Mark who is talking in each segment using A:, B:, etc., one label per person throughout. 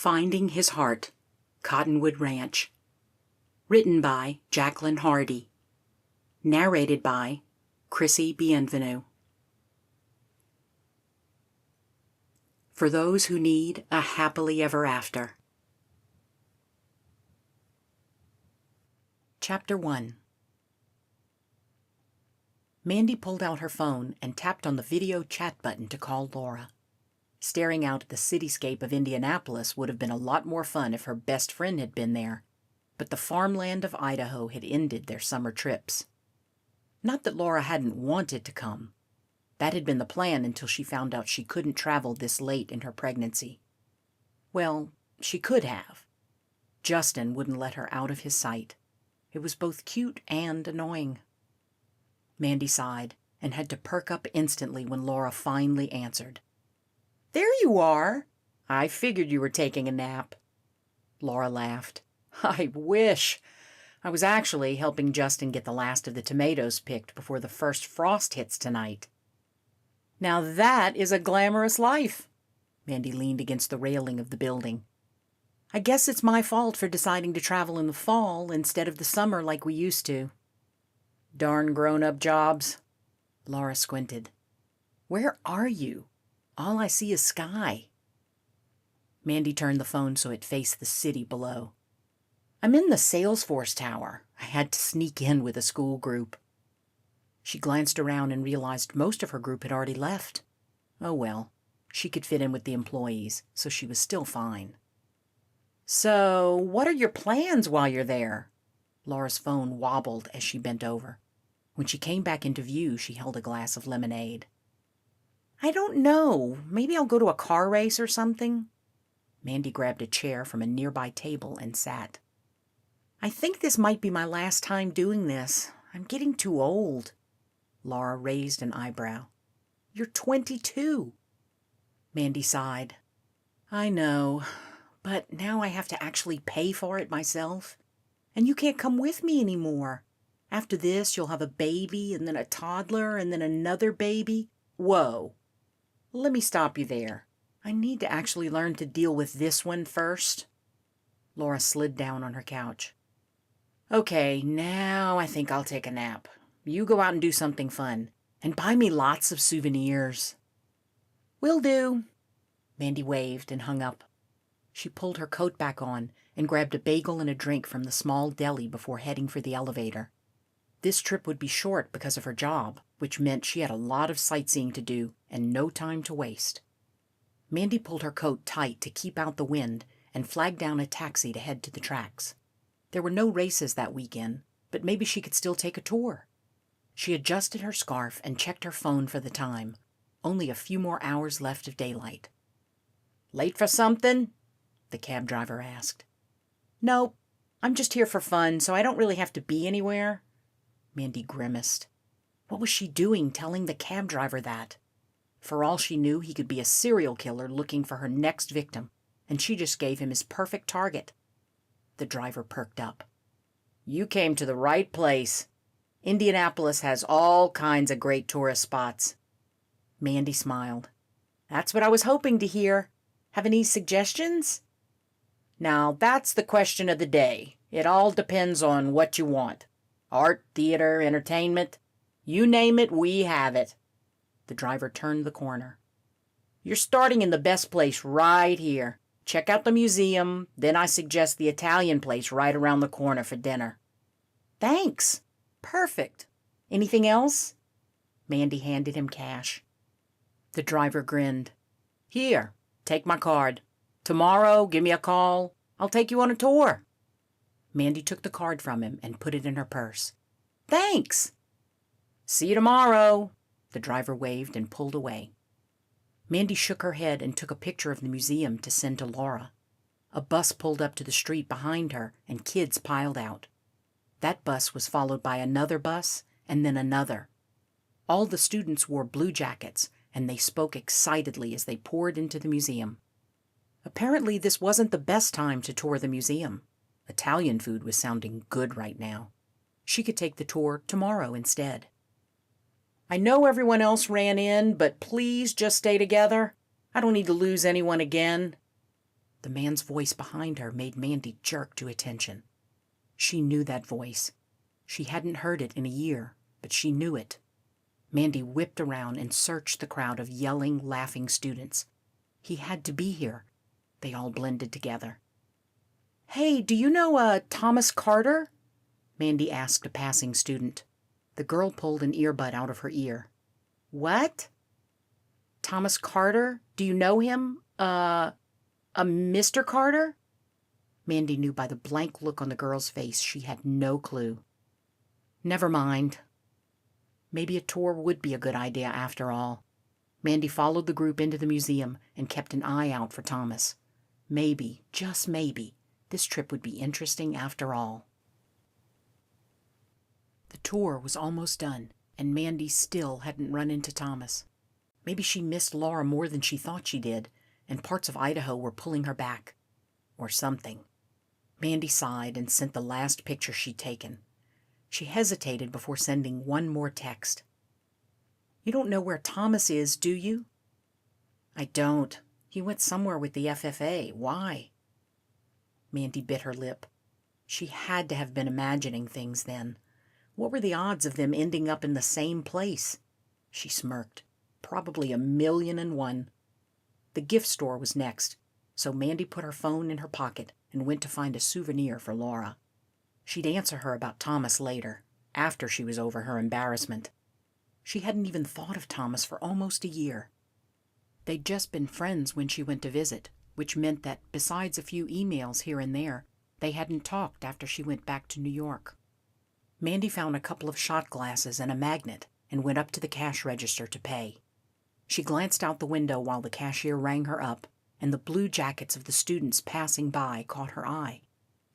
A: Finding His Heart, Cottonwood Ranch. Written by Jacqueline Hardy. Narrated by Chrissy Bienvenu. For those who need a happily ever after. Chapter 1. Mandy pulled out her phone and tapped on the video chat button to call Laura. Staring out at the cityscape of Indianapolis would have been a lot more fun if her best friend had been there, but the farmland of Idaho had ended their summer trips. Not that Laura hadn't wanted to come. That had been the plan until she found out she couldn't travel this late in her pregnancy. Well, she could have. Justin wouldn't let her out of his sight. It was both cute and annoying. Mandy sighed and had to perk up instantly when Laura finally answered. "There you are! I figured you were taking a nap." Laura laughed. "I wish. I was actually helping Justin get the last of the tomatoes picked before the first frost hits tonight." "Now that is a glamorous life." Mandy leaned against the railing of the building. "I guess it's my fault for deciding to travel in the fall instead of the summer like we used to." "Darn grown-up jobs." Laura squinted. "Where are you? All I see is sky." Mandy turned the phone so it faced the city below. "I'm in the Salesforce Tower. I had to sneak in with a school group." She glanced around and realized most of her group had already left. Oh well, she could fit in with the employees, so she was still fine. "So, what are your plans while you're there?" Laura's phone wobbled as she bent over. When she came back into view, she held a glass of lemonade. "I don't know. Maybe I'll go to a car race or something." Mandy grabbed a chair from a nearby table and sat. "I think this might be my last time doing this. I'm getting too old." Laura raised an eyebrow. "You're 22. Mandy sighed. "I know, but now I have to actually pay for it myself. And you can't come with me anymore. After this, you'll have a baby and then a toddler and then another baby. Whoa. Let me stop you there. I need to actually learn to deal with this one first." Laura slid down on her couch. "Okay, now I think I'll take a nap. You go out and do something fun. And buy me lots of souvenirs." "Will do." Mandy waved and hung up. She pulled her coat back on and grabbed a bagel and a drink from the small deli before heading for the elevator. This trip would be short because of her job, which meant she had a lot of sightseeing to do and no time to waste. Mandy pulled her coat tight to keep out the wind and flagged down a taxi to head to the tracks. There were no races that weekend, but maybe she could still take a tour. She adjusted her scarf and checked her phone for the time. Only a few more hours left of daylight. "Late for something?" the cab driver asked. "Nope. I'm just here for fun, so I don't really have to be anywhere." Mandy grimaced. What was she doing telling the cab driver that? For all she knew, he could be a serial killer looking for her next victim, and she just gave him his perfect target. The driver perked up. "You came to the right place. Indianapolis has all kinds of great tourist spots." Mandy smiled. "That's what I was hoping to hear. Have any suggestions?" "Now, that's the question of the day. It all depends on what you want. Art, theater, entertainment. You name it, we have it." The driver turned the corner. "You're starting in the best place right here. Check out the museum, then I suggest the Italian place right around the corner for dinner." "Thanks. Perfect. Anything else?" Mandy handed him cash. The driver grinned. "Here, take my card. Tomorrow, give me a call. I'll take you on a tour." Mandy took the card from him and put it in her purse. "Thanks." "See you tomorrow." The driver waved and pulled away. Mandy shook her head and took a picture of the museum to send to Laura. A bus pulled up to the street behind her and kids piled out. That bus was followed by another bus and then another. All the students wore blue jackets and they spoke excitedly as they poured into the museum. Apparently this wasn't the best time to tour the museum. Italian food was sounding good right now. She could take the tour tomorrow instead. "I know everyone else ran in, but please just stay together. I don't need to lose anyone again." The man's voice behind her made Mandy jerk to attention. She knew that voice. She hadn't heard it in a year, but she knew it. Mandy whipped around and searched the crowd of yelling, laughing students. He had to be here. They all blended together. "Hey, do you know, Thomas Carter?" Mandy asked a passing student. The girl pulled an earbud out of her ear. "What?" "Thomas Carter? Do you know him? A Mr. Carter?" Mandy knew by the blank look on the girl's face she had no clue. Never mind. Maybe a tour would be a good idea after all. Mandy followed the group into the museum and kept an eye out for Thomas. Maybe, just maybe, this trip would be interesting after all. The tour was almost done, and Mandy still hadn't run into Thomas. Maybe she missed Laura more than she thought she did, and parts of Idaho were pulling her back. Or something. Mandy sighed and sent the last picture she'd taken. She hesitated before sending one more text. "You don't know where Thomas is, do you?" "I don't. He went somewhere with the FFA. Why?" Mandy bit her lip. She had to have been imagining things then. What were the odds of them ending up in the same place? She smirked. Probably 1,000,001. The gift store was next, so Mandy put her phone in her pocket and went to find a souvenir for Laura. She'd answer her about Thomas later, after she was over her embarrassment. She hadn't even thought of Thomas for almost a year. They'd just been friends when she went to visit, which meant that, besides a few emails here and there, they hadn't talked after she went back to New York. Mandy found a couple of shot glasses and a magnet and went up to the cash register to pay. She glanced out the window while the cashier rang her up, and the blue jackets of the students passing by caught her eye.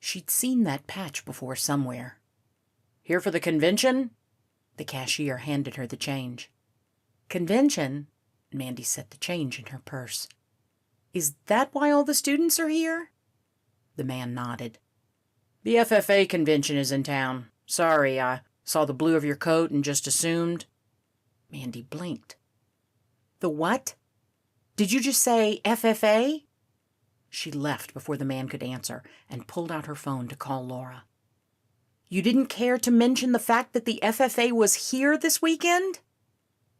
A: She'd seen that patch before somewhere. "Here for the convention?" The cashier handed her the change. "Convention?" Mandy set the change in her purse. "Is that why all the students are here?" The man nodded. "The FFA convention is in town. Sorry, I saw the blue of your coat and just assumed." Mandy blinked. "The what? Did you just say FFA?" She left before the man could answer and pulled out her phone to call Laura. "You didn't care to mention the fact that the FFA was here this weekend?"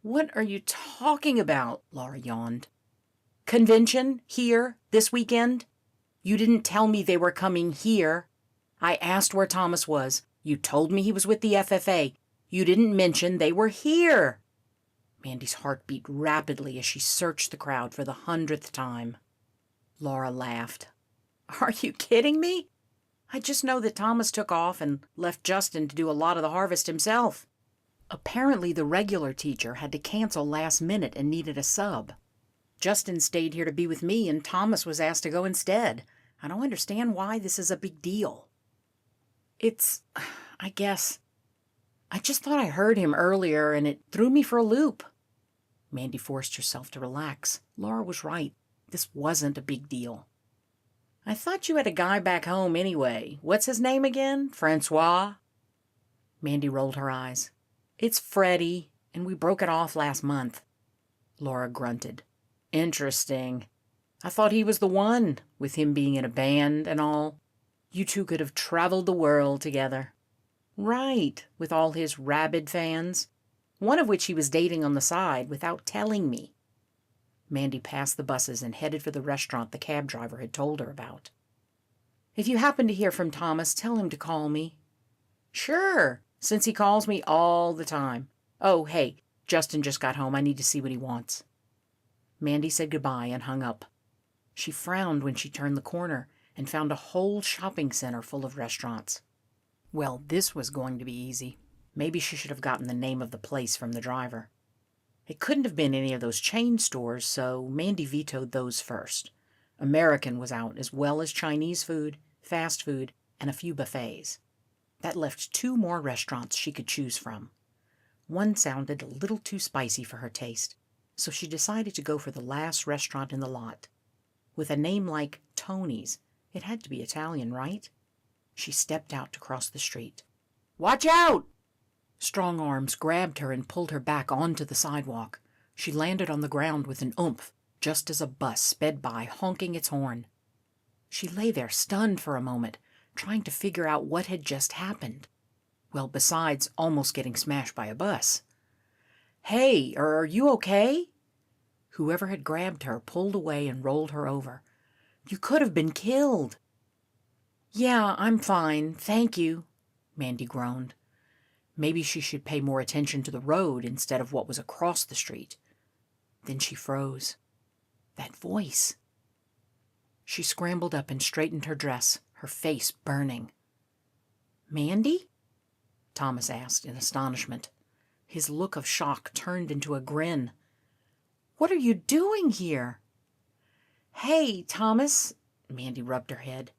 A: "What are you talking about?" Laura yawned. "Convention, here, this weekend. You didn't tell me they were coming here. I asked where Thomas was. You told me he was with the FFA. You didn't mention they were here." Mandy's heart beat rapidly as she searched the crowd for the 100th time. Laura laughed. "Are you kidding me? I just know that Thomas took off and left Justin to do a lot of the harvest himself. Apparently the regular teacher had to cancel last minute and needed a sub. Justin stayed here to be with me and Thomas was asked to go instead. I don't understand why this is a big deal." I guess, I just thought I heard him earlier and it threw me for a loop." Mandy forced herself to relax. Laura was right. This wasn't a big deal. "I thought you had a guy back home anyway. What's his name again? Francois?" Mandy rolled her eyes. "It's Freddie, and we broke it off last month." Laura grunted. "Interesting. I thought he was the one, with him being in a band and all. You two could have traveled the world together." "Right, with all his rabid fans. One of which he was dating on the side without telling me." Mandy passed the buses and headed for the restaurant the cab driver had told her about. "If you happen to hear from Thomas, tell him to call me." "Sure, since he calls me all the time. Oh, hey, Justin just got home. I need to see what he wants." Mandy said goodbye and hung up. She frowned when she turned the corner and found a whole shopping center full of restaurants. Well, this was going to be easy. Maybe she should have gotten the name of the place from the driver. It couldn't have been any of those chain stores, so Mandy vetoed those first. American was out, as well as Chinese food, fast food, and a few buffets. That left 2 more restaurants she could choose from. One sounded a little too spicy for her taste, so she decided to go for the last restaurant in the lot. With a name like Tony's, it had to be Italian, right? She stepped out to cross the street. "Watch out!" Strong arms grabbed her and pulled her back onto the sidewalk. She landed on the ground with an oomph, just as a bus sped by, honking its horn. She lay there stunned for a moment, trying to figure out what had just happened. Well, besides almost getting smashed by a bus. "Hey, are you okay?" Whoever had grabbed her pulled away and rolled her over. "You could have been killed." "Yeah, I'm fine, thank you," Mandy groaned. Maybe she should pay more attention to the road instead of what was across the street. Then she froze. That voice. She scrambled up and straightened her dress, her face burning. "Mandy?" Thomas asked in astonishment. His look of shock turned into a grin. "What are you doing here?" "Hey, Thomas," Mandy rubbed her head.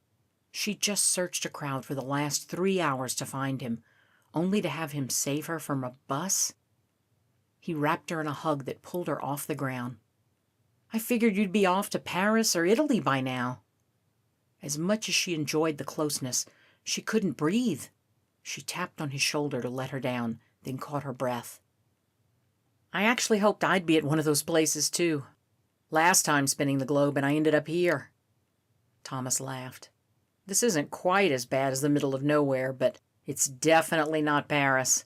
A: She'd just searched a crowd for the last 3 hours to find him, only to have him save her from a bus. He wrapped her in a hug that pulled her off the ground. "I figured you'd be off to Paris or Italy by now." As much as she enjoyed the closeness, she couldn't breathe. She tapped on his shoulder to let her down, then caught her breath. "I actually hoped I'd be at one of those places, too. Last time spinning the globe, and I ended up here." Thomas laughed. "This isn't quite as bad as the middle of nowhere, but it's definitely not Paris.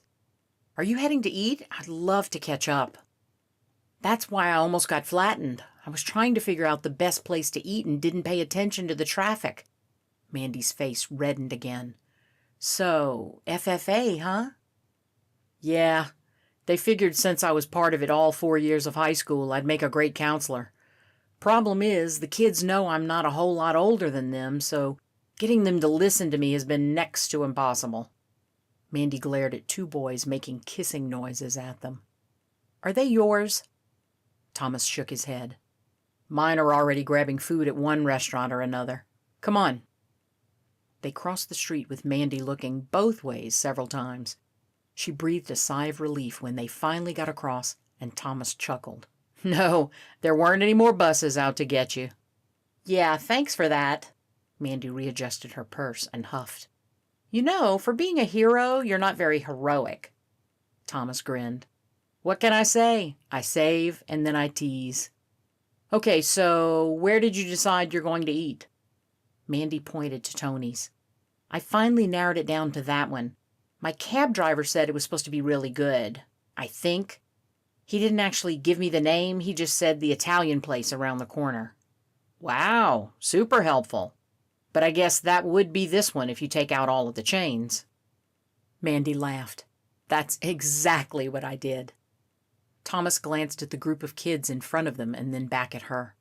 A: Are you heading to eat? I'd love to catch up." "That's why I almost got flattened. I was trying to figure out the best place to eat and didn't pay attention to the traffic." Mandy's face reddened again. "So, FFA, huh?" "Yeah. They figured since I was part of it all 4 years of high school, I'd make a great counselor. Problem is, the kids know I'm not a whole lot older than them, so getting them to listen to me has been next to impossible." Mandy glared at 2 boys making kissing noises at them. "Are they yours?" Thomas shook his head. "Mine are already grabbing food at one restaurant or another. Come on." They crossed the street with Mandy looking both ways several times. She breathed a sigh of relief when they finally got across, and Thomas chuckled. "No, there weren't any more buses out to get you." "Yeah, thanks for that." Mandy readjusted her purse and huffed. "You know, for being a hero, you're not very heroic." Thomas grinned. "What can I say? I save, and then I tease." "Okay, so where did you decide you're going to eat?" Mandy pointed to Tony's. "I finally narrowed it down to that one. My cab driver said it was supposed to be really good, I think. He didn't actually give me the name, he just said the Italian place around the corner." "Wow, super helpful. But I guess that would be this one if you take out all of the chains." Mandy laughed. "That's exactly what I did." Thomas glanced at the group of kids in front of them and then back at her.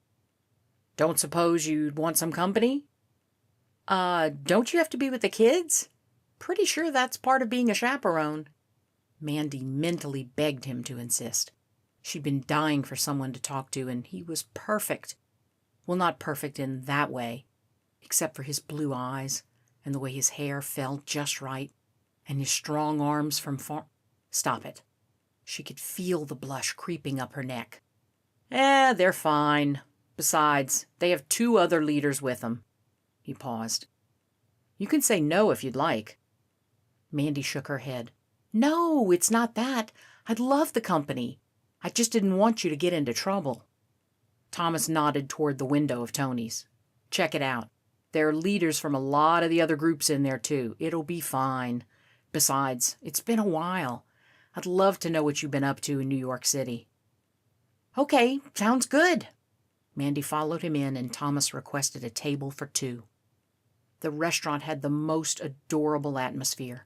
A: "Don't suppose you'd want some company?" Don't you have to be with the kids? Pretty sure that's part of being a chaperone." Mandy mentally begged him to insist. She'd been dying for someone to talk to, and he was perfect. Well, not perfect in that way, except for his blue eyes, and the way his hair fell just right, and his strong arms from far... Stop it. She could feel the blush creeping up her neck. They're fine. Besides, they have 2 other leaders with them." He paused. "You can say no if you'd like." Mandy shook her head. "No, it's not that. I'd love the company. I just didn't want you to get into trouble." Thomas nodded toward the window of Tony's. "Check it out. There are leaders from a lot of the other groups in there, too. It'll be fine. Besides, it's been a while. I'd love to know what you've been up to in New York City." "Okay, sounds good." Mandy followed him in, and Thomas requested a table for 2. The restaurant had the most adorable atmosphere.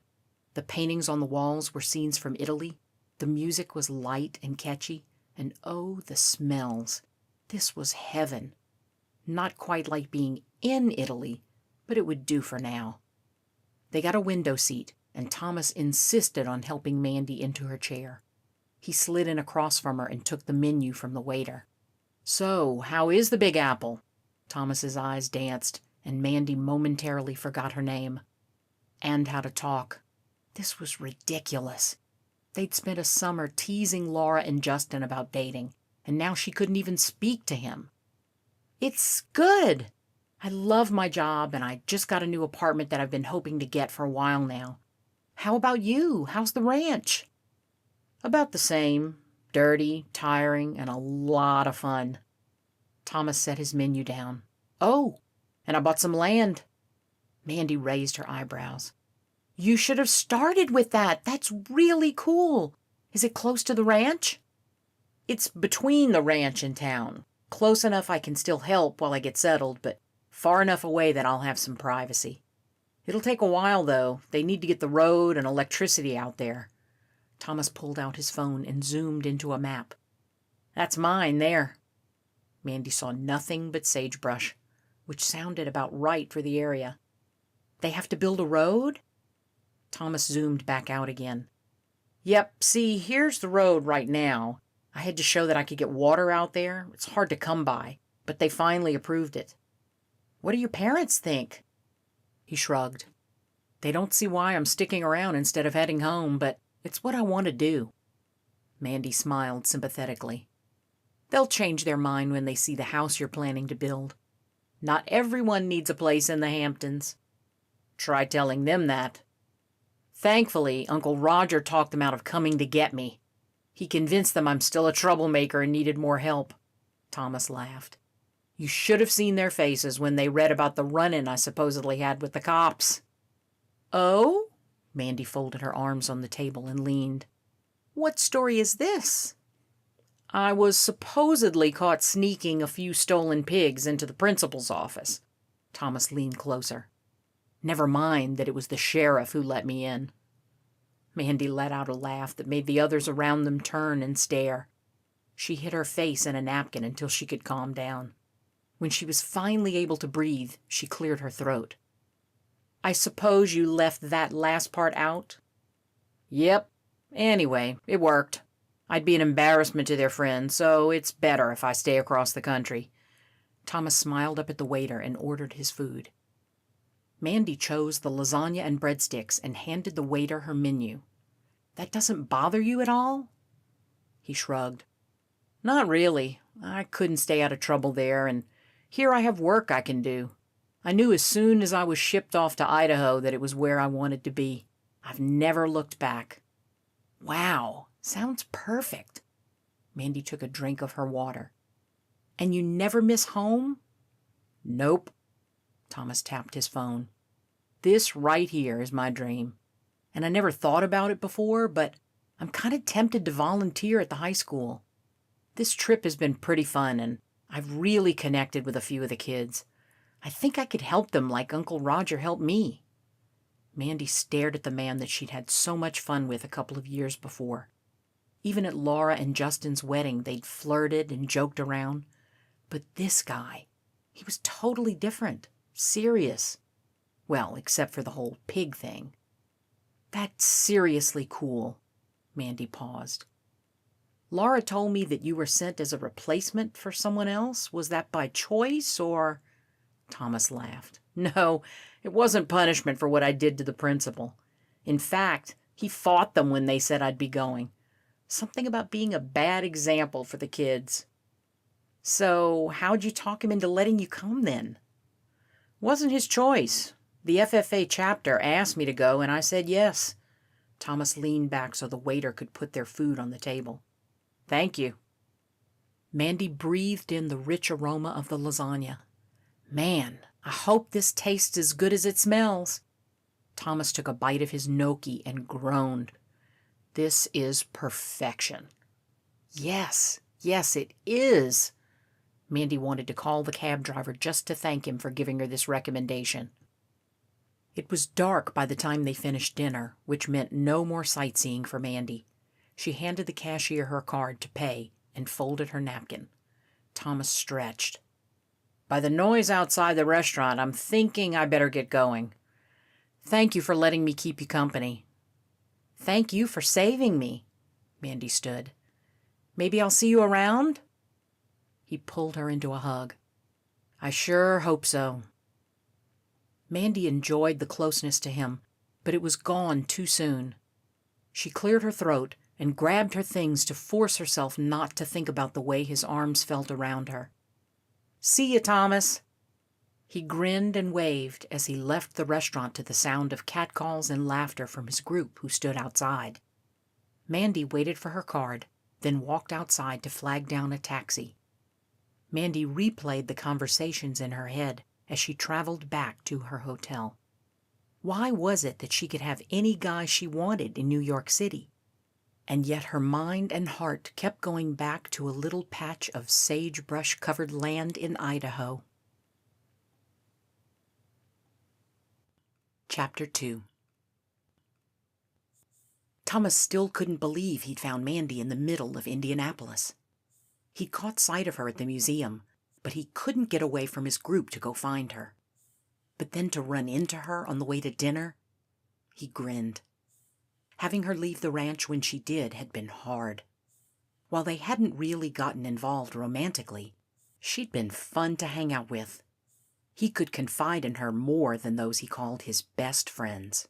A: The paintings on the walls were scenes from Italy. The music was light and catchy. And oh, the smells. This was heaven. Not quite like being in Italy, but it would do for now. They got a window seat, and Thomas insisted on helping Mandy into her chair. He slid in across from her and took the menu from the waiter. "So, how is the Big Apple?" Thomas's eyes danced, and Mandy momentarily forgot her name. And how to talk. This was ridiculous. They'd spent a summer teasing Laura and Justin about dating, and now she couldn't even speak to him. "It's good. I love my job, and I just got a new apartment that I've been hoping to get for a while now. How about you? How's the ranch?" "About the same. Dirty, tiring, and a lot of fun." Thomas set his menu down. "Oh, And I bought some land. Mandy raised her eyebrows. You should have started with that. That's really cool. Is it close to the ranch? It's between the ranch and town. Close enough I can still help while I get settled, but far enough away that I'll have some privacy. It'll take a while, though. They need to get the road and electricity out there. Thomas pulled out his phone and zoomed into a map. That's mine, there. Mandy saw nothing but sagebrush, which sounded about right for the area. They have to build a road? Thomas zoomed back out again. Yep, see, here's the road right now. I had to show that I could get water out there. It's hard to come by, but they finally approved it. What do your parents think? He shrugged. They don't see why I'm sticking around instead of heading home, but it's what I want to do. Mandy smiled sympathetically. They'll change their mind when they see the house you're planning to build. Not everyone needs a place in the Hamptons. Try telling them that. Thankfully, Uncle Roger talked them out of coming to get me. He convinced them I'm still a troublemaker and needed more help. Thomas laughed. You should have seen their faces when they read about the run-in I supposedly had with the cops. Oh? Mandy folded her arms on the table and leaned. What story is this? I was supposedly caught sneaking a few stolen pigs into the principal's office. Thomas leaned closer. Never mind that it was the sheriff who let me in. Mandy let out a laugh that made the others around them turn and stare. She hid her face in a napkin until she could calm down. When she was finally able to breathe, she cleared her throat. I suppose you left that last part out? Yep. Anyway, it worked. I'd be an embarrassment to their friends, so it's better if I stay across the country. Thomas smiled up at the waiter and ordered his food. Mandy chose the lasagna and breadsticks and handed the waiter her menu. That doesn't bother you at all? He shrugged. Not really. I couldn't stay out of trouble there, and here I have work I can do. I knew as soon as I was shipped off to Idaho that it was where I wanted to be. I've never looked back. Wow, sounds perfect. Mandy took a drink of her water. And you never miss home? Nope. Thomas tapped his phone. This right here is my dream. And I never thought about it before, but I'm kind of tempted to volunteer at the high school. This trip has been pretty fun, and I've really connected with a few of the kids. I think I could help them like Uncle Roger helped me. Mandy stared at the man that she'd had so much fun with a couple of years before. Even at Laura and Justin's wedding, they'd flirted and joked around. But this guy, he was totally different. Serious. Well, except for the whole pig thing. That's seriously cool. Mandy paused. Laura told me that you were sent as a replacement for someone else. Was that by choice, or... Thomas laughed. No, it wasn't punishment for what I did to the principal. In fact, he fought them when they said I'd be going. Something about being a bad example for the kids. So, how'd you talk him into letting you come then? Wasn't his choice. The FFA chapter asked me to go, and I said yes. Thomas leaned back so the waiter could put their food on the table. Thank you. Mandy breathed in the rich aroma of the lasagna. Man, I hope this tastes as good as it smells. Thomas took a bite of his gnocchi and groaned. This is perfection. Yes, it is. Mandy wanted to call the cab driver just to thank him for giving her this recommendation. It was dark by the time they finished dinner, which meant no more sightseeing for Mandy. She handed the cashier her card to pay and folded her napkin. Thomas stretched. By the noise outside the restaurant, I'm thinking I better get going. Thank you for letting me keep you company. Thank you for saving me. Mandy stood. Maybe I'll see you around? He pulled her into a hug. I sure hope so. Mandy enjoyed the closeness to him, but it was gone too soon. She cleared her throat and grabbed her things to force herself not to think about the way his arms felt around her. See you, Thomas. He grinned and waved as he left the restaurant to the sound of catcalls and laughter from his group who stood outside. Mandy waited for her card, then walked outside to flag down a taxi. Mandy replayed the conversations in her head as she traveled back to her hotel. Why was it that she could have any guy she wanted in New York City? And yet her mind and heart kept going back to a little patch of sagebrush-covered land in Idaho. Chapter 2. Thomas still couldn't believe he'd found Mandy in the middle of Indianapolis. He'd caught sight of her at the museum, but he couldn't get away from his group to go find her. But then to run into her on the way to dinner, he grinned. Having her leave the ranch when she did had been hard. While they hadn't really gotten involved romantically, she'd been fun to hang out with. He could confide in her more than those he called his best friends.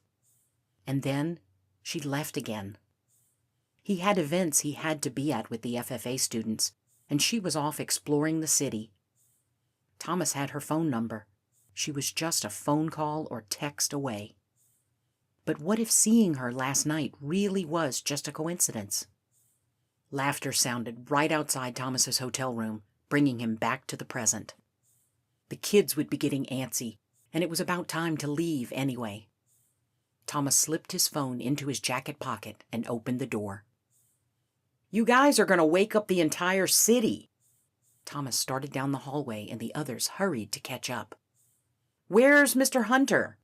A: And then she left again. He had events he had to be at with the FFA students, and she was off exploring the city. Thomas had her phone number. She was just a phone call or text away. But what if seeing her last night really was just a coincidence? Laughter sounded right outside Thomas's hotel room, bringing him back to the present. The kids would be getting antsy, and it was about time to leave anyway. Thomas slipped his phone into his jacket pocket and opened the door. "You guys are going to wake up the entire city." Thomas started down the hallway, and the others hurried to catch up. "Where's Mr. Hunter?"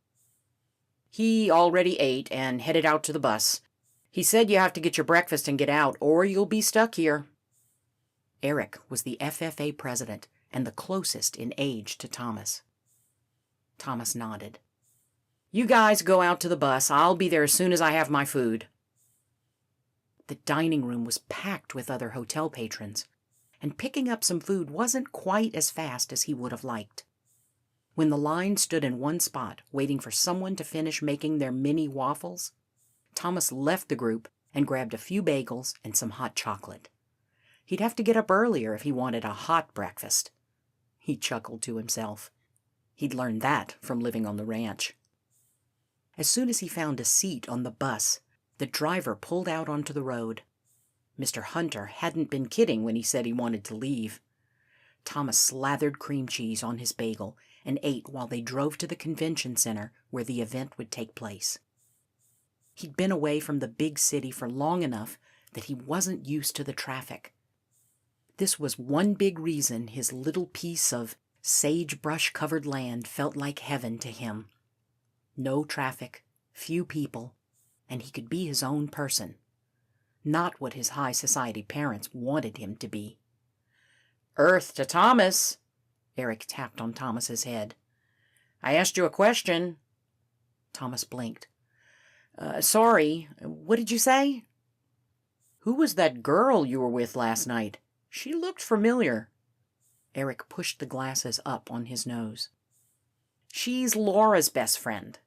A: "He already ate and headed out to the bus. He said you have to get your breakfast and get out, or you'll be stuck here." Eric was the FFA president and the closest in age to Thomas. Thomas nodded. "You guys go out to the bus. I'll be there as soon as I have my food." The dining room was packed with other hotel patrons, and picking up some food wasn't quite as fast as he would have liked. When the line stood in one spot, waiting for someone to finish making their mini waffles, Thomas left the group and grabbed a few bagels and some hot chocolate. He'd have to get up earlier if he wanted a hot breakfast. He chuckled to himself. He'd learned that from living on the ranch. As soon as he found a seat on the bus, the driver pulled out onto the road. Mr. Hunter hadn't been kidding when he said he wanted to leave. Thomas slathered cream cheese on his bagel and ate while they drove to the convention center where the event would take place. He'd been away from the big city for long enough that he wasn't used to the traffic. This was one big reason his little piece of sagebrush-covered land felt like heaven to him. No traffic, few people, and he could be his own person. Not what his high society parents wanted him to be. "Earth to Thomas," Eric tapped on Thomas's head. "I asked you a question." Thomas blinked. Sorry, what did you say?" "Who was that girl you were with last night? She looked familiar." Eric pushed the glasses up on his nose. "She's Laura's best friend."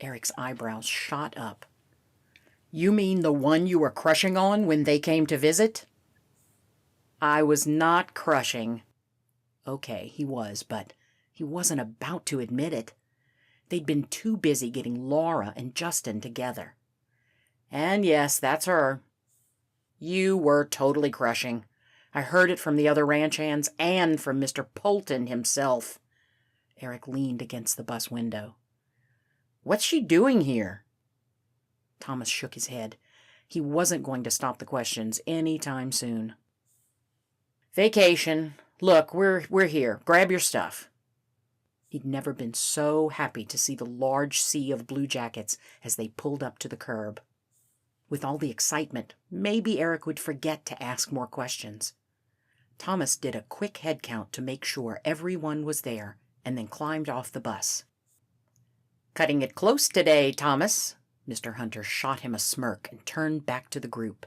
A: Eric's eyebrows shot up. "You mean the one you were crushing on when they came to visit?" "I was not crushing." Okay, he was, but he wasn't about to admit it. They'd been too busy getting Laura and Justin together. "And yes, that's her." "You were totally crushing. I heard it from the other ranch hands and from Mr. Polton himself." Eric leaned against the bus window. "What's she doing here?" Thomas shook his head. He wasn't going to stop the questions any time soon. "Vacation. Look, we're here. Grab your stuff." He'd never been so happy to see the large sea of blue jackets as they pulled up to the curb. With all the excitement, maybe Eric would forget to ask more questions. Thomas did a quick head count to make sure everyone was there, and then climbed off the bus. "Cutting it close today, Thomas." Mr. Hunter shot him a smirk and turned back to the group.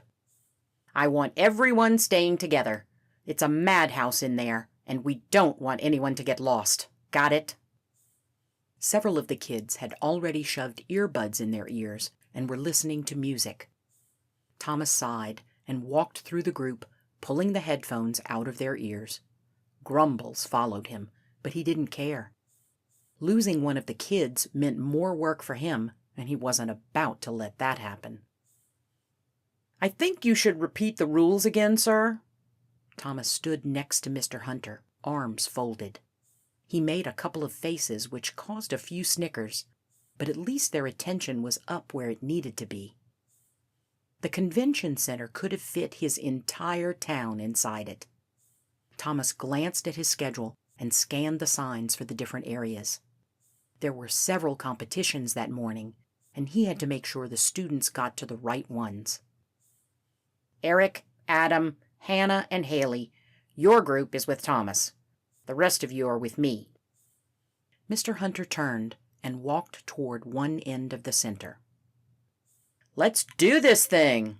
A: "I want everyone staying together. It's a madhouse in there, and we don't want anyone to get lost. Got it?" Several of the kids had already shoved earbuds in their ears and were listening to music. Thomas sighed and walked through the group, pulling the headphones out of their ears. Grumbles followed him, but he didn't care. Losing one of the kids meant more work for him, and he wasn't about to let that happen. "I think you should repeat the rules again, sir." Thomas stood next to Mr. Hunter, arms folded. He made a couple of faces which caused a few snickers, but at least their attention was up where it needed to be. The convention center could have fit his entire town inside it. Thomas glanced at his schedule and scanned the signs for the different areas. There were several competitions that morning, and he had to make sure the students got to the right ones. Eric, Adam, Hannah, and Haley, your group is with Thomas. The rest of you are with me. Mr. Hunter turned and walked toward one end of the center. Let's do this thing!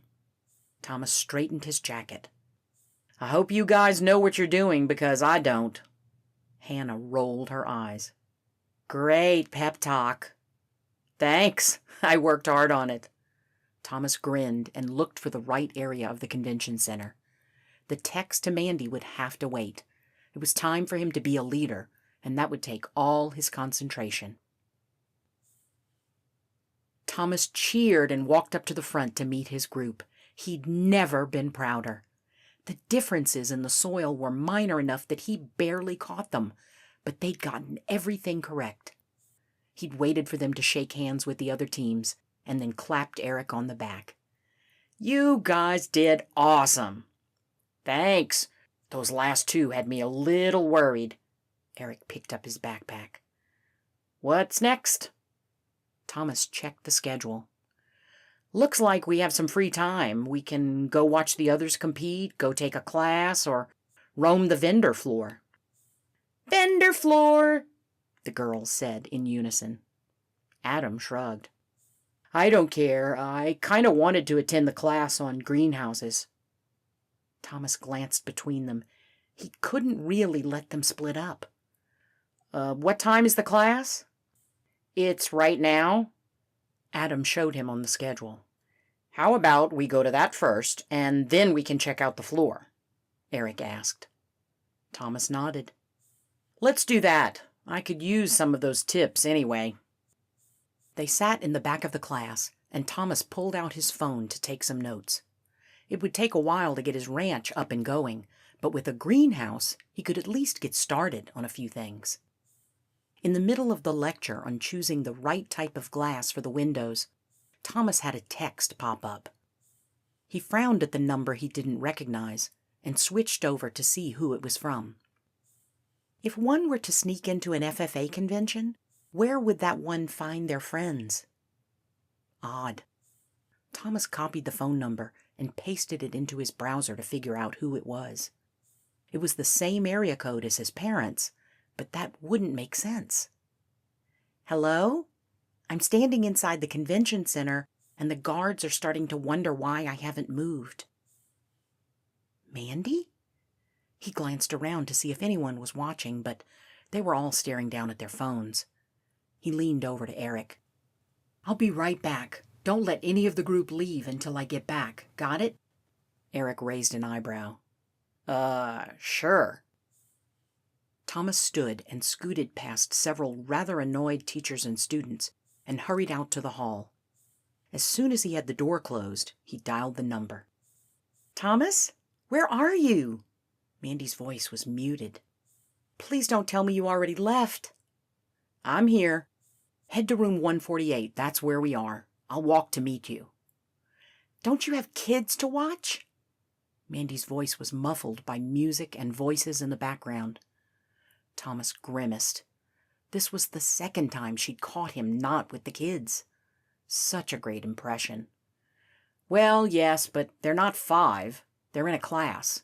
A: Thomas straightened his jacket. I hope you guys know what you're doing, because I don't. Hannah rolled her eyes. Great pep talk. Thanks. I worked hard on it. Thomas grinned and looked for the right area of the convention center. The text to Mandy would have to wait. It was time for him to be a leader, and that would take all his concentration. Thomas cheered and walked up to the front to meet his group. He'd never been prouder. The differences in the soil were minor enough that he barely caught them, but they'd gotten everything correct. He'd waited for them to shake hands with the other teams, and then clapped Eric on the back. You guys did awesome. Thanks. Those last two had me a little worried. Eric picked up his backpack. What's next? Thomas checked the schedule. Looks like we have some free time. We can go watch the others compete, go take a class, or roam the vendor floor. Vendor floor, the girls said in unison. Adam shrugged. I don't care. I kind of wanted to attend the class on greenhouses. Thomas glanced between them. He couldn't really let them split up. What time is the class? It's right now. Adam showed him on the schedule. How about we go to that first, and then we can check out the floor? Eric asked. Thomas nodded. Let's do that. I could use some of those tips anyway. They sat in the back of the class, and Thomas pulled out his phone to take some notes. It would take a while to get his ranch up and going, but with a greenhouse, he could at least get started on a few things. In the middle of the lecture on choosing the right type of glass for the windows, Thomas had a text pop up. He frowned at the number he didn't recognize and switched over to see who it was from. If one were to sneak into an FFA convention, where would that one find their friends? Odd. Thomas copied the phone number and pasted it into his browser to figure out who it was. It was the same area code as his parents', but that wouldn't make sense. Hello? I'm standing inside the convention center, and the guards are starting to wonder why I haven't moved. Mandy? He glanced around to see if anyone was watching, but they were all staring down at their phones. He leaned over to Eric. I'll be right back. Don't let any of the group leave until I get back. Got it? Eric raised an eyebrow. Sure. Thomas stood and scooted past several rather annoyed teachers and students and hurried out to the hall. As soon as he had the door closed, he dialed the number. Thomas? Where are you? Mandy's voice was muted. Please don't tell me you already left. I'm here. Head to room 148. That's where we are. I'll walk to meet you. Don't you have kids to watch? Mandy's voice was muffled by music and voices in the background. Thomas grimaced. This was the second time she'd caught him not with the kids. Such a great impression. Well, yes, but they're not 5. They're in a class.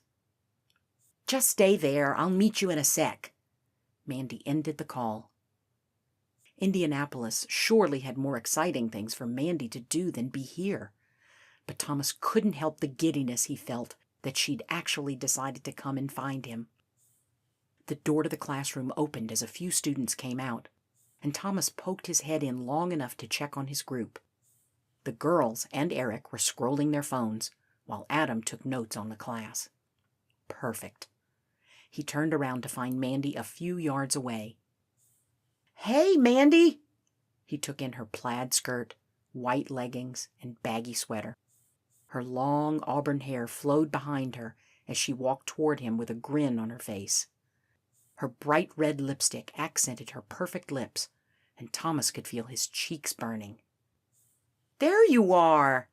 A: Just stay there. I'll meet you in a sec. Mandy ended the call. Indianapolis surely had more exciting things for Mandy to do than be here. But Thomas couldn't help the giddiness he felt that she'd actually decided to come and find him. The door to the classroom opened as a few students came out, and Thomas poked his head in long enough to check on his group. The girls and Eric were scrolling their phones, while Adam took notes on the class. Perfect. He turned around to find Mandy a few yards away. Hey, Mandy! He took in her plaid skirt, white leggings, and baggy sweater. Her long auburn hair flowed behind her as she walked toward him with a grin on her face. Her bright red lipstick accented her perfect lips, and Thomas could feel his cheeks burning. "There you are!"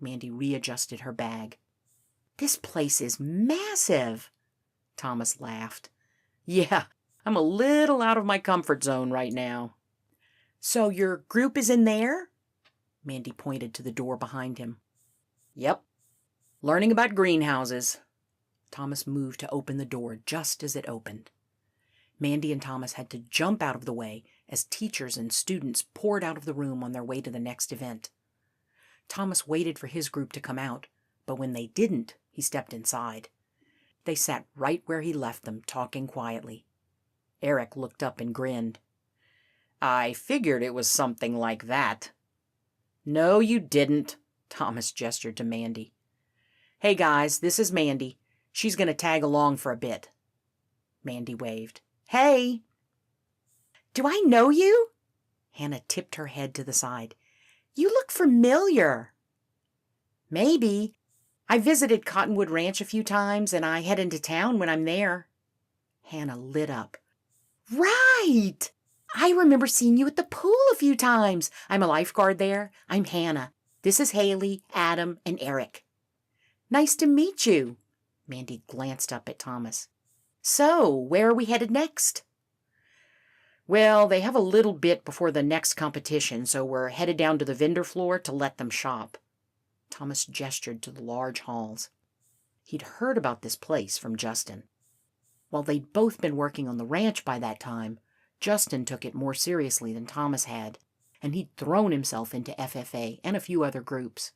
A: Mandy readjusted her bag. "This place is massive!" Thomas laughed. "Yeah, I'm a little out of my comfort zone right now." "So your group is in there?" Mandy pointed to the door behind him. "Yep. Learning about greenhouses." Thomas moved to open the door just as it opened. Mandy and Thomas had to jump out of the way as teachers and students poured out of the room on their way to the next event. Thomas waited for his group to come out, but when they didn't, he stepped inside. They sat right where he left them, talking quietly. Eric looked up and grinned. "I figured it was something like that." "No, you didn't," Thomas gestured to Mandy. "Hey guys, this is Mandy. She's going to tag along for a bit." Mandy waved. "Hey!" "Do I know you?" Hannah tipped her head to the side. "You look familiar." "Maybe. I visited Cottonwood Ranch a few times, and I head into town when I'm there." Hannah lit up. "Right! I remember seeing you at the pool a few times. I'm a lifeguard there. I'm Hannah. This is Haley, Adam, and Eric." "Nice to meet you." Mandy glanced up at Thomas. "So, where are we headed next?" "Well, they have a little bit before the next competition, so we're headed down to the vendor floor to let them shop." Thomas gestured to the large halls. He'd heard about this place from Justin. While they'd both been working on the ranch by that time, Justin took it more seriously than Thomas had, and he'd thrown himself into FFA and a few other groups.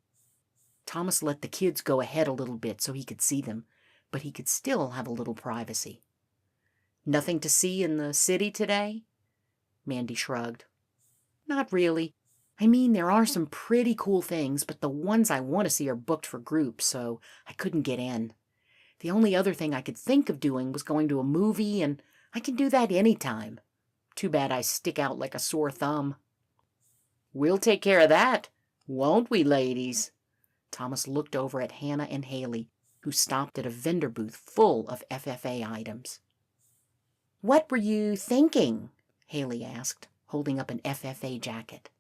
A: Thomas let the kids go ahead a little bit so he could see them, but he could still have a little privacy. "Nothing to see in the city today?" Mandy shrugged. "Not really. I mean, there are some pretty cool things, but the ones I want to see are booked for groups, so I couldn't get in. The only other thing I could think of doing was going to a movie, and I can do that anytime. Too bad I stick out like a sore thumb." "We'll take care of that, won't we, ladies?" Thomas looked over at Hannah and Haley, who stopped at a vendor booth full of FFA items. "What were you thinking?" Haley asked, holding up an FFA jacket.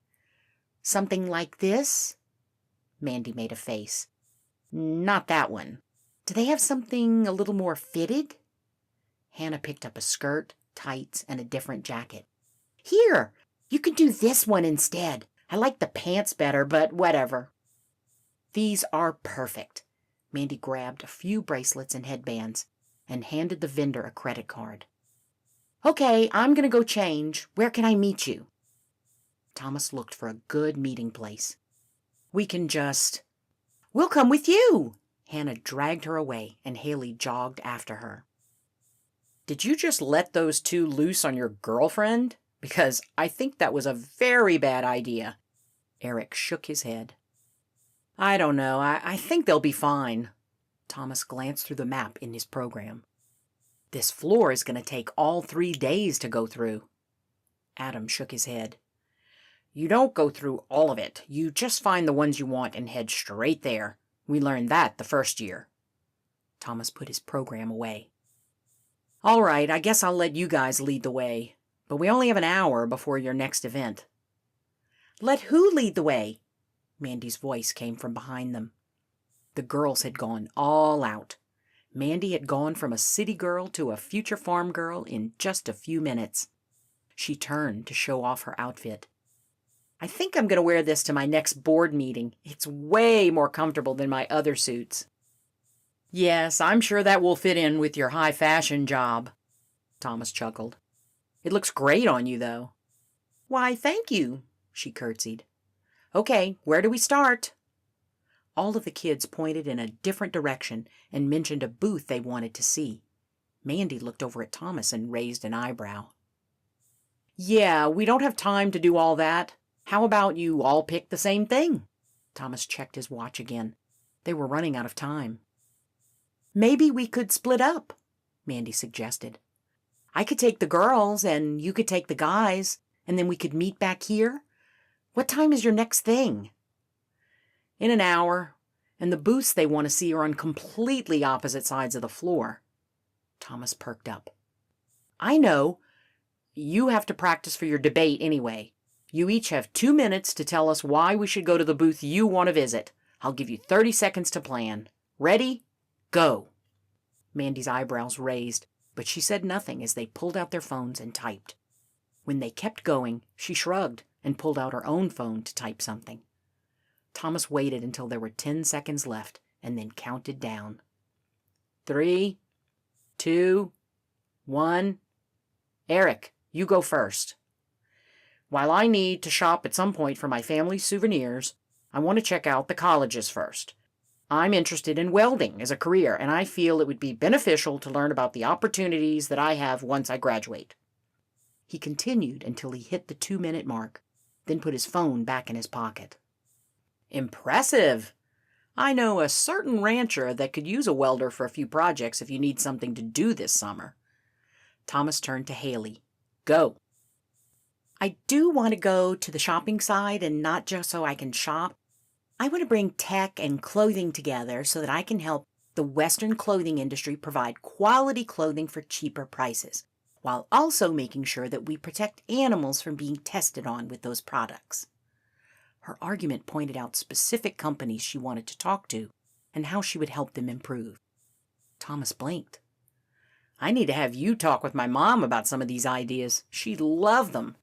A: "Something like this?" Mandy made a face. "Not that one. Do they have something a little more fitted?" Hannah picked up a skirt, tights, and a different jacket. "Here, you can do this one instead. I like the pants better, but whatever." "These are perfect." Mandy grabbed a few bracelets and headbands and handed the vendor a credit card. "Okay, I'm going to go change. Where can I meet you?" Thomas looked for a good meeting place. "We can just—" "We'll come with you." Hannah dragged her away, and Haley jogged after her. "Did you just let those two loose on your girlfriend? Because I think that was a very bad idea." Eric shook his head. "I don't know. I think they'll be fine." Thomas glanced through the map in his program. "This floor is going to take all 3 days to go through." Adam shook his head. "You don't go through all of it. You just find the ones you want and head straight there. We learned that the first year." Thomas put his program away. "All right, I guess I'll let you guys lead the way. But we only have an hour before your next event." "Let who lead the way?" Mandy's voice came from behind them. The girls had gone all out. Mandy had gone from a city girl to a future farm girl in just a few minutes. She turned to show off her outfit. "I think I'm going to wear this to my next board meeting. It's way more comfortable than my other suits." "Yes, I'm sure that will fit in with your high fashion job," Thomas chuckled. "It looks great on you, though." "Why, thank you," she curtsied. "Okay, where do we start?" All of the kids pointed in a different direction and mentioned a booth they wanted to see. Mandy looked over at Thomas and raised an eyebrow. "Yeah, we don't have time to do all that. How about you all pick the same thing?" Thomas checked his watch again. They were running out of time. "Maybe we could split up," Mandy suggested. "I could take the girls, and you could take the guys, and then we could meet back here. What time is your next thing?" "In an hour, and the booths they want to see are on completely opposite sides of the floor." Thomas perked up. I know. You have to practice for your debate anyway. You each have 2 minutes to tell us why we should go to the booth you want to visit. I'll give you 30 seconds to plan. Ready? Go. Mandy's eyebrows raised, but she said nothing as they pulled out their phones and typed. When they kept going, she shrugged and pulled out her own phone to type something. Thomas waited until there were 10 seconds left and then counted down. 3, 2, 1. Eric, you go first. While I need to shop at some point for my family's souvenirs, I want to check out the colleges first. I'm interested in welding as a career, and I feel it would be beneficial to learn about the opportunities that I have once I graduate. He continued until he hit the 2-minute mark, then put his phone back in his pocket. Impressive! I know a certain rancher that could use a welder for a few projects if you need something to do this summer. Thomas turned to Haley. Go. I do want to go to the shopping side, and not just so I can shop. I want to bring tech and clothing together so that I can help the Western clothing industry provide quality clothing for cheaper prices, while also making sure that we protect animals from being tested on with those products. Her argument pointed out specific companies she wanted to talk to and how she would help them improve. Thomas blinked. I need to have you talk with my mom about some of these ideas. She'd love them.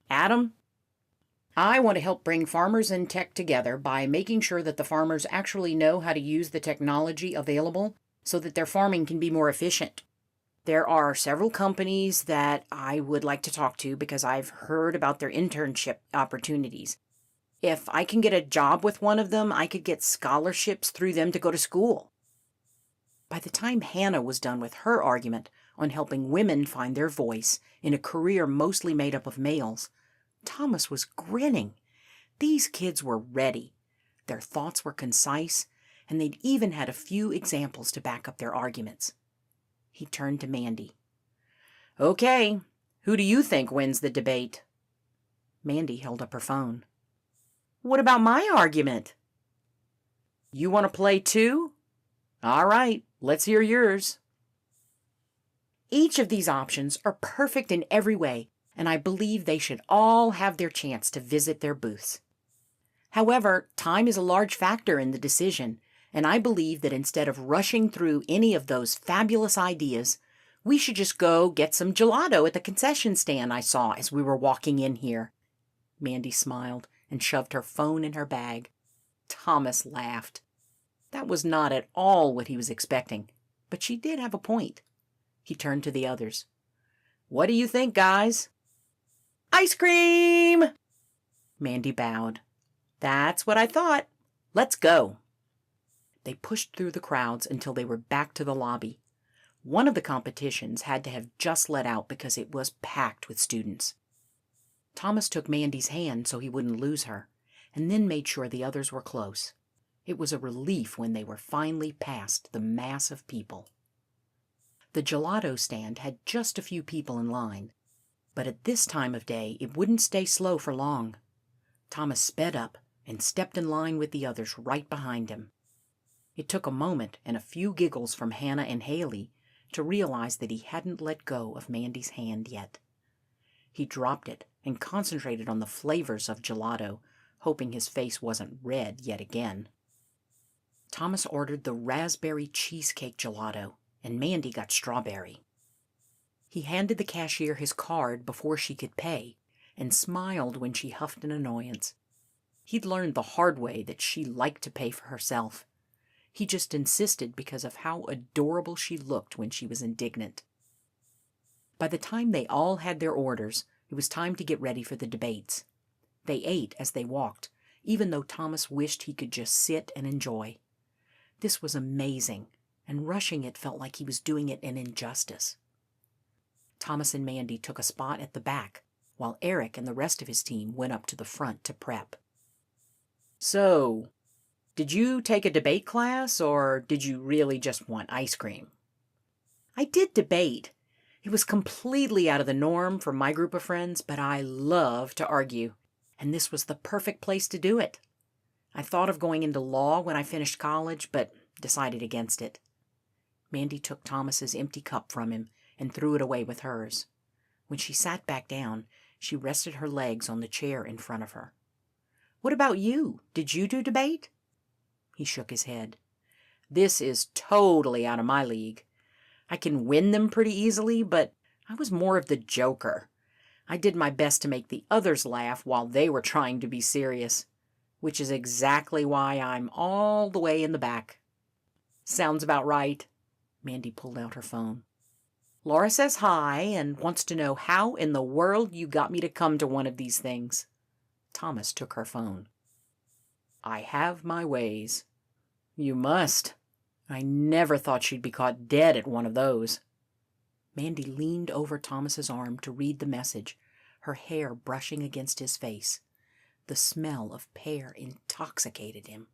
A: Adam, I want to help bring farmers and tech together by making sure that the farmers actually know how to use the technology available so that their farming can be more efficient. There are several companies that I would like to talk to because I've heard about their internship opportunities. If I can get a job with one of them, I could get scholarships through them to go to school. By the time Hannah was done with her argument on helping women find their voice in a career mostly made up of males, Thomas was grinning. These kids were ready. Their thoughts were concise, and they'd even had a few examples to back up their arguments. He turned to Mandy. Okay, who do you think wins the debate? Mandy held up her phone. What about my argument? You want to play too? All right, let's hear yours. Each of these options are perfect in every way, and I believe they should all have their chance to visit their booths. However, time is a large factor in the decision, and I believe that instead of rushing through any of those fabulous ideas, we should just go get some gelato at the concession stand I saw as we were walking in here. Mandy smiled and shoved her phone in her bag. Thomas laughed. That was not at all what he was expecting, but she did have a point. He turned to the others. What do you think, guys? Ice cream! Mandy bowed. That's what I thought. Let's go. They pushed through the crowds until they were back to the lobby. One of the competitions had to have just let out because it was packed with students. Thomas took Mandy's hand so he wouldn't lose her, and then made sure the others were close. It was a relief when they were finally past the mass of people. The gelato stand had just a few people in line, but at this time of day it wouldn't stay slow for long. Thomas sped up and stepped in line with the others right behind him. It took a moment and a few giggles from Hannah and Haley to realize that he hadn't let go of Mandy's hand yet. He dropped it and concentrated on the flavors of gelato, hoping his face wasn't red yet again. Thomas ordered the raspberry cheesecake gelato, and Mandy got strawberry. He handed the cashier his card before she could pay, and smiled when she huffed in annoyance. He'd learned the hard way that she liked to pay for herself. He just insisted because of how adorable she looked when she was indignant. By the time they all had their orders, it was time to get ready for the debates. They ate as they walked, even though Thomas wished he could just sit and enjoy. This was amazing, and rushing it felt like he was doing it an injustice. Thomas and Mandy took a spot at the back, while Eric and the rest of his team went up to the front to prep. So, did you take a debate class, or did you really just want ice cream? I did debate. It was completely out of the norm for my group of friends, but I love to argue, and this was the perfect place to do it. I thought of going into law when I finished college, but decided against it. Mandy took Thomas's empty cup from him and threw it away with hers. When she sat back down, she rested her legs on the chair in front of her. "What about you? Did you do debate?" He shook his head. "This is totally out of my league. I can win them pretty easily, but I was more of the joker. I did my best to make the others laugh while they were trying to be serious, which is exactly why I'm all the way in the back." "Sounds about right." Mandy pulled out her phone. "Laura says hi and wants to know how in the world you got me to come to one of these things." Thomas took her phone. "I have my ways." "You must. I never thought she'd be caught dead at one of those." Mandy leaned over Thomas's arm to read the message, her hair brushing against his face. The smell of pear intoxicated him.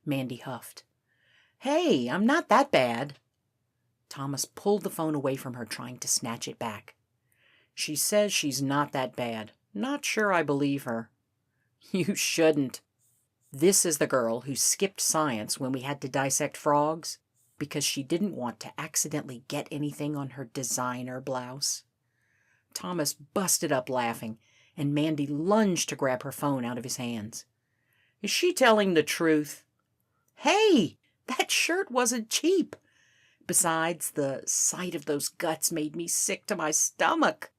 A: Mandy huffed. "Hey, I'm not that bad." Thomas pulled the phone away from her, trying to snatch it back. "She says she's not that bad. Not sure I believe her." "You shouldn't. This is the girl who skipped science when we had to dissect frogs because she didn't want to accidentally get anything on her designer blouse." Thomas busted up laughing, and Mandy lunged to grab her phone out of his hands. "Is she telling the truth?" "Hey, that shirt wasn't cheap. Besides, the sight of those guts made me sick to my stomach."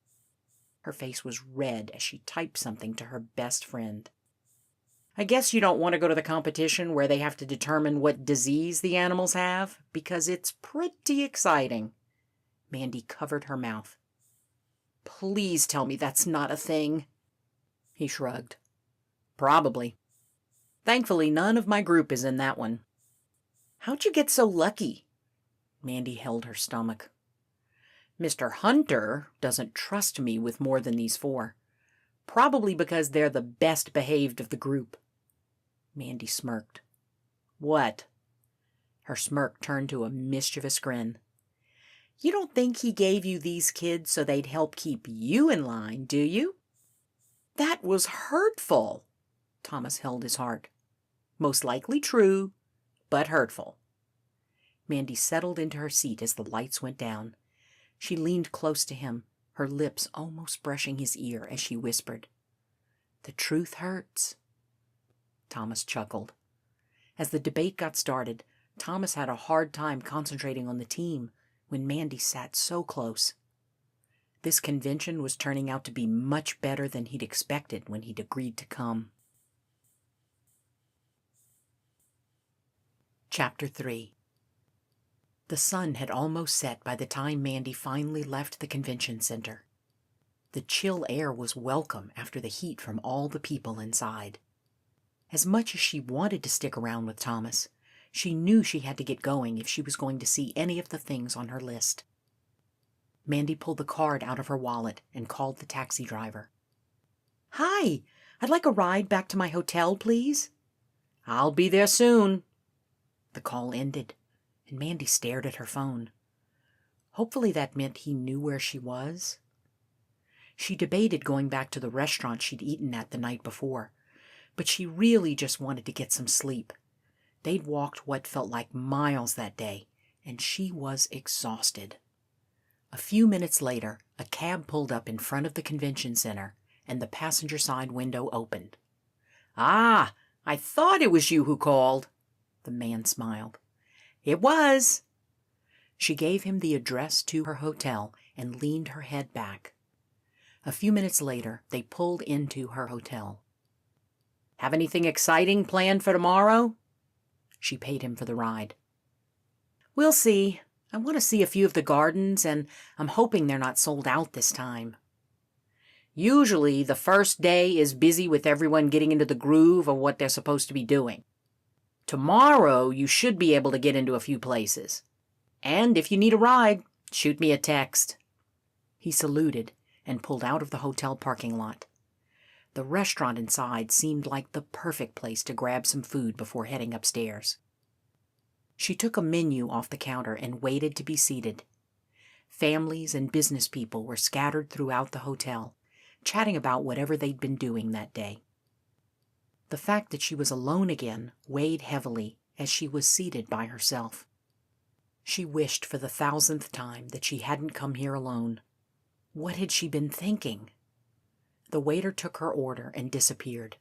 A: Her face was red as she typed something to her best friend. "I guess you don't want to go to the competition where they have to determine what disease the animals have, because it's pretty exciting." Mandy covered her mouth. "Please tell me that's not a thing." He shrugged. "Probably. Thankfully, none of my group is in that one." "How'd you get so lucky?" Mandy held her stomach. "Mr. Hunter doesn't trust me with more than these 4. Probably because they're the best behaved of the group." Mandy smirked. "What?" Her smirk turned to a mischievous grin. "You don't think he gave you these kids so they'd help keep you in line, do you?" "That was hurtful." Thomas held his heart. "Most likely true, but hurtful." Mandy settled into her seat as the lights went down. She leaned close to him, her lips almost brushing his ear as she whispered, "The truth hurts." Thomas chuckled. As the debate got started, Thomas had a hard time concentrating on the team when Mandy sat so close. This convention was turning out to be much better than he'd expected when he'd agreed to come. Chapter 3. The sun had almost set by the time Mandy finally left the convention center. The chill air was welcome after the heat from all the people inside. As much as she wanted to stick around with Thomas, she knew she had to get going if she was going to see any of the things on her list. Mandy pulled the card out of her wallet and called the taxi driver. "Hi, I'd like a ride back to my hotel, please." "I'll be there soon." The call ended, and Mandy stared at her phone. Hopefully that meant he knew where she was. She debated going back to the restaurant she'd eaten at the night before, but she really just wanted to get some sleep. They'd walked what felt like miles that day, and she was exhausted. A few minutes later, a cab pulled up in front of the convention center, and the passenger side window opened. "Ah, I thought it was you who called." The man smiled. "It was." She gave him the address to her hotel and leaned her head back. A few minutes later, they pulled into her hotel. "Have anything exciting planned for tomorrow?" She paid him for the ride. "We'll see. I want to see a few of the gardens, and I'm hoping they're not sold out this time." "Usually the first day is busy with everyone getting into the groove of what they're supposed to be doing. Tomorrow you should be able to get into a few places. And if you need a ride, shoot me a text." He saluted and pulled out of the hotel parking lot. The restaurant inside seemed like the perfect place to grab some food before heading upstairs. She took a menu off the counter and waited to be seated. Families and business people were scattered throughout the hotel, chatting about whatever they'd been doing that day. The fact that she was alone again weighed heavily as she was seated by herself. She wished for the 1,000th time that she hadn't come here alone. What had she been thinking? The waiter took her order and disappeared.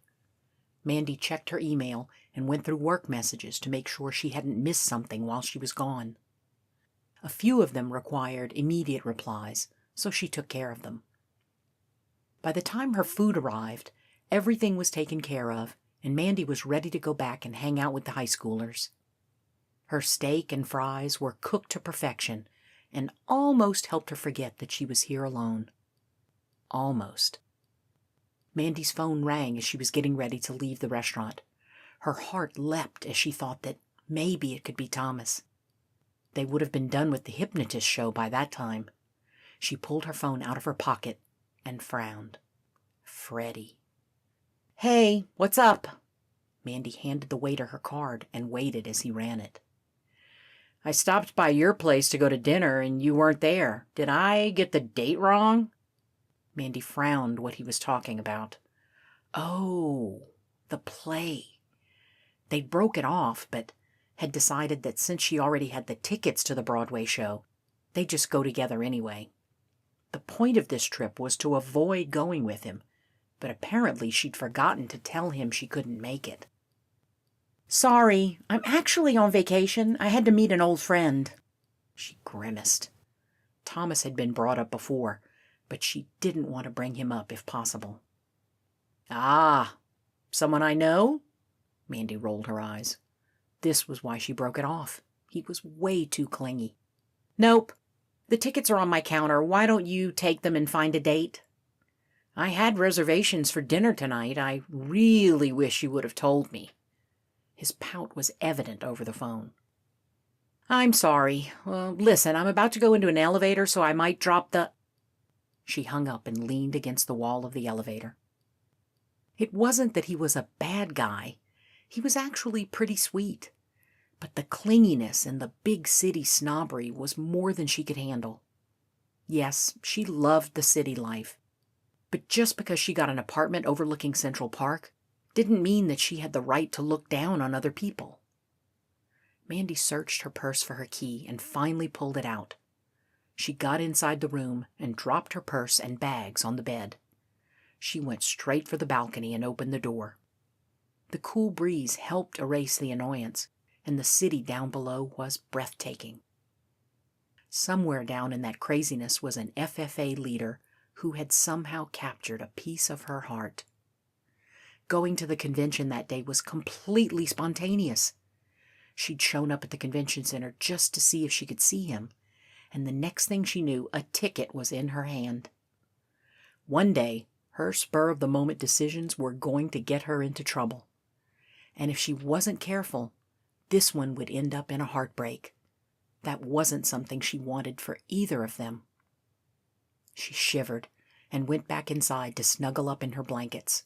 A: Mandy checked her email and went through work messages to make sure she hadn't missed something while she was gone. A few of them required immediate replies, so she took care of them. By the time her food arrived, everything was taken care of, and Mandy was ready to go back and hang out with the high schoolers. Her steak and fries were cooked to perfection and almost helped her forget that she was here alone. Almost. Mandy's phone rang as she was getting ready to leave the restaurant. Her heart leapt as she thought that maybe it could be Thomas. They would have been done with the hypnotist show by that time. She pulled her phone out of her pocket and frowned. Freddie. "Hey, what's up?" Mandy handed the waiter her card and waited as he ran it. "I stopped by your place to go to dinner and you weren't there. Did I get the date wrong?" Mandy frowned what he was talking about. Oh, the play. They'd broken off, but had decided that since she already had the tickets to the Broadway show, they'd just go together anyway. The point of this trip was to avoid going with him, but apparently she'd forgotten to tell him she couldn't make it. "Sorry, I'm actually on vacation. I had to meet an old friend." She grimaced. Thomas had been brought up before, but she didn't want to bring him up if possible. "Ah, someone I know?" Mandy rolled her eyes. This was why she broke it off. He was way too clingy. "Nope. The tickets are on my counter. Why don't you take them and find a date?" "I had reservations for dinner tonight. I really wish you would have told me." His pout was evident over the phone. "I'm sorry. Listen, I'm about to go into an elevator, so I might drop the—" She hung up and leaned against the wall of the elevator. It wasn't that he was a bad guy. He was actually pretty sweet. But the clinginess and the big city snobbery was more than she could handle. Yes, she loved the city life. But just because she got an apartment overlooking Central Park didn't mean that she had the right to look down on other people. Mandy searched her purse for her key and finally pulled it out. She got inside the room and dropped her purse and bags on the bed. She went straight for the balcony and opened the door. The cool breeze helped erase the annoyance, and the city down below was breathtaking. Somewhere down in that craziness was an FFA leader who had somehow captured a piece of her heart. Going to the convention that day was completely spontaneous. She'd shown up at the convention center just to see if she could see him, and the next thing she knew, a ticket was in her hand. One day, her spur-of-the-moment decisions were going to get her into trouble. And if she wasn't careful, this one would end up in a heartbreak. That wasn't something she wanted for either of them. She shivered and went back inside to snuggle up in her blankets.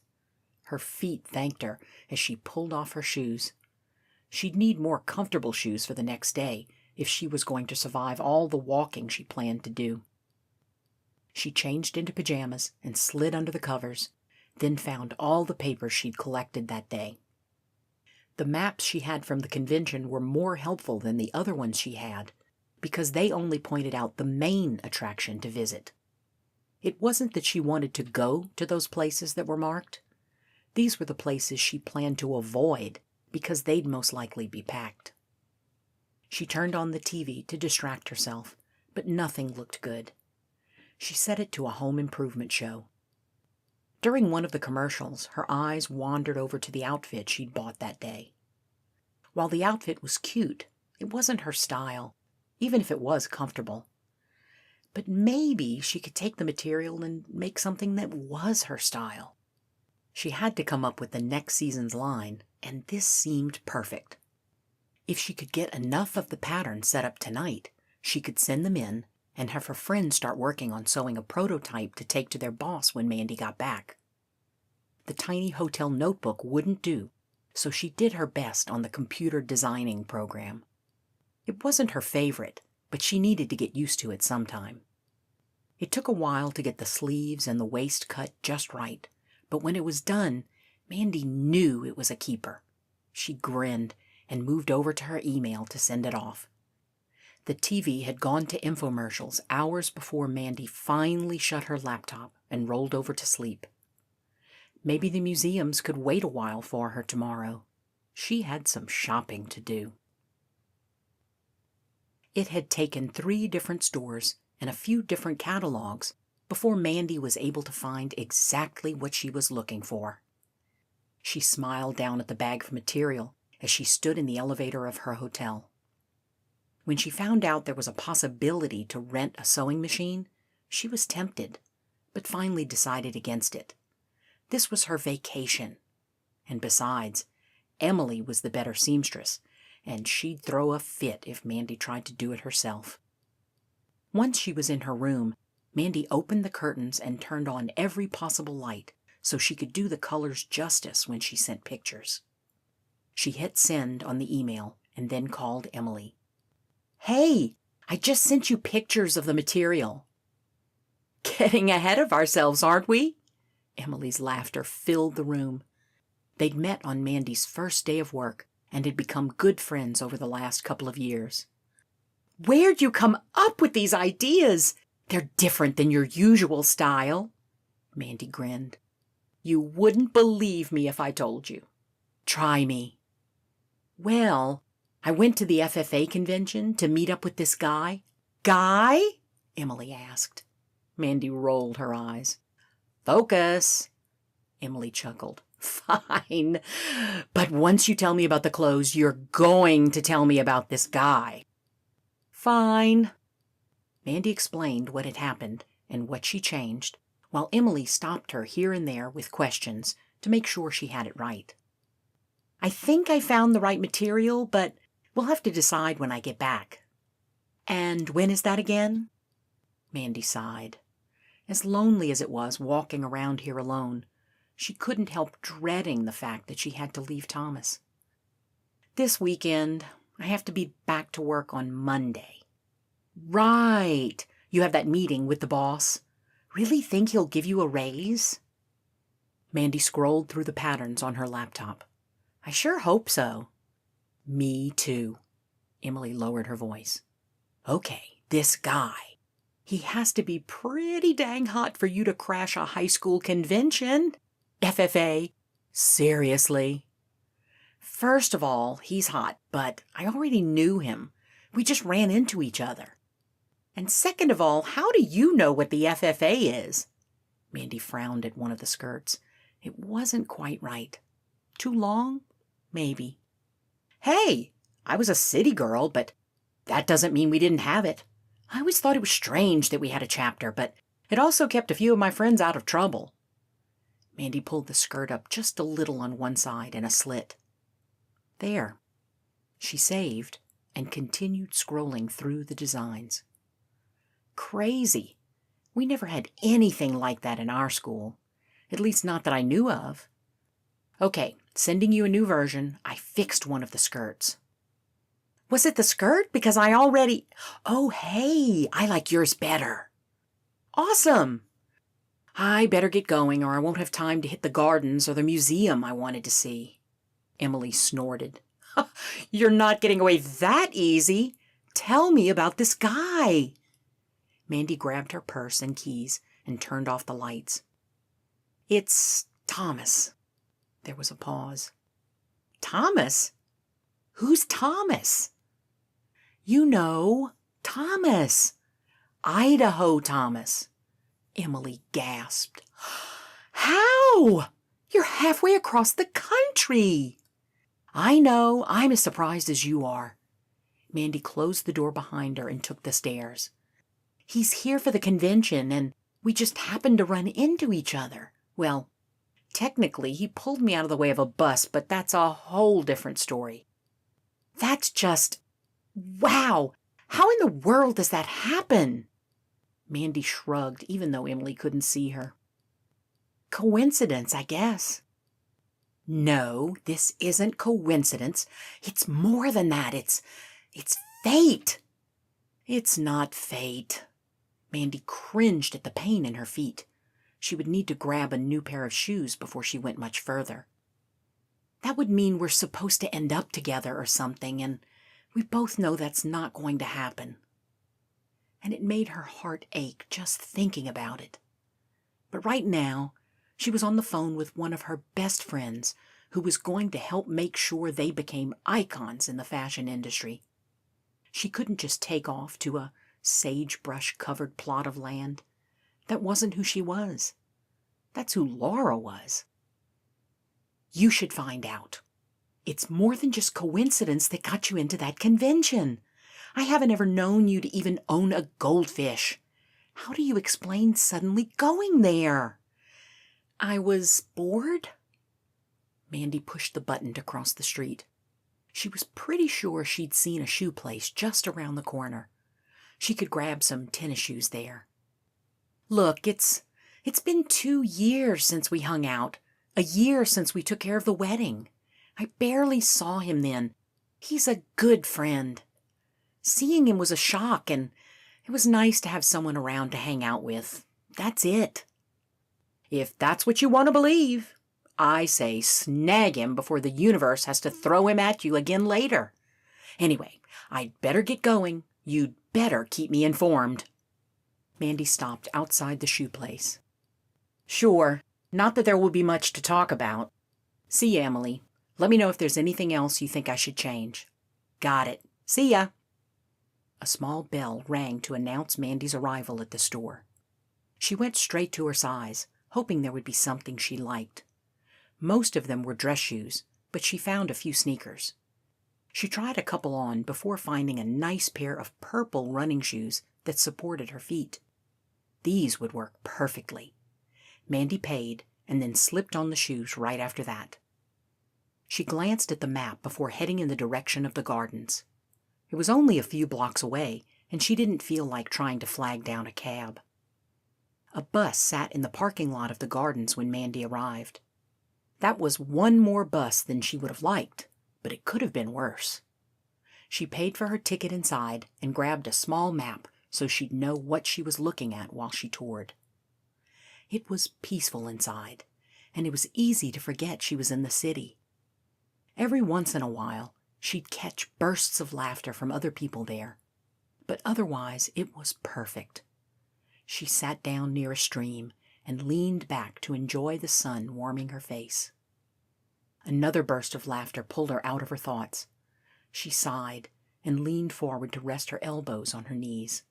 A: Her feet thanked her as she pulled off her shoes. She'd need more comfortable shoes for the next day if she was going to survive all the walking she planned to do. She changed into pajamas and slid under the covers, then found all the papers she'd collected that day. The maps she had from the convention were more helpful than the other ones she had, because they only pointed out the main attraction to visit. It wasn't that she wanted to go to those places that were marked. These were the places she planned to avoid, because they'd most likely be packed. She turned on the TV to distract herself, but nothing looked good. She set it to a home improvement show. During one of the commercials, her eyes wandered over to the outfit she'd bought that day. While the outfit was cute, it wasn't her style, even if it was comfortable. But maybe she could take the material and make something that was her style. She had to come up with the next season's line, and this seemed perfect. If she could get enough of the pattern set up tonight, she could send them in and have her friends start working on sewing a prototype to take to their boss when Mandy got back. The tiny hotel notebook wouldn't do, so she did her best on the computer designing program. It wasn't her favorite, but she needed to get used to it sometime. It took a while to get the sleeves and the waist cut just right, but when it was done, Mandy knew it was a keeper. She grinned and moved over to her email to send it off. The TV had gone to infomercials hours before Mandy finally shut her laptop and rolled over to sleep. Maybe the museums could wait a while for her tomorrow. She had some shopping to do. It had taken 3 different stores and a few different catalogs before Mandy was able to find exactly what she was looking for. She smiled down at the bag of material as she stood in the elevator of her hotel. When she found out there was a possibility to rent a sewing machine, she was tempted, but finally decided against it. This was her vacation. And besides, Emily was the better seamstress, and she'd throw a fit if Mandy tried to do it herself. Once she was in her room, Mandy opened the curtains and turned on every possible light so she could do the colors justice when she sent pictures. She hit send on the email and then called Emily. "Hey, I just sent you pictures of the material." "Getting ahead of ourselves, aren't we?" Emily's laughter filled the room. They'd met on Mandy's first day of work and had become good friends over the last couple of years. "Where'd you come up with these ideas? They're different than your usual style." Mandy grinned. "You wouldn't believe me if I told you. Try me." "Well, I went to the FFA convention to meet up with this guy." "Guy?" Emily asked. Mandy rolled her eyes. "Focus." Emily chuckled. "Fine. But once you tell me about the clothes, you're going to tell me about this guy." "Fine." Mandy explained what had happened and what she changed, while Emily stopped her here and there with questions to make sure she had it right. "I think I found the right material, but we'll have to decide when I get back." "And when is that again?" Mandy sighed. As lonely as it was walking around here alone, she couldn't help dreading the fact that she had to leave Thomas. "This weekend. I have to be back to work on Monday." "Right. You have that meeting with the boss. Really think he'll give you a raise?" Mandy scrolled through the patterns on her laptop. "I sure hope so." "Me too." Emily lowered her voice. "Okay, this guy. He has to be pretty dang hot for you to crash a high school convention. FFA. Seriously." "First of all, he's hot, but I already knew him. We just ran into each other. And second of all, how do you know what the FFA is?" Mandy frowned at one of the skirts. It wasn't quite right. Too long? Maybe. "Hey, I was a city girl, but that doesn't mean we didn't have it. I always thought it was strange that we had a chapter, but it also kept a few of my friends out of trouble." Mandy pulled the skirt up just a little on one side in a slit. There. She saved and continued scrolling through the designs. "Crazy. We never had anything like that in our school. At least not that I knew of. Okay, sending you a new version. I fixed one of the skirts." "Was it the skirt? Because I already—" "Oh, hey, I like yours better." "Awesome." "I better get going or I won't have time to hit the gardens or the museum I wanted to see." Emily snorted. "You're not getting away that easy. Tell me about this guy." Mandy grabbed her purse and keys and turned off the lights. "It's Thomas." There was a pause. "Thomas? Who's Thomas?" "You know, Thomas. Idaho Thomas." Emily gasped. "How? You're halfway across the country." "I know. I'm as surprised as you are." Mandy closed the door behind her and took the stairs. "He's here for the convention, and we just happened to run into each other. Well, technically, he pulled me out of the way of a bus, but that's a whole different story." "That's just... wow! How in the world does that happen?" Mandy shrugged, even though Emily couldn't see her. "Coincidence, I guess." "No, this isn't coincidence. It's more than that. It's fate." "It's not fate." Mandy cringed at the pain in her feet. She would need to grab a new pair of shoes before she went much further. "That would mean we're supposed to end up together or something, and We both know that's not going to happen. And it made her heart ache just thinking about it. But right now, she was on the phone with one of her best friends who was going to help make sure they became icons in the fashion industry. She couldn't just take off to a sagebrush-covered plot of land. That wasn't who she was. That's who Laura was. You should find out. It's more than just coincidence that got you into that convention. I haven't ever known you to even own a goldfish. How do you explain suddenly going there? I was bored. Mandy pushed the button to cross the street. She was pretty sure she'd seen a shoe place just around the corner. She could grab some tennis shoes there. Look, it's been 2 years since we hung out. A year since we took care of the wedding. I barely saw him then. He's a good friend. Seeing him was a shock, and it was nice to have someone around to hang out with. That's it. If that's what you want to believe, I say snag him before the universe has to throw him at you again later. Anyway, I'd better get going. You'd better keep me informed. Mandy stopped outside the shoe place. Sure, not that there will be much to talk about. See you, Emily. Let me know if there's anything else you think I should change. Got it. See ya. A small bell rang to announce Mandy's arrival at the store. She went straight to her size, hoping there would be something she liked. Most of them were dress shoes, but she found a few sneakers. She tried a couple on before finding a nice pair of purple running shoes that supported her feet. These would work perfectly. Mandy paid and then slipped on the shoes right after that. She glanced at the map before heading in the direction of the gardens. It was only a few blocks away, and she didn't feel like trying to flag down a cab. A bus sat in the parking lot of the gardens when Mandy arrived. That was one more bus than she would have liked, but it could have been worse. She paid for her ticket inside and grabbed a small map so she'd know what she was looking at while she toured. It was peaceful inside, and it was easy to forget she was in the city. Every once in a while, she'd catch bursts of laughter from other people there, but otherwise it was perfect. She sat down near a stream and leaned back to enjoy the sun warming her face. Another burst of laughter pulled her out of her thoughts. She sighed and leaned forward to rest her elbows on her knees.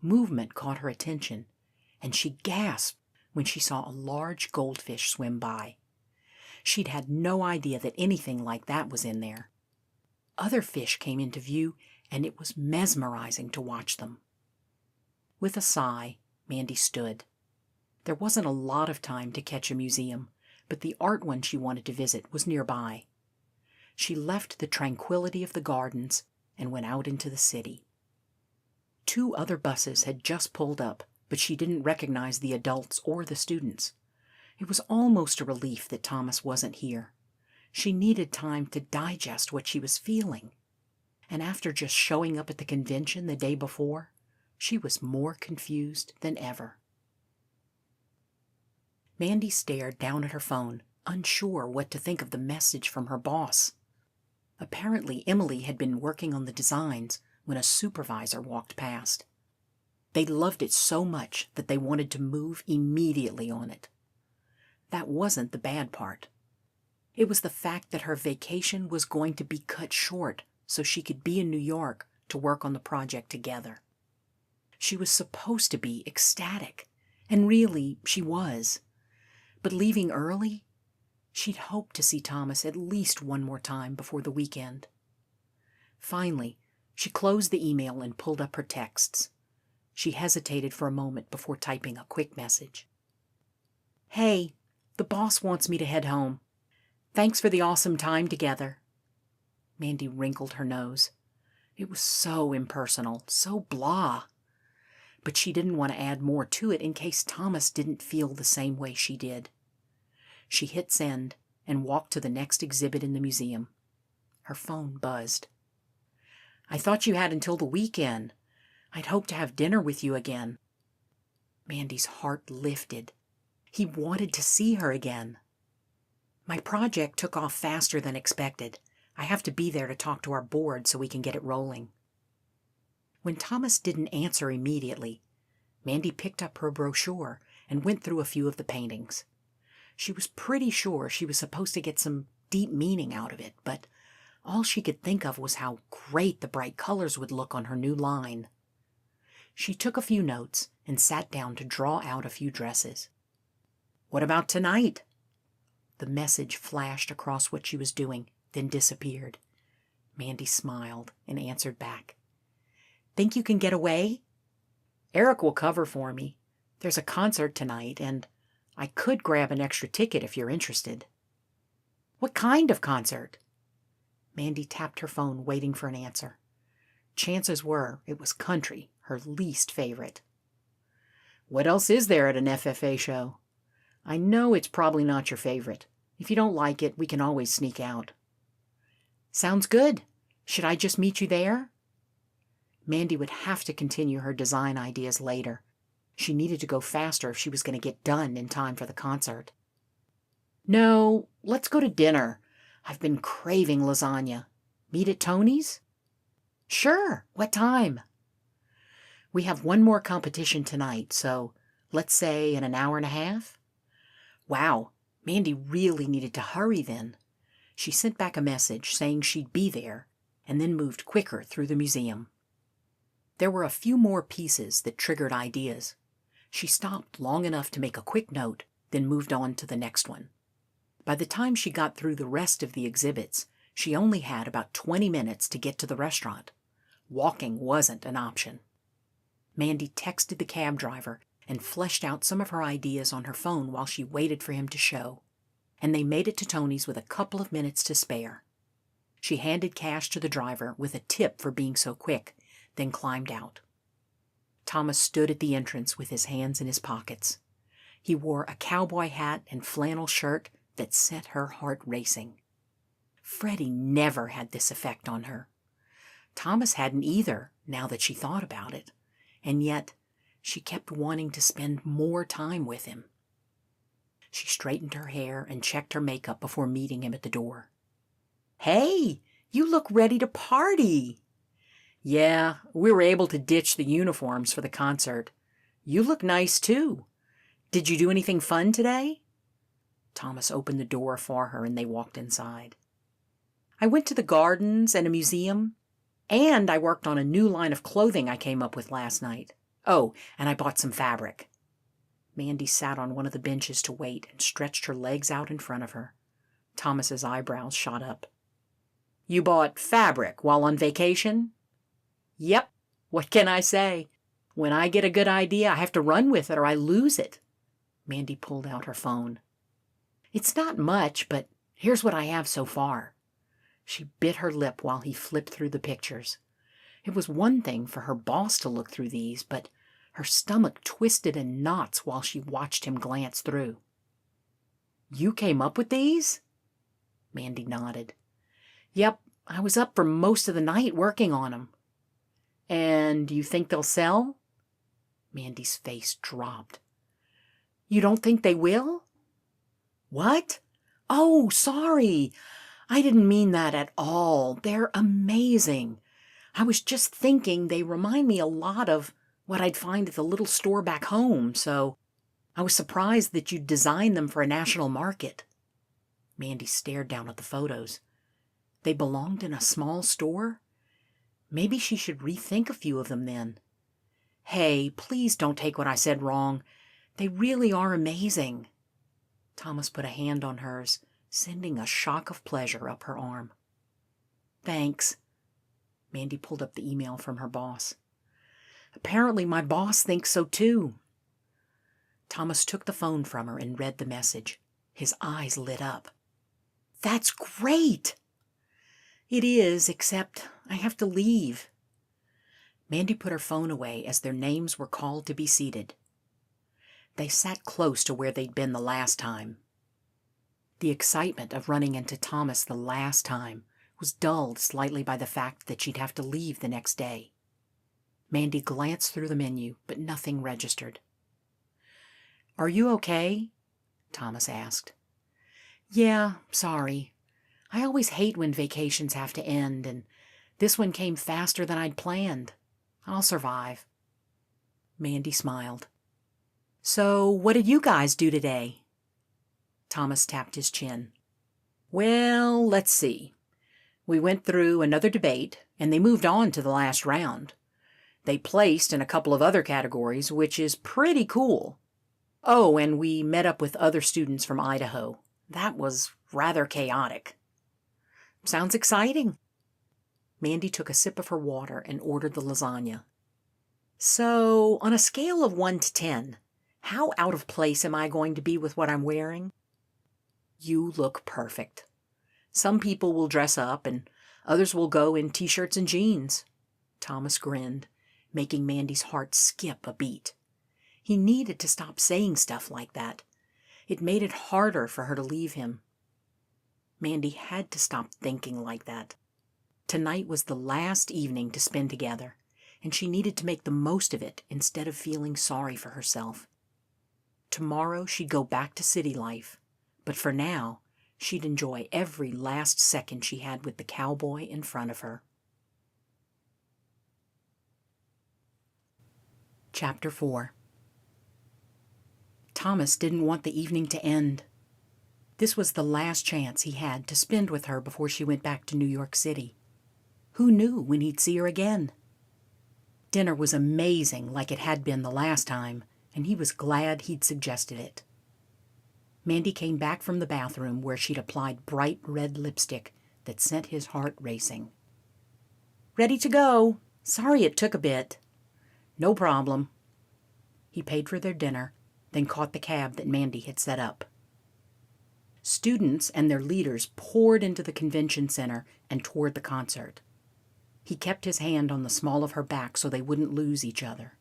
A: Movement caught her attention, and she gasped when she saw a large goldfish swim by. She'd had no idea that anything like that was in there. Other fish came into view, and it was mesmerizing to watch them. With a sigh, Mandy stood. There wasn't a lot of time to catch a museum, but the art one she wanted to visit was nearby. She left the tranquility of the gardens and went out into the city. 2 other buses had just pulled up, but she didn't recognize the adults or the students. It was almost a relief that Thomas wasn't here. She needed time to digest what she was feeling. And after just showing up at the convention the day before, she was more confused than ever. Mandy stared down at her phone, unsure what to think of the message from her boss. Apparently, Emily had been working on the designs when a supervisor walked past. They loved it so much that they wanted to move immediately on it. That wasn't the bad part. It was the fact that her vacation was going to be cut short so she could be in New York to work on the project together. She was supposed to be ecstatic, and really she was. But leaving early, she'd hoped to see Thomas at least one more time before the weekend. Finally, she closed the email and pulled up her texts. She hesitated for a moment before typing a quick message. Hey, the boss wants me to head home. Thanks for the awesome time together. Mandy wrinkled her nose. It was so impersonal, so blah. But she didn't want to add more to it in case Thomas didn't feel the same way she did. She hit send and walked to the next exhibit in the museum. Her phone buzzed. I thought you had until the weekend. I'd hoped to have dinner with you again. Mandy's heart lifted. He wanted to see her again. My project took off faster than expected. I have to be there to talk to our board so we can get it rolling." When Thomas didn't answer immediately, Mandy picked up her brochure and went through a few of the paintings. She was pretty sure she was supposed to get some deep meaning out of it, but all she could think of was how great the bright colors would look on her new line. She took a few notes and sat down to draw out a few dresses. "What about tonight?" The message flashed across what she was doing, then disappeared. Mandy smiled and answered back. "Think you can get away?" "Eric will cover for me. There's a concert tonight, and I could grab an extra ticket if you're interested." "What kind of concert?" Mandy tapped her phone, waiting for an answer. Chances were it was country, her least favorite. "What else is there at an FFA show? I know it's probably not your favorite. If you don't like it, we can always sneak out." "Sounds good. Should I just meet you there?" Mandy would have to continue her design ideas later. She needed to go faster if she was going to get done in time for the concert. "No, let's go to dinner. I've been craving lasagna. Meet at Tony's?" "Sure. What time?" "We have one more competition tonight, so let's say in an hour and a half." Wow, Mandy really needed to hurry then. She sent back a message saying she'd be there, and then moved quicker through the museum. There were a few more pieces that triggered ideas. She stopped long enough to make a quick note, then moved on to the next one. By the time she got through the rest of the exhibits, she only had about 20 minutes to get to the restaurant. Walking wasn't an option. Mandy texted the cab driver and fleshed out some of her ideas on her phone while she waited for him to show, and they made it to Tony's with a couple of minutes to spare. She handed cash to the driver with a tip for being so quick, then climbed out. Thomas stood at the entrance with his hands in his pockets. He wore a cowboy hat and flannel shirt that set her heart racing. Freddie never had this effect on her. Thomas hadn't either, now that she thought about it, and yet she kept wanting to spend more time with him. She straightened her hair and checked her makeup before meeting him at the door. "Hey, you look ready to party." "Yeah, we were able to ditch the uniforms for the concert. You look nice, too. Did you do anything fun today?" Thomas opened the door for her and they walked inside. "I went to the gardens and a museum, and I worked on a new line of clothing I came up with last night. Oh, and I bought some fabric." Mandy sat on one of the benches to wait and stretched her legs out in front of her. Thomas's eyebrows shot up. "You bought fabric while on vacation?" "Yep. What can I say? When I get a good idea, I have to run with it or I lose it." Mandy pulled out her phone. "It's not much, but here's what I have so far." She bit her lip while he flipped through the pictures. It was one thing for her boss to look through these, but her stomach twisted in knots while she watched him glance through. "You came up with these?" Mandy nodded. "Yep, I was up for most of the night working on them." "And you think they'll sell?" Mandy's face dropped. "You don't think they will?" "What? Oh, sorry. I didn't mean that at all. They're amazing. I was just thinking they remind me a lot of what I'd find at the little store back home, so I was surprised that you'd design them for a national market." Mandy stared down at the photos. They belonged in a small store? Maybe she should rethink a few of them then. "Hey, please don't take what I said wrong. They really are amazing." Thomas put a hand on hers, sending a shock of pleasure up her arm. "Thanks." Mandy pulled up the email from her boss. "Apparently my boss thinks so too." Thomas took the phone from her and read the message. His eyes lit up. "That's great!" "It is, except I have to leave." Mandy put her phone away as their names were called to be seated. They sat close to where they'd been the last time. The excitement of running into Thomas the last time was dulled slightly by the fact that she'd have to leave the next day. Mandy glanced through the menu, but nothing registered. "Are you okay?" Thomas asked. "Yeah, sorry. I always hate when vacations have to end, and this one came faster than I'd planned. I'll survive. Mandy smiled. So, what did you guys do today? Thomas tapped his chin. Well, let's see. We went through another debate, and they moved on to the last round. They placed in a couple of other categories, which is pretty cool. Oh, and we met up with other students from Idaho. That was rather chaotic. Sounds exciting. Mandy took a sip of her water and ordered the lasagna. So, on a scale of 1 to 10, how out of place am I going to be with what I'm wearing? You look perfect. Some people will dress up and others will go in t-shirts and jeans. Thomas grinned, making Mandy's heart skip a beat. He needed to stop saying stuff like that. It made it harder for her to leave him. Mandy had to stop thinking like that. Tonight was the last evening to spend together, and she needed to make the most of it instead of feeling sorry for herself. Tomorrow she'd go back to city life, but for now, she'd enjoy every last second she had with the cowboy in front of her. Chapter 4. Thomas didn't want the evening to end. This was the last chance he had to spend with her before she went back to New York City. Who knew when he'd see her again? Dinner was amazing like it had been the last time, and he was glad he'd suggested it. Mandy came back from the bathroom where she'd applied bright red lipstick that sent his heart racing. Ready to go. Sorry it took a bit. No problem. He paid for their dinner, then caught the cab that Mandy had set up. Students and their leaders poured into the convention center and toward the concert. He kept his hand on the small of her back so they wouldn't lose each other.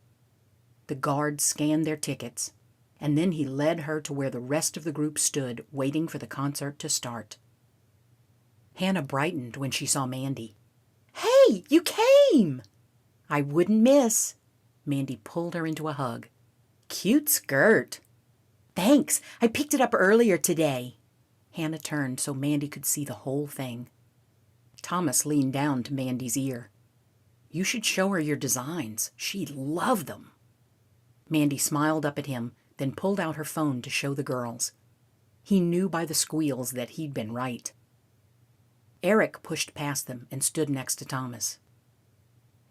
A: The guards scanned their tickets, and then he led her to where the rest of the group stood, waiting for the concert to start. Hannah brightened when she saw Mandy. Hey, you came! I wouldn't miss. Mandy pulled her into a hug. Cute skirt. Thanks, I picked it up earlier today. Hannah turned so Mandy could see the whole thing. Thomas leaned down to Mandy's ear. You should show her your designs. She'd love them. Mandy smiled up at him, then pulled out her phone to show the girls. He knew by the squeals that he'd been right. Eric pushed past them and stood next to Thomas.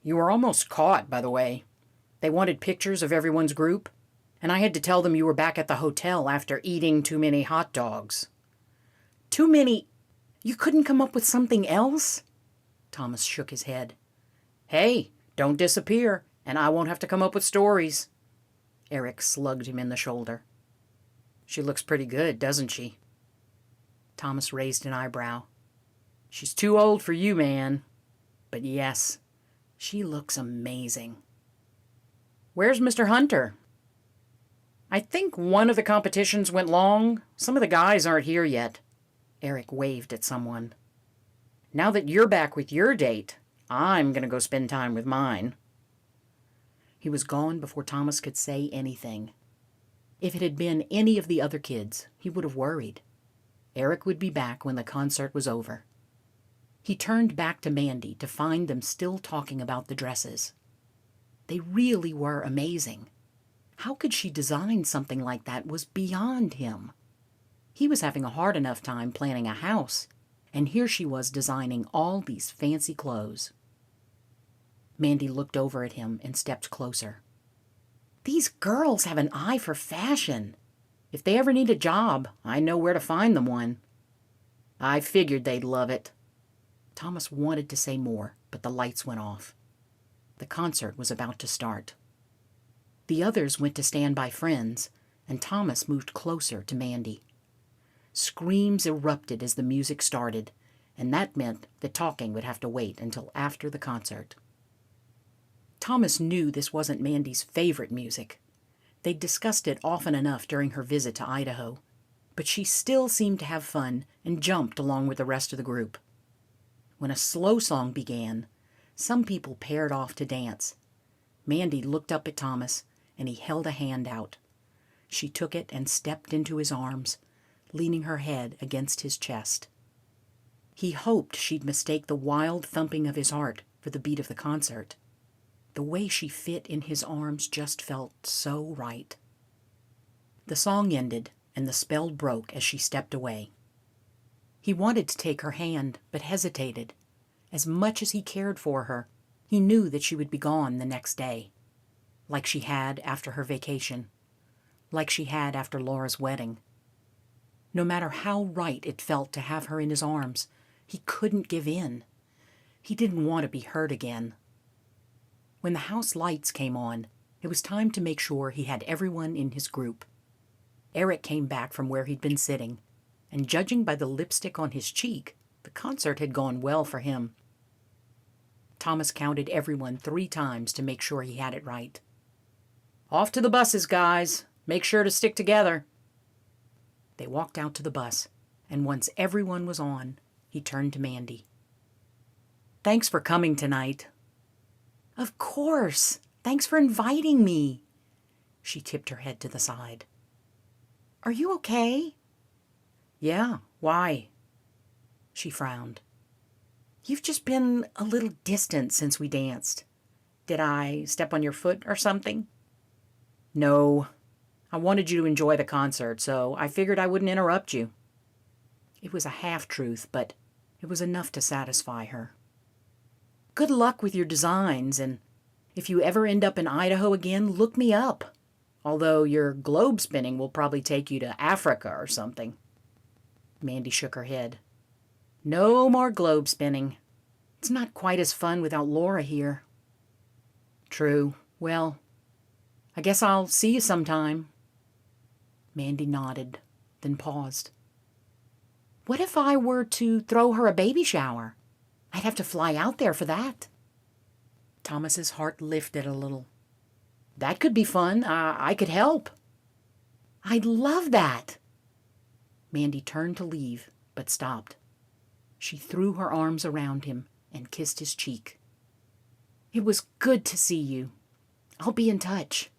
A: You were almost caught, by the way. They wanted pictures of everyone's group, and I had to tell them you were back at the hotel after eating too many hot dogs. Too many? You couldn't come up with something else? Thomas shook his head. Hey, don't disappear, and I won't have to come up with stories. Eric slugged him in the shoulder. She looks pretty good, doesn't she? Thomas raised an eyebrow. She's too old for you, man. But yes, she looks amazing. Where's Mr. Hunter? I think one of the competitions went long. Some of the guys aren't here yet. Eric waved at someone. Now that you're back with your date, I'm going to go spend time with mine. He was gone before Thomas could say anything. If it had been any of the other kids, he would have worried. Eric would be back when the concert was over. He turned back to Mandy to find them still talking about the dresses. They really were amazing. How could she design something like that was beyond him. He was having a hard enough time planning a house, and here she was designing all these fancy clothes. Mandy looked over at him and stepped closer. These girls have an eye for fashion. If they ever need a job, I know where to find them one. I figured they'd love it. Thomas wanted to say more, but the lights went off. The concert was about to start. The others went to stand by friends, and Thomas moved closer to Mandy. Screams erupted as the music started, and that meant that talking would have to wait until after the concert. Thomas knew this wasn't Mandy's favorite music. They'd discussed it often enough during her visit to Idaho, but she still seemed to have fun and jumped along with the rest of the group. When a slow song began, some people paired off to dance. Mandy looked up at Thomas, and he held a hand out. She took it and stepped into his arms, leaning her head against his chest. He hoped she'd mistake the wild thumping of his heart for the beat of the concert. The way she fit in his arms just felt so right. The song ended, and the spell broke as she stepped away. He wanted to take her hand, but hesitated. As much as he cared for her, he knew that she would be gone the next day, like she had after her vacation, like she had after Laura's wedding. No matter how right it felt to have her in his arms, he couldn't give in. He didn't want to be hurt again. When the house lights came on, it was time to make sure he had everyone in his group. Eric came back from where he'd been sitting, and judging by the lipstick on his cheek, the concert had gone well for him. Thomas counted everyone 3 times to make sure he had it right. "Off to the buses, guys. Make sure to stick together." They walked out to the bus, and once everyone was on, he turned to Mandy. "Thanks for coming tonight." "Of course. Thanks for inviting me." She tipped her head to the side. "Are you okay?" "Yeah, why?" She frowned. "You've just been a little distant since we danced. Did I step on your foot or something?" "No. I wanted you to enjoy the concert, so I figured I wouldn't interrupt you." It was a half-truth, but it was enough to satisfy her. "Good luck with your designs, and if you ever end up in Idaho again, look me up. Although your globe spinning will probably take you to Africa or something." Mandy shook her head. "No more globe spinning. It's not quite as fun without Laura here." "True. Well, I guess I'll see you sometime." Mandy nodded, then paused. "What if I were to throw her a baby shower? I'd have to fly out there for that." Thomas's heart lifted a little. "That could be fun. I could help." "I'd love that." Mandy turned to leave, but stopped. She threw her arms around him and kissed his cheek. "It was good to see you. I'll be in touch."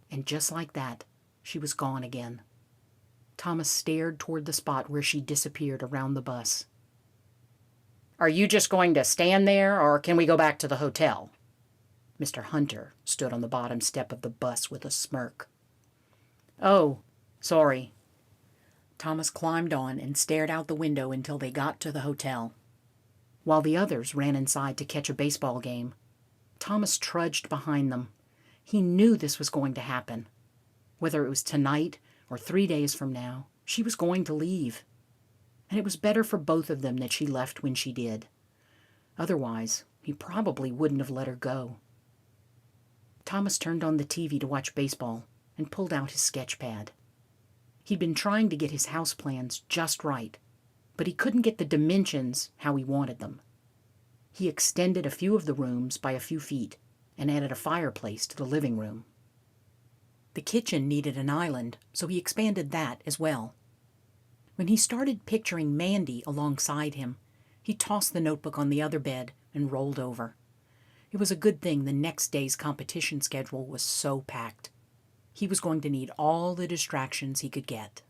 A: And just like that, she was gone again. Thomas stared toward the spot where she disappeared around the bus. "Are you just going to stand there, or can we go back to the hotel?" Mr. Hunter stood on the bottom step of the bus with a smirk. "Oh, sorry." Thomas climbed on and stared out the window until they got to the hotel. While the others ran inside to catch a baseball game, Thomas trudged behind them. He knew this was going to happen. Whether it was tonight or 3 days from now, she was going to leave. And it was better for both of them that she left when she did. Otherwise, he probably wouldn't have let her go. Thomas turned on the TV to watch baseball and pulled out his sketch pad. He'd been trying to get his house plans just right, but he couldn't get the dimensions how he wanted them. He extended a few of the rooms by a few feet and added a fireplace to the living room. The kitchen needed an island, so he expanded that as well. When he started picturing Mandy alongside him, he tossed the notebook on the other bed and rolled over. It was a good thing the next day's competition schedule was so packed. He was going to need all the distractions he could get.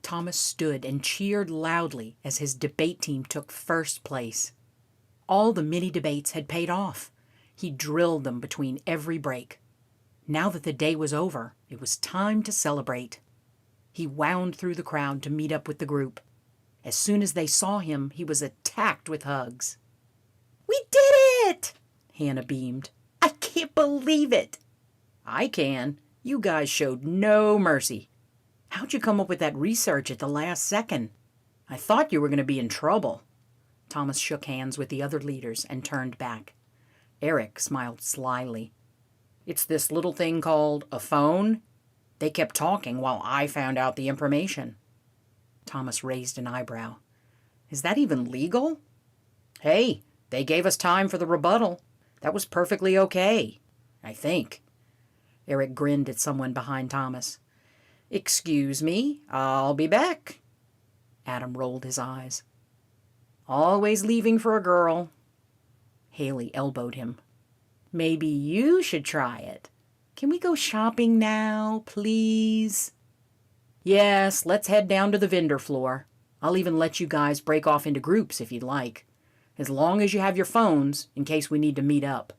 A: Thomas stood and cheered loudly as his debate team took first place. All the mini debates had paid off. He drilled them between every break. Now that the day was over, it was time to celebrate. He wound through the crowd to meet up with the group. As soon as they saw him, he was attacked with hugs. "We did it!" Hannah beamed. "I can't believe it." "I can. You guys showed no mercy. How'd you come up with that research at the last second? I thought you were going to be in trouble." Thomas shook hands with the other leaders and turned back. Eric smiled slyly. "It's this little thing called a phone. They kept talking while I found out the information." Thomas raised an eyebrow. "Is that even legal?" "Hey, they gave us time for the rebuttal. That was perfectly okay, I think." Eric grinned at someone behind Thomas. "Excuse me, I'll be back." Adam rolled his eyes. "Always leaving for a girl." Haley elbowed him. "Maybe you should try it. Can we go shopping now, please?" "Yes, let's head down to the vendor floor." I'll even let you guys break off into groups if you'd like, as long as you have your phones in case we need to meet up."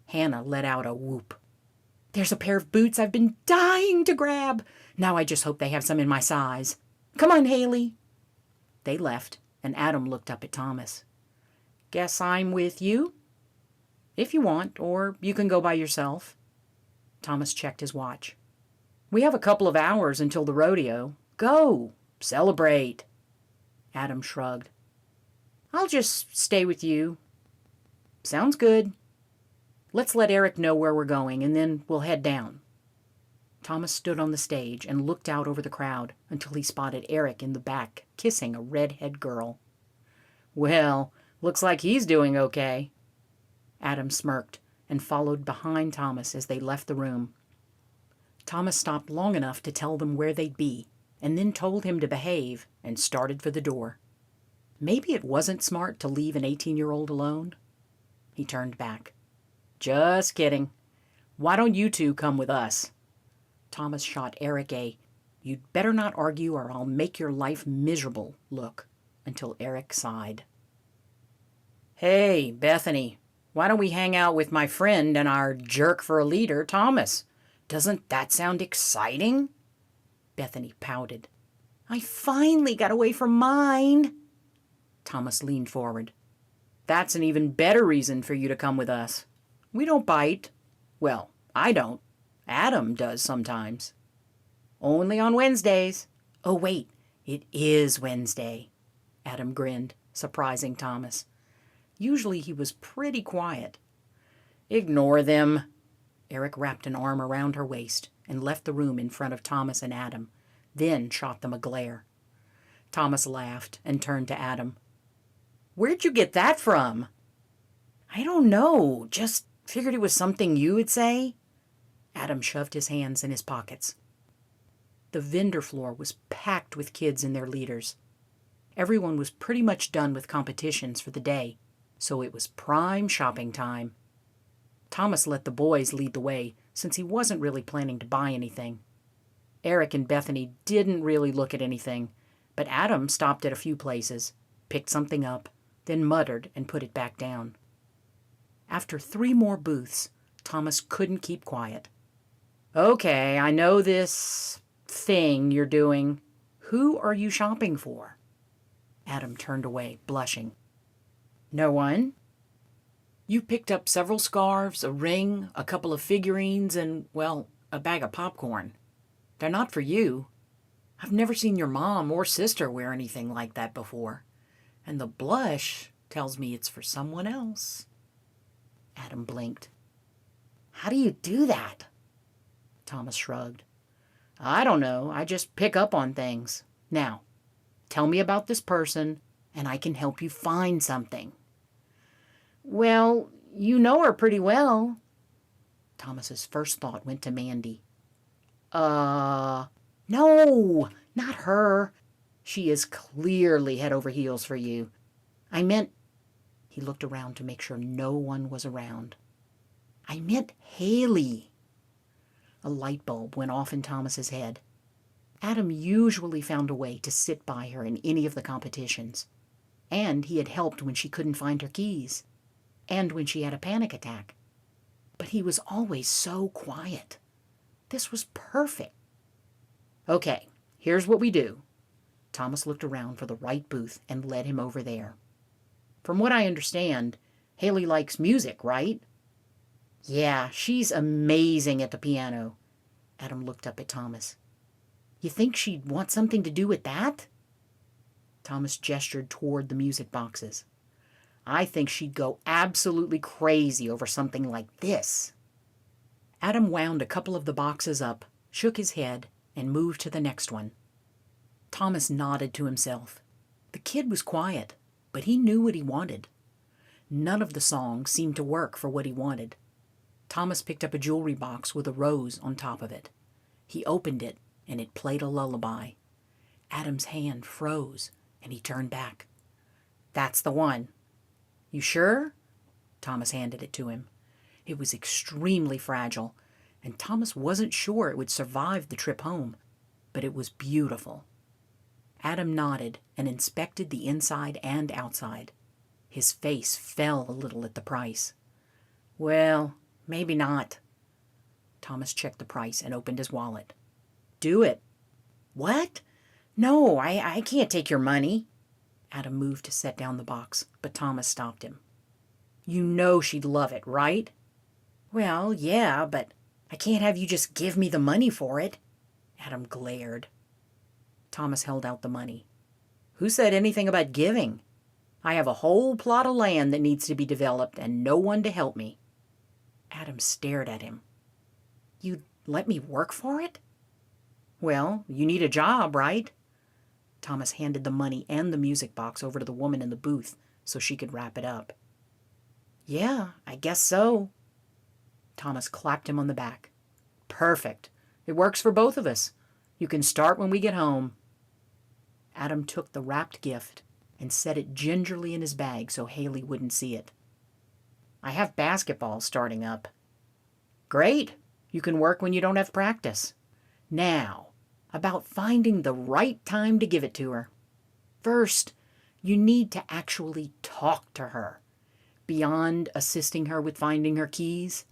A: Hannah let out a whoop. "There's a pair of boots I've been dying to grab. Now I just hope they have some in my size. Come on, Haley." They left, and Adam looked up at Thomas. "Guess I'm with you? If you want, or you can go by yourself." Thomas checked his watch. "We have a couple of hours until the rodeo. Go, celebrate." Adam shrugged. "I'll just stay with you." "Sounds good. Let's let Eric know where we're going, and then we'll head down." Thomas stood on the stage and looked out over the crowd until he spotted Eric in the back kissing a redhead girl. "Well, looks like he's doing okay." Adam smirked and followed behind Thomas as they left the room. Thomas stopped long enough to tell them where they'd be, and then told him to behave and started for the door. Maybe it wasn't smart to leave an 18-year-old alone. He turned back. "Just kidding. Why don't you two come with us?" Thomas shot Eric a "you'd better not argue or I'll make your life miserable" look, until Eric sighed. "Hey, Bethany, why don't we hang out with my friend and our jerk for a leader, Thomas? Doesn't that sound exciting?" Bethany pouted. "I finally got away from mine." Thomas leaned forward. "That's an even better reason for you to come with us. We don't bite. Well, I don't. Adam does sometimes. Only on Wednesdays." "Oh, wait, it is Wednesday." Adam grinned, surprising Thomas. Usually he was pretty quiet. "Ignore them." Eric wrapped an arm around her waist and left the room in front of Thomas and Adam, then shot them a glare. Thomas laughed and turned to Adam. "Where'd you get that from?" "I don't know. Just figured it was something you would say." Adam shoved his hands in his pockets. The vendor floor was packed with kids and their leaders. Everyone was pretty much done with competitions for the day, so it was prime shopping time. Thomas let the boys lead the way, since he wasn't really planning to buy anything. Eric and Bethany didn't really look at anything, but Adam stopped at a few places, picked something up, then muttered and put it back down. After 3 more booths, Thomas couldn't keep quiet. "Okay, I know this thing you're doing. Who are you shopping for?" Adam turned away, blushing. "No one?" "You picked up several scarves, a ring, a couple of figurines, and, well, a bag of popcorn. They're not for you. I've never seen your mom or sister wear anything like that before. And the blush tells me it's for someone else." Adam blinked. "How do you do that?" Thomas shrugged. "I don't know. I just pick up on things. Now, tell me about this person, and I can help you find something." "Well, you know her pretty well." Thomas's first thought went to Mandy. No, not her. She is clearly head over heels for you. I meant..." He looked around to make sure no one was around. "I meant Haley." A light bulb went off in Thomas's head. Adam usually found a way to sit by her in any of the competitions. And he had helped when she couldn't find her keys. And when she had a panic attack. But he was always so quiet. This was perfect. "Okay, here's what we do." Thomas looked around for the right booth and led him over there. "From what I understand, Haley likes music, right?" "Yeah, she's amazing at the piano." Adam looked up at Thomas. "You think she'd want something to do with that?" Thomas gestured toward the music boxes. "I think she'd go absolutely crazy over something like this." Adam wound a couple of the boxes up, shook his head, and moved to the next one. Thomas nodded to himself. The kid was quiet, but he knew what he wanted. None of the songs seemed to work for what he wanted. Thomas picked up a jewelry box with a rose on top of it. He opened it, and it played a lullaby. Adam's hand froze, and he turned back. "That's the one." "You sure?" Thomas handed it to him. It was extremely fragile, and Thomas wasn't sure it would survive the trip home, but it was beautiful. Adam nodded and inspected the inside and outside. His face fell a little at the price. Well, maybe not. Thomas checked the price and opened his wallet. Do it. What? No, I can't take your money. Adam moved to set down the box, but Thomas stopped him. You know she'd love it, right? Well, yeah, but I can't have you just give me the money for it. Adam glared. Thomas held out the money. Who said anything about giving? I have a whole plot of land that needs to be developed and no one to help me. Adam stared at him. You'd let me work for it? Well, you need a job, right? Thomas handed the money and the music box over to the woman in the booth so she could wrap it up. Yeah, I guess so. Thomas clapped him on the back. Perfect. It works for both of us. You can start when we get home. Adam took the wrapped gift and set it gingerly in his bag so Haley wouldn't see it. I have basketball starting up. Great. You can work when you don't have practice. Now, about finding the right time to give it to her. First, you need to actually talk to her. Beyond assisting her with finding her keys,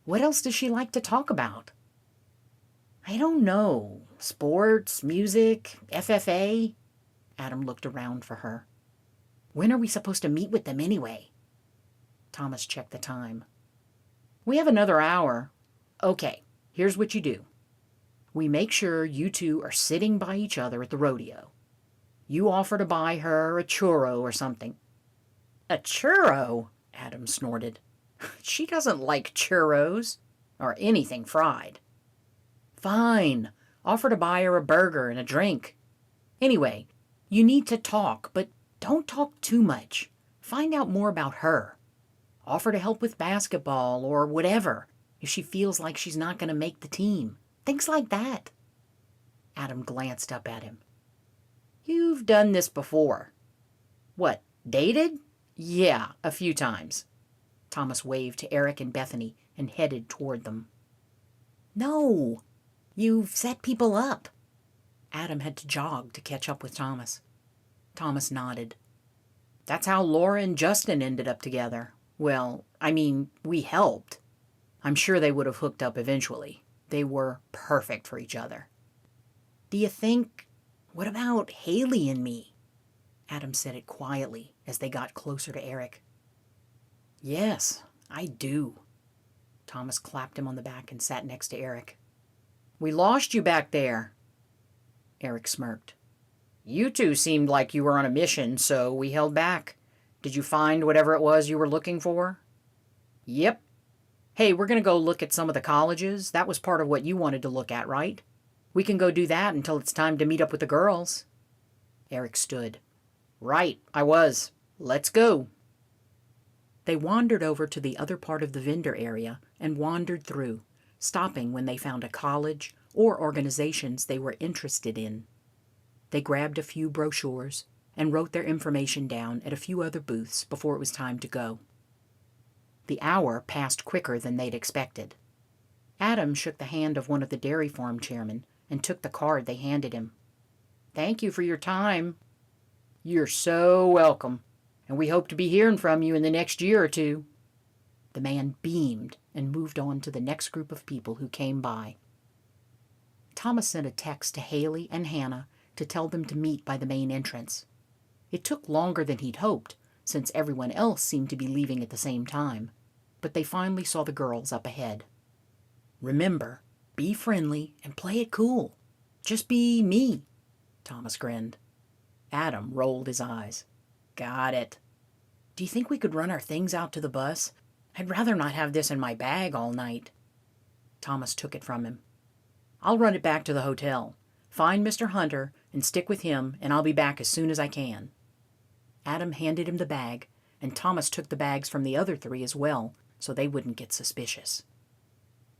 A: what else does she like to talk about? I don't know. Sports, music, FFA? Adam looked around for her. When are we supposed to meet with them anyway? Thomas checked the time. We have another hour. Okay, here's what you do. We make sure you two are sitting by each other at the rodeo. You offer to buy her a churro or something. A churro? Adam snorted. She doesn't like churros, or anything fried. Fine. Offer to buy her a burger and a drink. Anyway, you need to talk, but don't talk too much. Find out more about her. Offer to help with basketball or whatever if she feels like she's not going to make the team. Things like that. Adam glanced up at him. You've done this before. What, dated? Yeah, a few times. Thomas waved to Eric and Bethany and headed toward them. No, you've set people up. Adam had to jog to catch up with Thomas. Thomas nodded. That's how Laura and Justin ended up together. Well, I mean, we helped. I'm sure they would have hooked up eventually. They were perfect for each other. Do you think... What about Haley and me? Adam said it quietly as they got closer to Eric. Yes, I do. Thomas clapped him on the back and sat next to Eric. We lost you back there. Eric smirked. You two seemed like you were on a mission, so we held back. Did you find whatever it was you were looking for? Yep. Hey, we're going to go look at some of the colleges. That was part of what you wanted to look at, right? We can go do that until it's time to meet up with the girls. Eric stood. Right, I was. Let's go. They wandered over to the other part of the vendor area and wandered through, stopping when they found a college or organizations they were interested in. They grabbed a few brochures and wrote their information down at a few other booths before it was time to go. The hour passed quicker than they'd expected. Adam shook the hand of one of the dairy farm chairmen and took the card they handed him. Thank you for your time. You're so welcome, and we hope to be hearing from you in the next year or two. The man beamed and moved on to the next group of people who came by. Thomas sent a text to Haley and Hannah to tell them to meet by the main entrance. It took longer than he'd hoped, since everyone else seemed to be leaving at the same time, but they finally saw the girls up ahead. Remember, be friendly and play it cool. Just be me, Thomas grinned. Adam rolled his eyes. Got it. Do you think we could run our things out to the bus? I'd rather not have this in my bag all night. Thomas took it from him. I'll run it back to the hotel. Find Mr. Hunter and stick with him, and I'll be back as soon as I can. Adam handed him the bag, and Thomas took the bags from the other three as well, so they wouldn't get suspicious.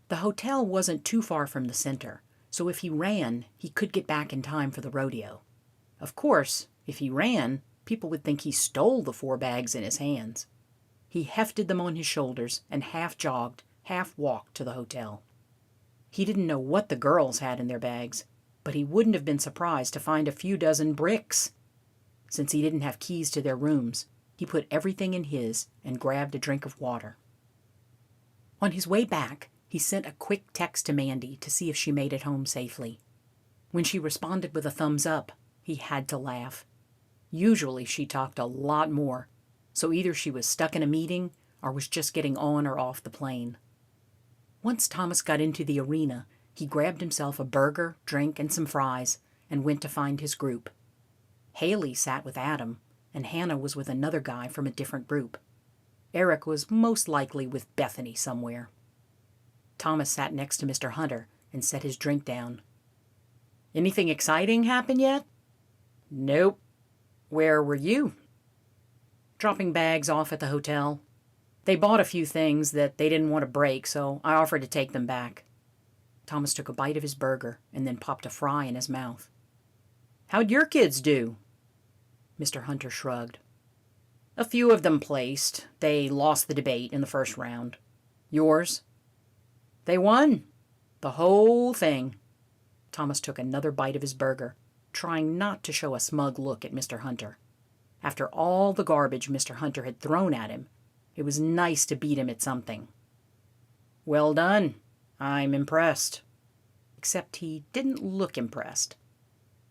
A: The hotel wasn't too far from the center, so if he ran, he could get back in time for the rodeo. Of course, if he ran, people would think he stole the 4 bags in his hands. He hefted them on his shoulders and half jogged, half walked to the hotel. He didn't know what the girls had in their bags, but he wouldn't have been surprised to find a few dozen bricks. Since he didn't have keys to their rooms, he put everything in his and grabbed a drink of water. On his way back, he sent a quick text to Mandy to see if she made it home safely. When she responded with a thumbs up, he had to laugh. Usually she talked a lot more, so either she was stuck in a meeting or was just getting on or off the plane. Once Thomas got into the arena, he grabbed himself a burger, drink, and some fries and went to find his group. Haley sat with Adam, and Hannah was with another guy from a different group. Eric was most likely with Bethany somewhere. Thomas sat next to Mr. Hunter and set his drink down. "Anything exciting happen yet?" "Nope. Where were you?" "Dropping bags off at the hotel. They bought a few things that they didn't want to break, so I offered to take them back." Thomas took a bite of his burger and then popped a fry in his mouth. "How'd your kids do?" Mr. Hunter shrugged. "A few of them placed. They lost the debate in the first round. Yours?" "They won. The whole thing." Thomas took another bite of his burger, trying not to show a smug look at Mr. Hunter. After all the garbage Mr. Hunter had thrown at him, it was nice to beat him at something. "Well done. I'm impressed." Except he didn't look impressed.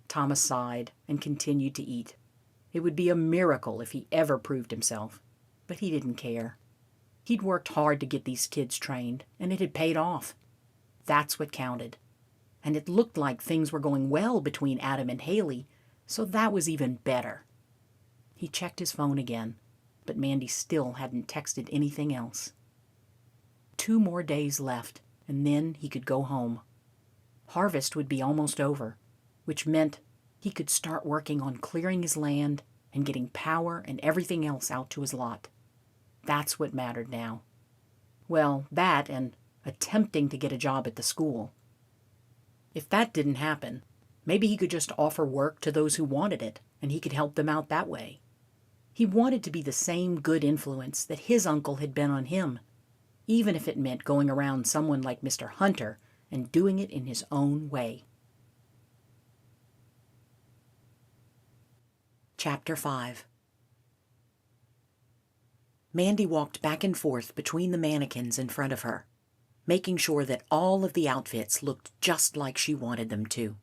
A: Thomas sighed and continued to eat. It would be a miracle if he ever proved himself, but he didn't care. He'd worked hard to get these kids trained, and it had paid off. That's what counted. And it looked like things were going well between Adam and Haley, so that was even better. He checked his phone again, but Mandy still hadn't texted anything else. 2 more days left, and then he could go home. Harvest would be almost over, which meant he could start working on clearing his land and getting power and everything else out to his lot. That's what mattered now. Well, that and attempting to get a job at the school. If that didn't happen, maybe he could just offer work to those who wanted it, and he could help them out that way. He wanted to be the same good influence that his uncle had been on him, even if it meant going around someone like Mr. Hunter and doing it in his own way. Chapter 5. Mandy walked back and forth between the mannequins in front of her, making sure that all of the outfits looked just like she wanted them to.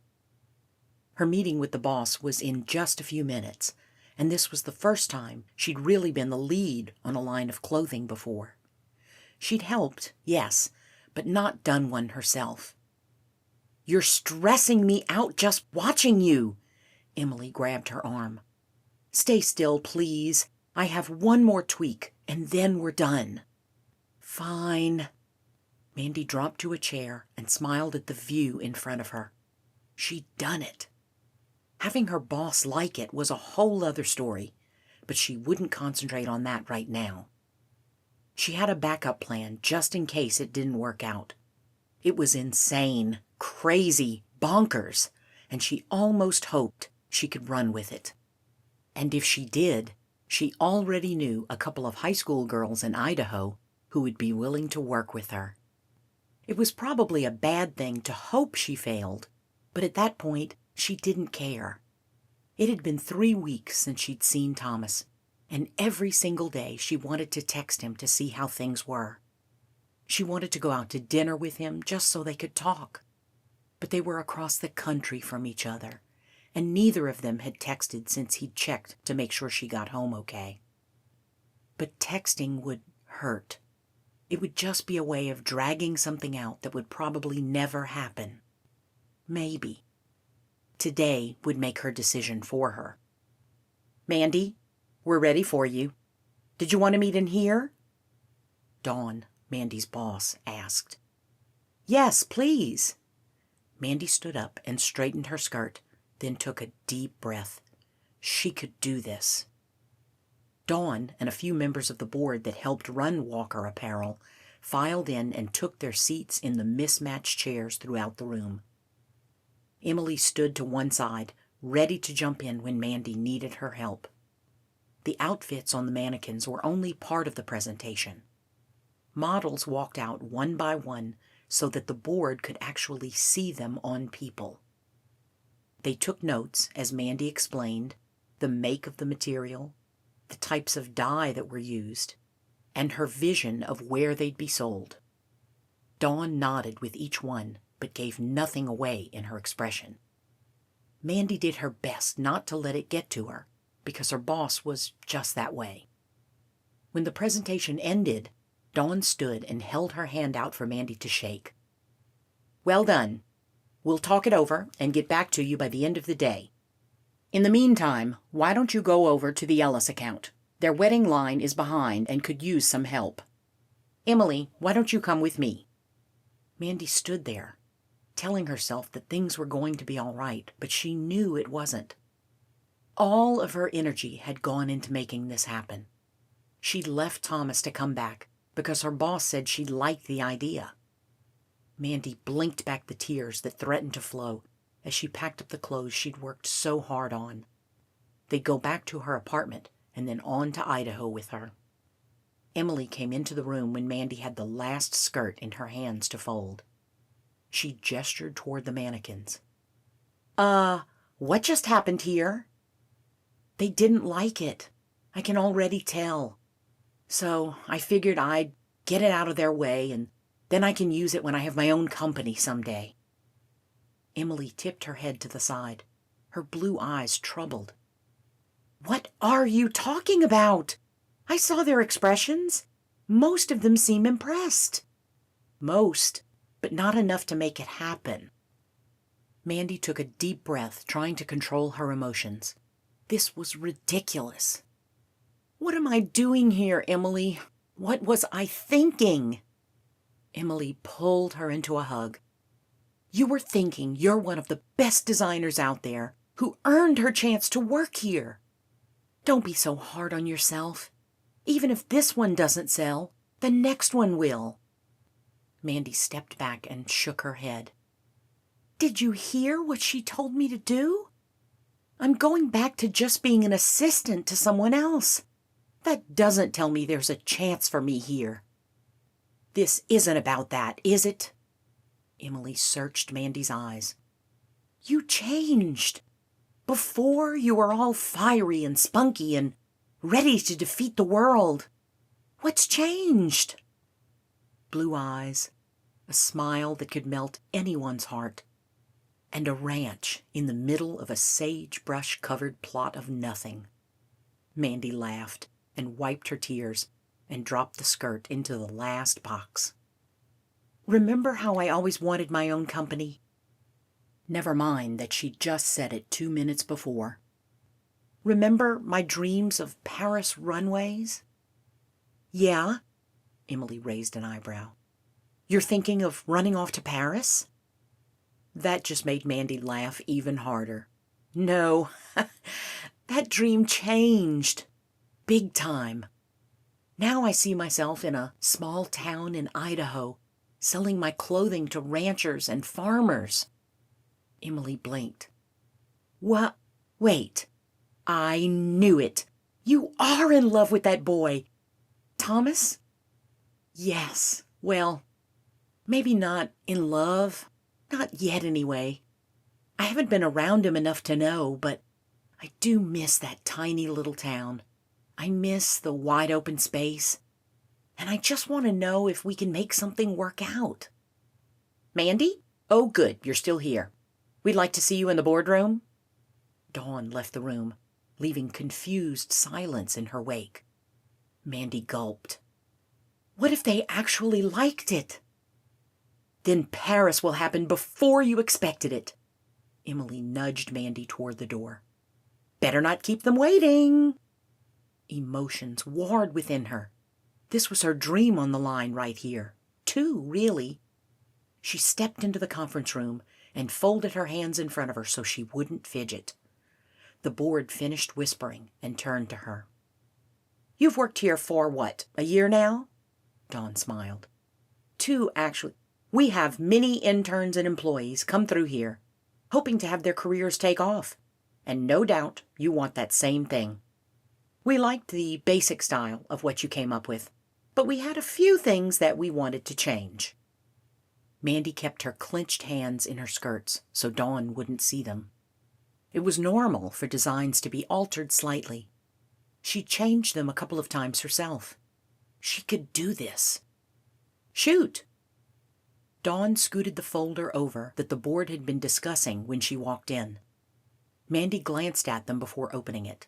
A: Her meeting with the boss was in just a few minutes, and this was the first time she'd really been the lead on a line of clothing before. She'd helped, yes, but not done one herself. "You're stressing me out just watching you." Emily grabbed her arm. "Stay still, please. I have one more tweak, and then we're done." "Fine." Mandy dropped to a chair and smiled at the view in front of her. She'd done it. Having her boss like it was a whole other story, but she wouldn't concentrate on that right now. She had a backup plan just in case it didn't work out. It was insane, crazy, bonkers, and she almost hoped she could run with it. And if she did, she already knew a couple of high school girls in Idaho who would be willing to work with her. It was probably a bad thing to hope she failed, but at that point, she didn't care. It had been 3 weeks since she'd seen Thomas, and every single day she wanted to text him to see how things were. She wanted to go out to dinner with him just so they could talk. But they were across the country from each other, and neither of them had texted since he'd checked to make sure she got home okay. But texting would hurt. It would just be a way of dragging something out that would probably never happen. Maybe. Today would make her decision for her. "Mandy, we're ready for you. Did you want to meet in here?" Dawn, Mandy's boss, asked. "Yes, please." Mandy stood up and straightened her skirt, then took a deep breath. She could do this. Dawn and a few members of the board that helped run Walker Apparel filed in and took their seats in the mismatched chairs throughout the room. Emily stood to one side, ready to jump in when Mandy needed her help. The outfits on the mannequins were only part of the presentation. Models walked out one by one so that the board could actually see them on people. They took notes as Mandy explained the make of the material, the types of dye that were used, and her vision of where they'd be sold. Dawn nodded with each one, but gave nothing away in her expression. Mandy did her best not to let it get to her, because her boss was just that way. When the presentation ended, Dawn stood and held her hand out for Mandy to shake. "Well done. We'll talk it over and get back to you by the end of the day. In the meantime, why don't you go over to the Ellis account? Their wedding line is behind and could use some help. Emily, why don't you come with me?" Mandy stood there, telling herself that things were going to be all right, but she knew it wasn't. All of her energy had gone into making this happen. She'd left Thomas to come back because her boss said she liked the idea. Mandy blinked back the tears that threatened to flow as she packed up the clothes she'd worked so hard on. They'd go back to her apartment and then on to Idaho with her. Emily came into the room when Mandy had the last skirt in her hands to fold. She gestured toward the mannequins. What just happened here?" "They didn't like it. I can already tell. So I figured I'd get it out of their way, and then I can use it when I have my own company someday." Emily tipped her head to the side, her blue eyes troubled. "What are you talking about? I saw their expressions. Most of them seem impressed." "Most, but not enough to make it happen." Mandy took a deep breath, trying to control her emotions. This was ridiculous. "What am I doing here, Emily? What was I thinking?" Emily pulled her into a hug. "You were thinking you're one of the best designers out there who earned her chance to work here. Don't be so hard on yourself. Even if this one doesn't sell, the next one will." Mandy stepped back and shook her head. "Did you hear what she told me to do? I'm going back to just being an assistant to someone else. That doesn't tell me there's a chance for me here." "This isn't about that, is it?" Emily searched Mandy's eyes. "You changed. Before, you were all fiery and spunky and ready to defeat the world. What's changed?" Blue eyes, a smile that could melt anyone's heart, and a ranch in the middle of a sagebrush-covered plot of nothing. Mandy laughed and wiped her tears and dropped the skirt into the last box. "Remember how I always wanted my own company?" Never mind that she just said it 2 minutes before. "Remember my dreams of Paris runways?" "Yeah." Emily raised an eyebrow. "You're thinking of running off to Paris?" That just made Mandy laugh even harder. "No, that dream changed. Big time. Now I see myself in a small town in Idaho, selling my clothing to ranchers and farmers." Emily blinked. "What? Wait. I knew it. You are in love with that boy. Thomas?" "Yes. Well, maybe not in love. Not yet, anyway. I haven't been around him enough to know, but I do miss that tiny little town. I miss the wide open space. And I just want to know if we can make something work out." "Mandy? Oh, good, you're still here. We'd like to see you in the boardroom." Dawn left the room, leaving confused silence in her wake. Mandy gulped. What if they actually liked it? "Then Paris will happen before you expected it." Emily nudged Mandy toward the door. "Better not keep them waiting." Emotions warred within her. This was her dream on the line right here. 2, really. She stepped into the conference room and folded her hands in front of her so she wouldn't fidget. The board finished whispering and turned to her. "You've worked here for what, a year now?" Dawn smiled. 2, actually. We have many interns and employees come through here, hoping to have their careers take off. And no doubt you want that same thing. We liked the basic style of what you came up with, but we had a few things that we wanted to change." Mandy kept her clenched hands in her skirts so Dawn wouldn't see them. It was normal for designs to be altered slightly. She changed them a couple of times herself. She could do this. Shoot! Dawn scooted the folder over that the board had been discussing when she walked in. Mandy glanced at them before opening it.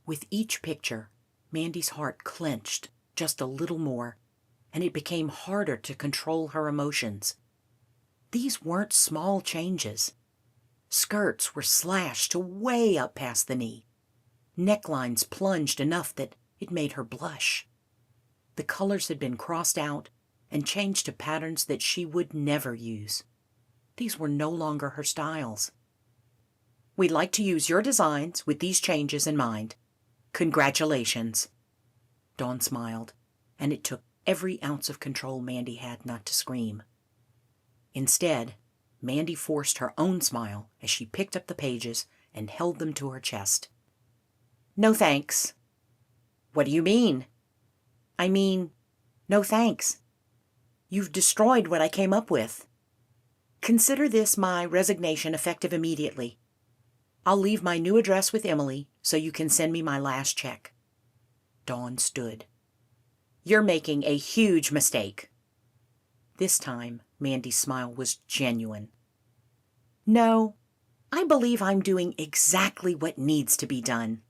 A: With each picture, Mandy's heart clenched just a little more, and it became harder to control her emotions. These weren't small changes. Skirts were slashed to way up past the knee. Necklines plunged enough that it made her blush. The colors had been crossed out and changed to patterns that she would never use. These were no longer her styles. We'd like to use your designs with these changes in mind. Congratulations. Dawn smiled, and it took every ounce of control Mandy had not to scream. Instead, Mandy forced her own smile as she picked up the pages and held them to her chest. No thanks. What do you mean? I mean, no thanks. You've destroyed what I came up with. Consider this my resignation effective immediately. I'll leave my new address with Emily so you can send me my last check. Dawn stood. You're making a huge mistake. This time, Mandy's smile was genuine. No, I believe I'm doing exactly what needs to be done.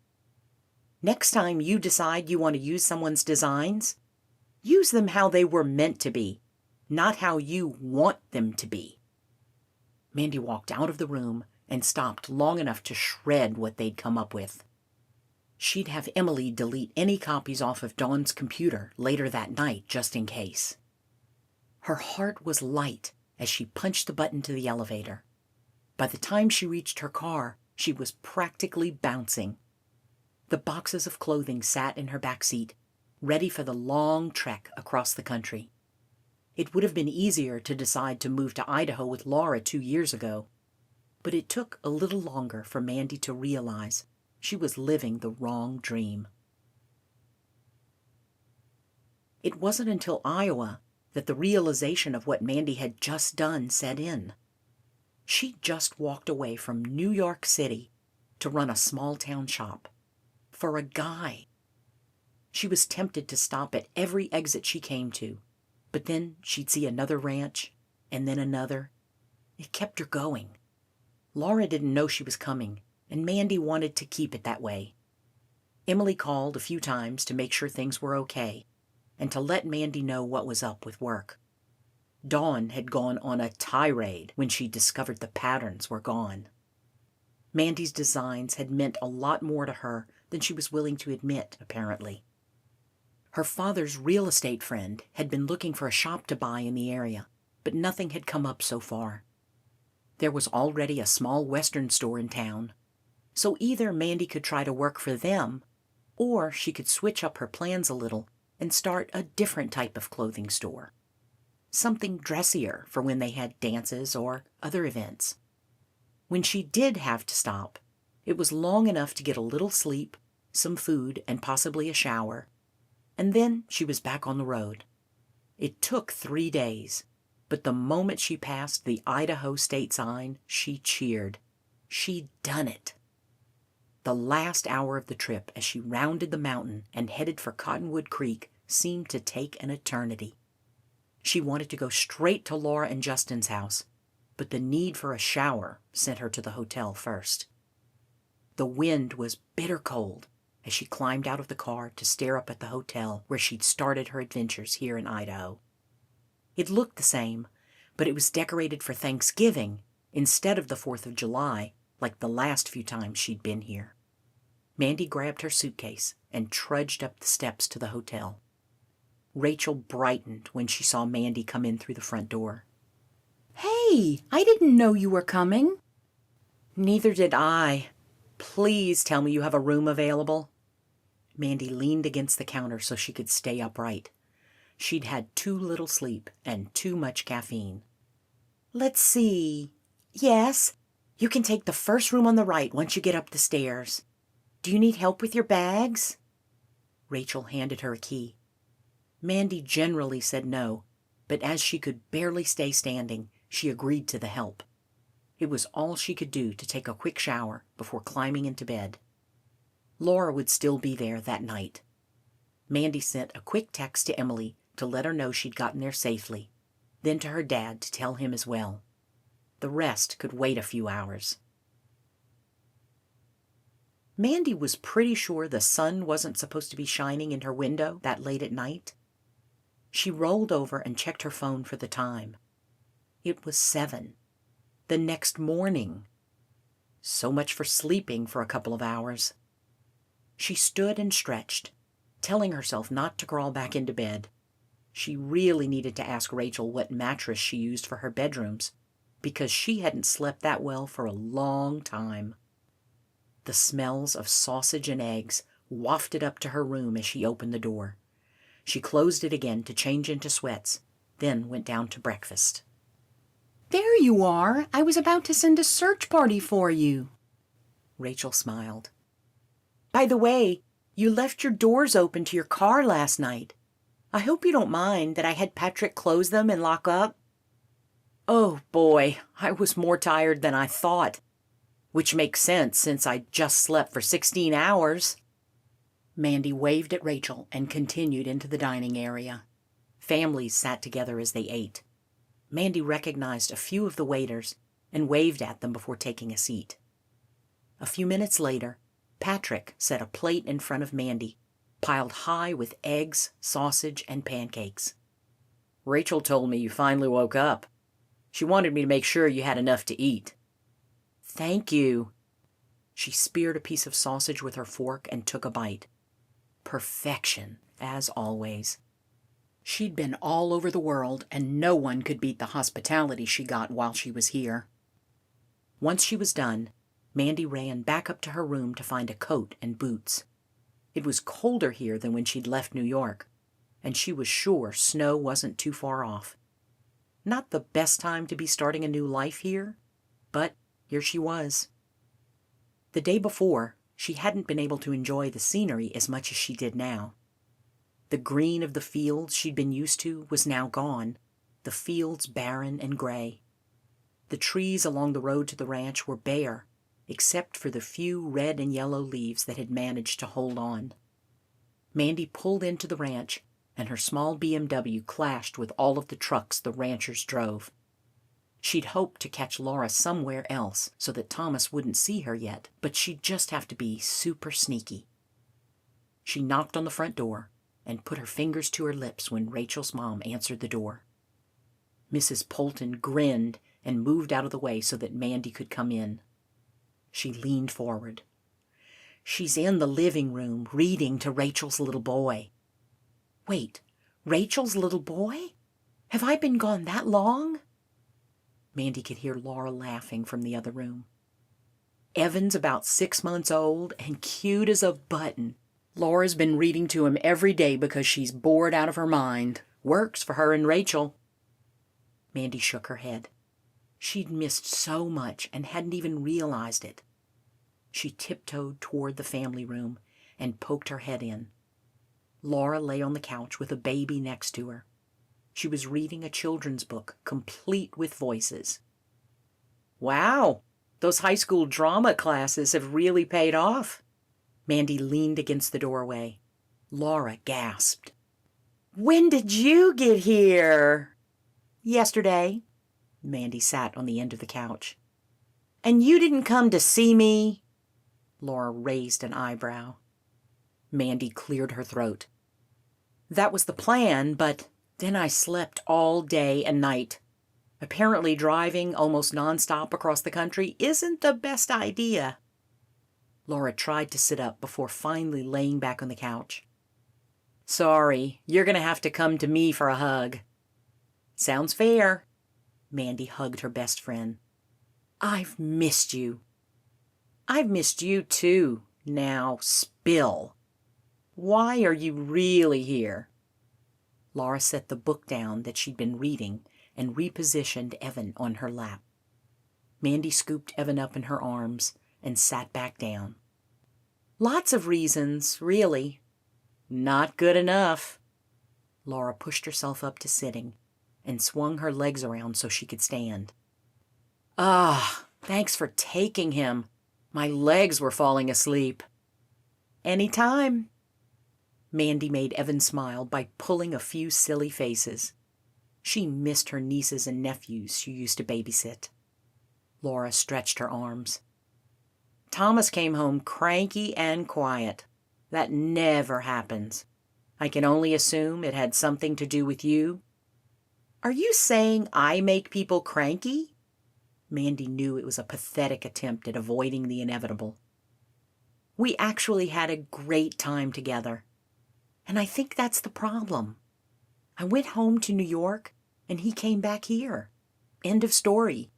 A: Next time you decide you want to use someone's designs, use them how they were meant to be, not how you want them to be. Mandy walked out of the room and stopped long enough to shred what they'd come up with. She'd have Emily delete any copies off of Dawn's computer later that night just in case. Her heart was light as she punched the button to the elevator. By the time she reached her car, she was practically bouncing. The boxes of clothing sat in her back seat, ready for the long trek across the country. It would have been easier to decide to move to Idaho with Laura 2 years ago, but it took a little longer for Mandy to realize she was living the wrong dream. It wasn't until Iowa that the realization of what Mandy had just done set in. She'd just walked away from New York City to run a small-town shop. For a guy. She was tempted to stop at every exit she came to, but then she'd see another ranch, and then another. It kept her going. Laura didn't know she was coming, and Mandy wanted to keep it that way. Emily called a few times to make sure things were okay, and to let Mandy know what was up with work. Dawn had gone on a tirade when she discovered the patterns were gone. Mandy's designs had meant a lot more to her than she was willing to admit, apparently. Her father's real estate friend had been looking for a shop to buy in the area, but nothing had come up so far. There was already a small Western store in town, so either Mandy could try to work for them, or she could switch up her plans a little and start a different type of clothing store. Something dressier for when they had dances or other events. When she did have to stop, it was long enough to get a little sleep, some food, and possibly a shower, and then she was back on the road. It took 3 days, but the moment she passed the Idaho state sign, she cheered. She'd done it. The last hour of the trip as she rounded the mountain and headed for Cottonwood Creek seemed to take an eternity. She wanted to go straight to Laura and Justin's house, but the need for a shower sent her to the hotel first. The wind was bitter cold as she climbed out of the car to stare up at the hotel where she'd started her adventures here in Idaho. It looked the same, but it was decorated for Thanksgiving instead of the 4th of July, like the last few times she'd been here. Mandy grabbed her suitcase and trudged up the steps to the hotel. Rachel brightened when she saw Mandy come in through the front door. Hey, I didn't know you were coming. Neither did I. Please tell me you have a room available. Mandy leaned against the counter so she could stay upright. She'd had too little sleep and too much caffeine. Let's see. Yes, you can take the first room on the right once you get up the stairs. Do you need help with your bags? Rachel handed her a key. Mandy generally said no, but as she could barely stay standing, she agreed to the help. It was all she could do to take a quick shower before climbing into bed. Laura would still be there that night. Mandy sent a quick text to Emily to let her know she'd gotten there safely, then to her dad to tell him as well. The rest could wait a few hours. Mandy was pretty sure the sun wasn't supposed to be shining in her window that late at night. She rolled over and checked her phone for the time. It was 7. The next morning. So much for sleeping for a couple of hours. She stood and stretched, telling herself not to crawl back into bed. She really needed to ask Rachel what mattress she used for her bedrooms, because she hadn't slept that well for a long time. The smells of sausage and eggs wafted up to her room as she opened the door. She closed it again to change into sweats, then went down to breakfast.
B: "There you are! I was about to send a search party for you."
A: Rachel smiled. "By the way, you left your doors open to your car last night. I hope you don't mind that I had Patrick close them and lock up." "Oh boy, I was more tired than I thought. Which makes sense since I just slept for 16 hours. Mandy waved at Rachel and continued into the dining area. Families sat together as they ate. Mandy recognized a few of the waiters and waved at them before taking a seat. A few minutes later, Patrick set a plate in front of Mandy, piled high with eggs, sausage, and pancakes. "Rachel told me you finally woke up. She wanted me to make sure you had enough to eat." "Thank you." She speared a piece of sausage with her fork and took a bite. Perfection, as always. She'd been all over the world, and no one could beat the hospitality she got while she was here. Once she was done, Mandy ran back up to her room to find a coat and boots. It was colder here than when she'd left New York, and she was sure snow wasn't too far off. Not the best time to be starting a new life here, but here she was. The day before, she hadn't been able to enjoy the scenery as much as she did now. The green of the fields she'd been used to was now gone, the fields barren and gray. The trees along the road to the ranch were bare, except for the few red and yellow leaves that had managed to hold on. Mandy pulled into the ranch, and her small BMW clashed with all of the trucks the ranchers drove. She'd hoped to catch Laura somewhere else so that Thomas wouldn't see her yet, but she'd just have to be super sneaky. She knocked on the front door and put her fingers to her lips when Rachel's mom answered the door. Mrs. Polton grinned and moved out of the way so that Mandy could come in. She leaned forward. "She's in the living room reading to Rachel's little boy." "Wait, Rachel's little boy? Have I been gone that long?" Mandy could hear Laura laughing from the other room. "Evan's about 6 months old and cute as a button. Laura's been reading to him every day because she's bored out of her mind. Works for her and Rachel." Mandy shook her head. She'd missed so much and hadn't even realized it. She tiptoed toward the family room and poked her head in. Laura lay on the couch with a baby next to her. She was reading a children's book, complete with voices. "Wow, those high school drama classes have really paid off." Mandy leaned against the doorway. Laura gasped. "When did you get here?" "Yesterday." Mandy sat on the end of the couch. "And you didn't come to see me?" Laura raised an eyebrow. Mandy cleared her throat. "That was the plan, but then I slept all day and night. Apparently driving almost nonstop across the country isn't the best idea." Laura tried to sit up before finally laying back on the couch. "Sorry, you're going to have to come to me for a hug." "Sounds fair." Mandy hugged her best friend. "I've missed you." "I've missed you too. Now, spill. Why are you really here?" Laura set the book down that she'd been reading and repositioned Evan on her lap. Mandy scooped Evan up in her arms and sat back down. "Lots of reasons, really." "Not good enough." Laura pushed herself up to sitting and swung her legs around so she could stand. Thanks for taking him. My legs were falling asleep. Anytime. Mandy made Evan smile by pulling a few silly faces. She missed her nieces and nephews she used to babysit. Laura stretched her arms. Thomas came home cranky and quiet. That never happens. I can only assume it had something to do with you. Are you saying I make people cranky? Mandy knew it was a pathetic attempt at avoiding the inevitable. We actually had a great time together. And I think that's the problem. I went home to New York, and he came back here. End of story.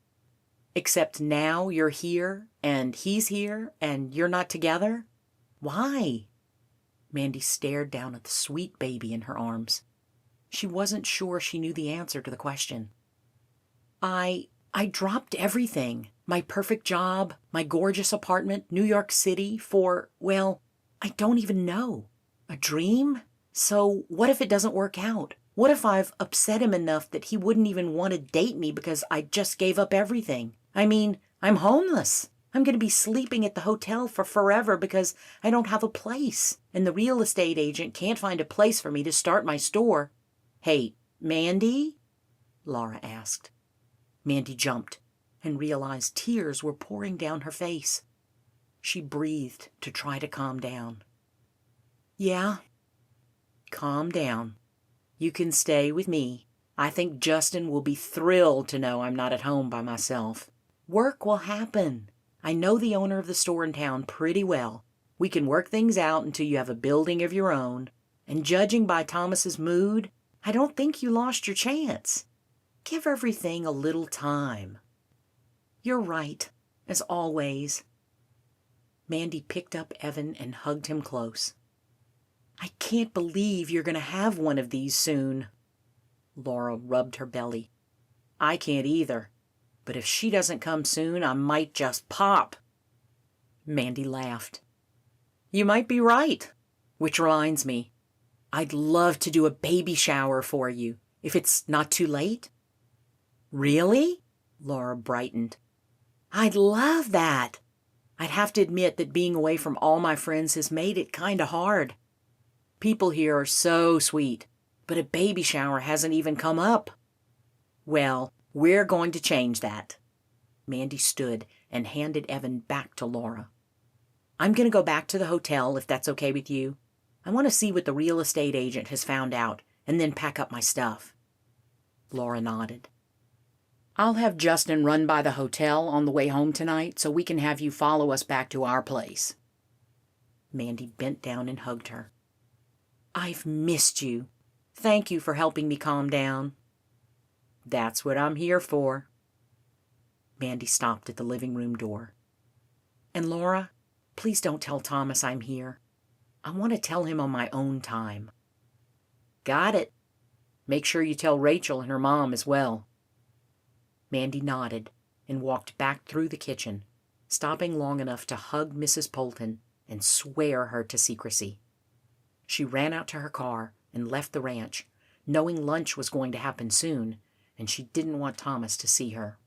A: Except now you're here, and he's here, and you're not together? Why? Mandy stared down at the sweet baby in her arms. She wasn't sure she knew the answer to the question. I dropped everything. My perfect job, my gorgeous apartment, New York City, for, well, I don't even know. A dream? So what if it doesn't work out? What if I've upset him enough that he wouldn't even want to date me because I just gave up everything? I mean, I'm homeless. I'm going to be sleeping at the hotel for forever because I don't have a place, and the real estate agent can't find a place for me to start my store. Hey, Mandy? Laura asked. Mandy jumped and realized tears were pouring down her face. She breathed to try to calm down. Yeah? Calm down. You can stay with me. I think Justin will be thrilled to know I'm not at home by myself. Work will happen. I know the owner of the store in town pretty well. We can work things out until you have a building of your own. And judging by Thomas's mood, I don't think you lost your chance. Give everything a little time. You're right, as always. Mandy picked up Evan and hugged him close. I can't believe you're going to have one of these soon. Laura rubbed her belly. I can't either. But if she doesn't come soon, I might just pop. Mandy laughed. You might be right. Which reminds me, I'd love to do a baby shower for you, if it's not too late. Really? Laura brightened. I'd love that. I'd have to admit that being away from all my friends has made it kind of hard. People here are so sweet, but a baby shower hasn't even come up. Well, we're going to change that. Mandy stood and handed Evan back to Laura. I'm going to go back to the hotel if that's okay with you. I want to see what the real estate agent has found out and then pack up my stuff. Laura nodded. I'll have Justin run by the hotel on the way home tonight so we can have you follow us back to our place. Mandy bent down and hugged her. I've missed you. Thank you for helping me calm down. That's what I'm here for. Mandy stopped at the living room door. And Laura, please don't tell Thomas I'm here. I want to tell him on my own time. Got it. Make sure you tell Rachel and her mom as well. Mandy nodded and walked back through the kitchen, stopping long enough to hug Mrs. Polton and swear her to secrecy. She ran out to her car and left the ranch, knowing lunch was going to happen soon, and she didn't want Thomas to see her.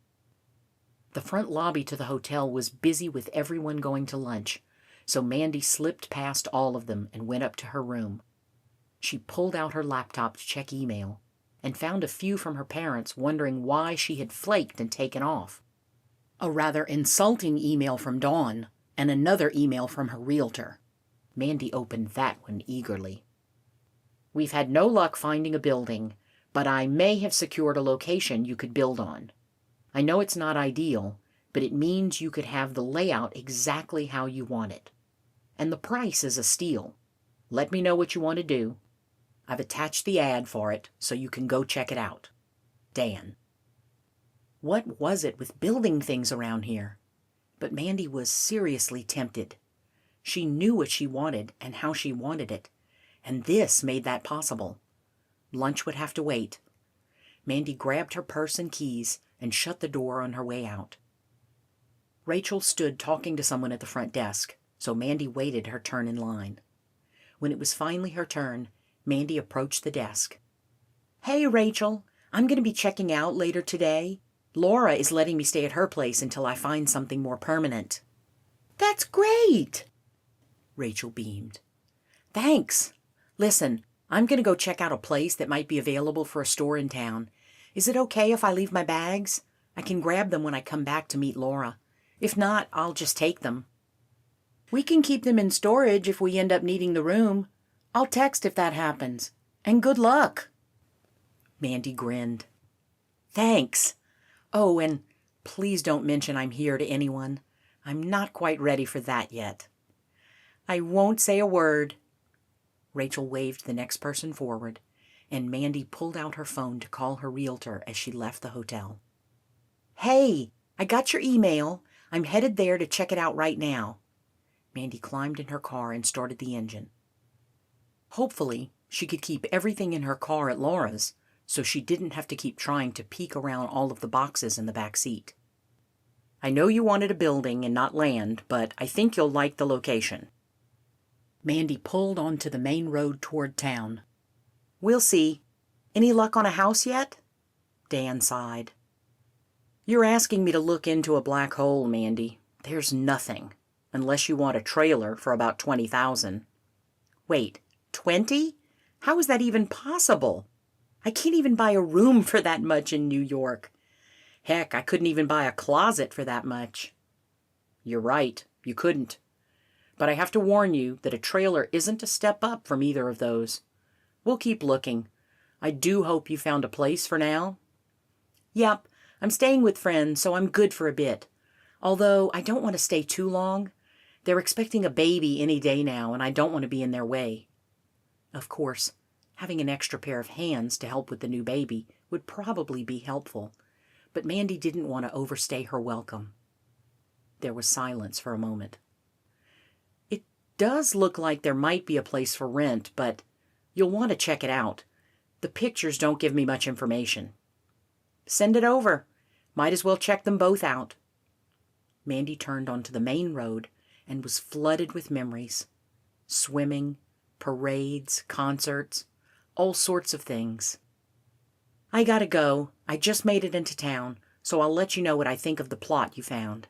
A: The front lobby to the hotel was busy with everyone going to lunch, so Mandy slipped past all of them and went up to her room. She pulled out her laptop to check email and found a few from her parents wondering why she had flaked and taken off. A rather insulting email from Dawn and another email from her realtor. Mandy opened that one eagerly. We've had no luck finding a building, but I may have secured a location you could build on. I know it's not ideal, but it means you could have the layout exactly how you want it. And the price is a steal. Let me know what you want to do. I've attached the ad for it so you can go check it out. Dan. What was it with building things around here? But Mandy was seriously tempted. She knew what she wanted and how she wanted it, and this made that possible. Lunch would have to wait. Mandy grabbed her purse and keys and shut the door on her way out. Rachel stood talking to someone at the front desk, so Mandy waited her turn in line. When it was finally her turn, Mandy approached the desk. Hey, Rachel, I'm going to be checking out later today. Laura is letting me stay at her place until I find something more permanent.
B: That's great!
A: Rachel beamed. Thanks. Listen, I'm going to go check out a place that might be available for a store in town. Is it okay if I leave my bags? I can grab them when I come back to meet Laura. If not, I'll just take them.
B: We can keep them in storage if we end up needing the room. I'll text if that happens. And good luck.
A: Mandy grinned. Thanks. Oh, and please don't mention I'm here to anyone. I'm not quite ready for that yet. I won't say a word. Rachel waved the next person forward, and Mandy pulled out her phone to call her realtor as she left the hotel. Hey, I got your email. I'm headed there to check it out right now. Mandy climbed in her car and started the engine. Hopefully, she could keep everything in her car at Laura's, so she didn't have to keep trying to peek around all of the boxes in the back seat. I know you wanted a building and not land, but I think you'll like the location. Mandy pulled onto the main road toward town. We'll see. Any luck on a house yet? Dan sighed. You're asking me to look into a black hole, Mandy. There's nothing, unless you want a trailer for about $20,000. Wait, 20? How is that even possible? I can't even buy a room for that much in New York. Heck, I couldn't even buy a closet for that much. You're right, you couldn't. But I have to warn you that a trailer isn't a step up from either of those. We'll keep looking. I do hope you found a place for now. Yep, I'm staying with friends, so I'm good for a bit. Although I don't want to stay too long. They're expecting a baby any day now, and I don't want to be in their way. Of course, having an extra pair of hands to help with the new baby would probably be helpful, but Mandy didn't want to overstay her welcome. There was silence for a moment. It does look like there might be a place for rent, but you'll want to check it out. The pictures don't give me much information. Send it over. Might as well check them both out. Mandy turned onto the main road and was flooded with memories. Swimming, parades, concerts, all sorts of things. I gotta go. I just made it into town, so I'll let you know what I think of the plot you found.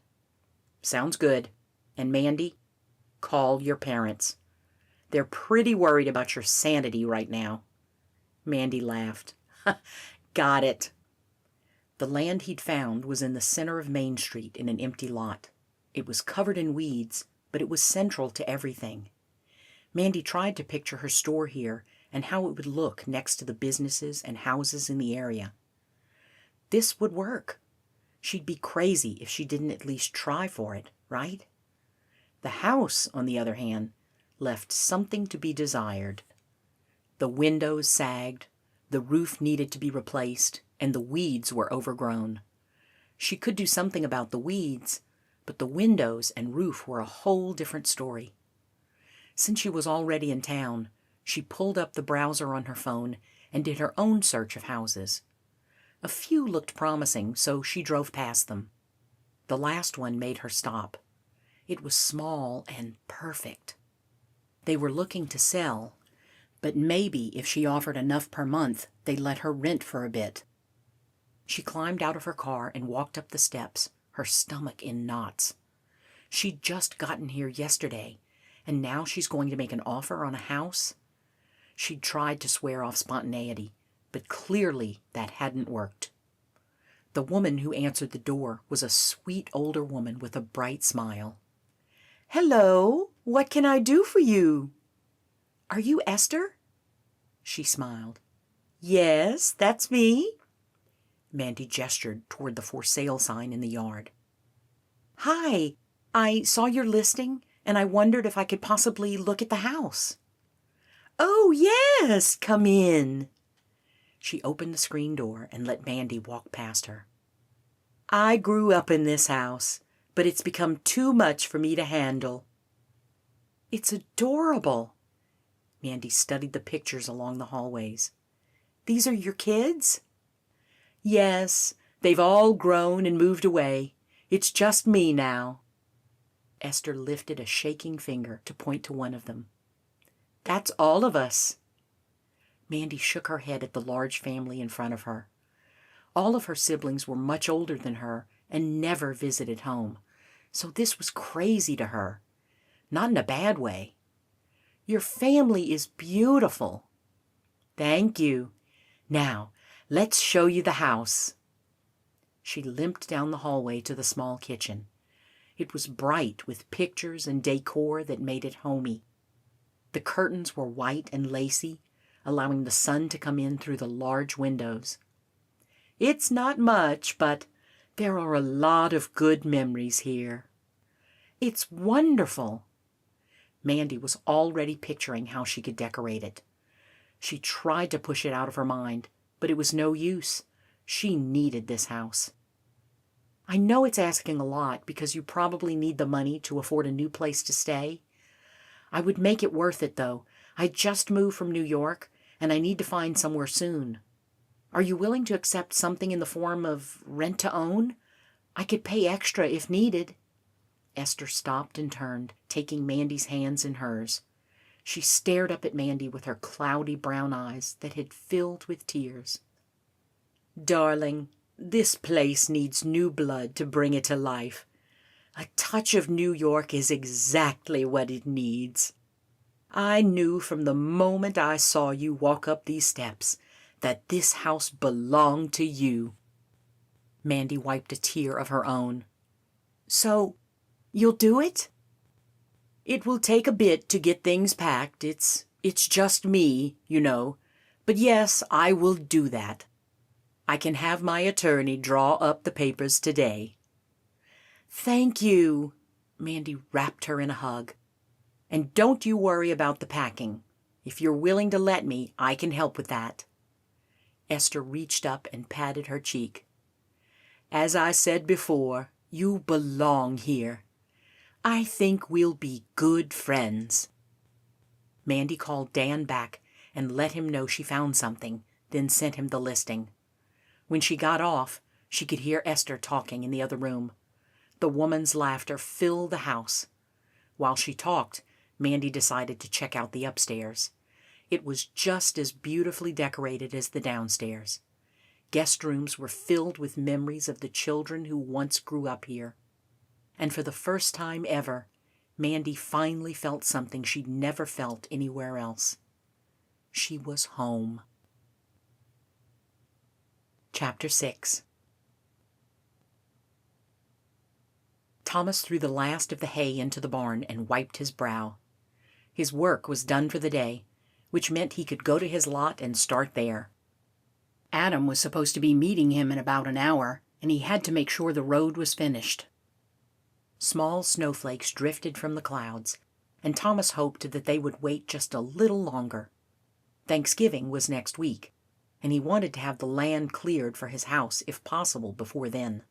A: Sounds good. And Mandy, call your parents. They're pretty worried about your sanity right now. Mandy laughed. Got it. The land he'd found was in the center of Main Street in an empty lot. It was covered in weeds, but it was central to everything. Mandy tried to picture her store here and how it would look next to the businesses and houses in the area. This would work. She'd be crazy if she didn't at least try for it, right? The house, on the other hand, left something to be desired. The windows sagged, the roof needed to be replaced, and the weeds were overgrown. She could do something about the weeds, but the windows and roof were a whole different story. Since she was already in town, she pulled up the browser on her phone and did her own search of houses. A few looked promising, so she drove past them. The last one made her stop. It was small and perfect. They were looking to sell, but maybe if she offered enough per month, they'd let her rent for a bit. She climbed out of her car and walked up the steps, her stomach in knots. She'd just gotten here yesterday, and now she's going to make an offer on a house? She'd tried to swear off spontaneity, but clearly that hadn't worked. The woman who answered the door was a sweet older woman with a bright smile. "Hello, what can I do for you?" "Are you Esther?" She smiled. "Yes, that's me." Mandy gestured toward the for sale sign in the yard. "Hi, I saw your listing, and I wondered if I could possibly look at the house." "Oh, yes, come in." She opened the screen door and let Mandy walk past her. "I grew up in this house, but it's become too much for me to handle." "It's adorable." Mandy studied the pictures along the hallways. "These are your kids?" "Yes, they've all grown and moved away. It's just me now." Esther lifted a shaking finger to point to one of them. "That's all of us." Mandy shook her head at the large family in front of her.
B: All of her siblings were much older than her and never visited home, so this was crazy to her. Not in a bad way. "Your family is beautiful." "Thank you. Now, let's show you the house." She limped down the hallway to the small kitchen. It was bright with pictures and decor that made it homey. The curtains were white and lacy, allowing the sun to come in through the large windows. "It's not much, but there are a lot of good memories here." "It's wonderful." Mandy was already picturing how she could decorate it. She tried to push it out of her mind, but it was no use. She needed this house. "I know it's asking a lot because you probably need the money to afford a new place to stay. I would make it worth it, though. I just moved from New York, and I need to find somewhere soon. Are you willing to accept something in the form of rent to own? I could pay extra if needed." Esther stopped and turned, taking Mandy's hands in hers. She stared up at Mandy with her cloudy brown eyes that had filled with tears. "Darling, this place needs new blood to bring it to life. A touch of New York is exactly what it needs. I knew from the moment I saw you walk up these steps that this house belonged to you." Mandy wiped a tear of her own. "So, you'll do it?" "It will take a bit to get things packed. It's just me, you know. But yes, I will do that. I can have my attorney draw up the papers today." "Thank you." Mandy wrapped her in a hug. "And don't you worry about the packing. If you're willing to let me, I can help with that." Esther reached up and patted her cheek. "As I said before, you belong here. I think we'll be good friends." Mandy called Dan back and let him know she found something, then sent him the listing. When she got off, she could hear Esther talking in the other room. The woman's laughter filled the house. While she talked, Mandy decided to check out the upstairs. It was just as beautifully decorated as the downstairs. Guest rooms were filled with memories of the children who once grew up here. And for the first time ever, Mandy finally felt something she'd never felt anywhere else. She was home. Chapter 6. Thomas threw the last of the hay into the barn and wiped his brow. His work was done for the day, which meant he could go to his lot and start there. Adam was supposed to be meeting him in about an hour, and he had to make sure the road was finished. Small snowflakes drifted from the clouds, and Thomas hoped that they would wait just a little longer. Thanksgiving was next week, and he wanted to have the land cleared for his house if possible before then.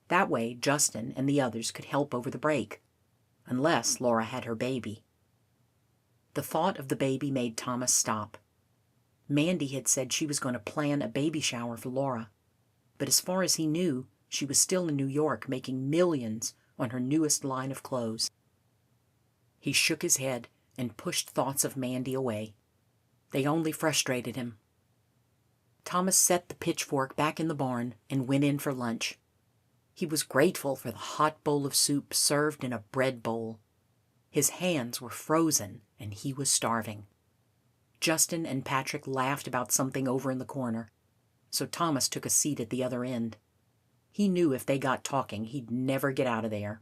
B: That way Justin and the others could help over the break, unless Laura had her baby. The thought of the baby made Thomas stop. Mandy had said she was going to plan a baby shower for Laura, but as far as he knew, she was still in New York making millions on her newest line of clothes. He shook his head and pushed thoughts of Mandy away. They only frustrated him. Thomas set the pitchfork back in the barn and went in for lunch. He was grateful for the hot bowl of soup served in a bread bowl. His hands were frozen and he was starving. Justin and Patrick laughed about something over in the corner, so Thomas took a seat at the other end. He knew if they got talking, he'd never get out of there.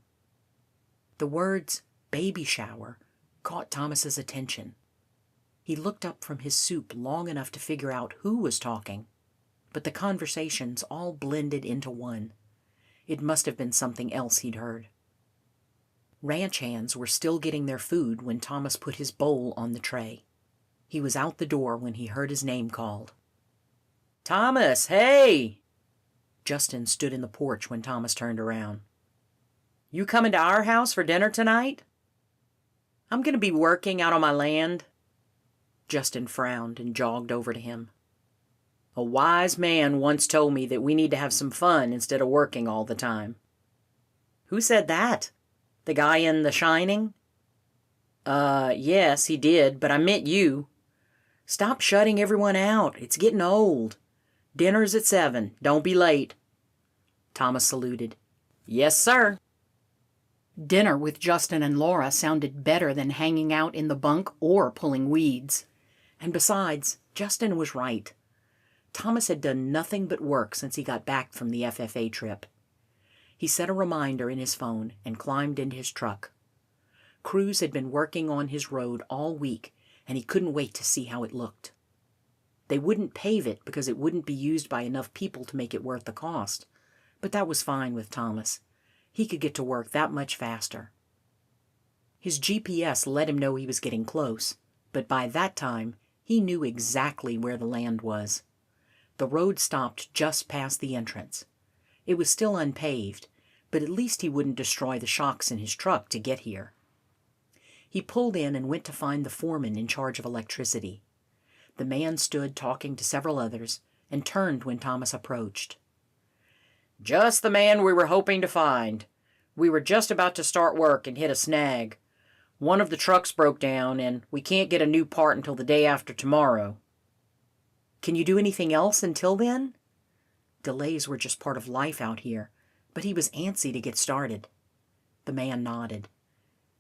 B: The words "baby shower" caught Thomas's attention. He looked up from his soup long enough to figure out who was talking, but the conversations all blended into one. It must have been something else he'd heard. Ranch hands were still getting their food when Thomas put his bowl on the tray. He was out the door when he heard his name called. "Thomas, hey!" Justin stood in the porch when Thomas turned around. "You coming to our house for dinner tonight?" "I'm going to be working out on my land." Justin frowned and jogged over to him. "A wise man once told me that we need to have some fun instead of working all the time." "Who said that? The guy in The Shining?" Yes, he did, but I meant you." "Stop shutting everyone out. It's getting old. Dinner's at 7. Don't be late." Thomas saluted. "Yes, sir."
A: Dinner with Justin and Laura sounded better than hanging out in the bunk or pulling weeds.
B: And besides, Justin was right. Thomas had done nothing but work since he got back from the FFA trip. He set a reminder in his phone and climbed into his truck. Crews had been working on his road all week, and he couldn't wait to see how it looked. They wouldn't pave it because it wouldn't be used by enough people to make it worth the cost, but that was fine with Thomas. He could get to work that much faster. His GPS let him know he was getting close, but by that time, he knew exactly where the land was. The road stopped just past the entrance. It was still unpaved, but at least he wouldn't destroy the shocks in his truck to get here. He pulled in and went to find the foreman in charge of electricity. The man stood talking to several others and turned when Thomas approached. "Just the man we were hoping to find. We were just about to start work and hit a snag. One of the trucks broke down, and we can't get a new part until the day after tomorrow."
A: "Can you do anything else until then?"
B: Delays were just part of life out here, but he was antsy to get started. The man nodded.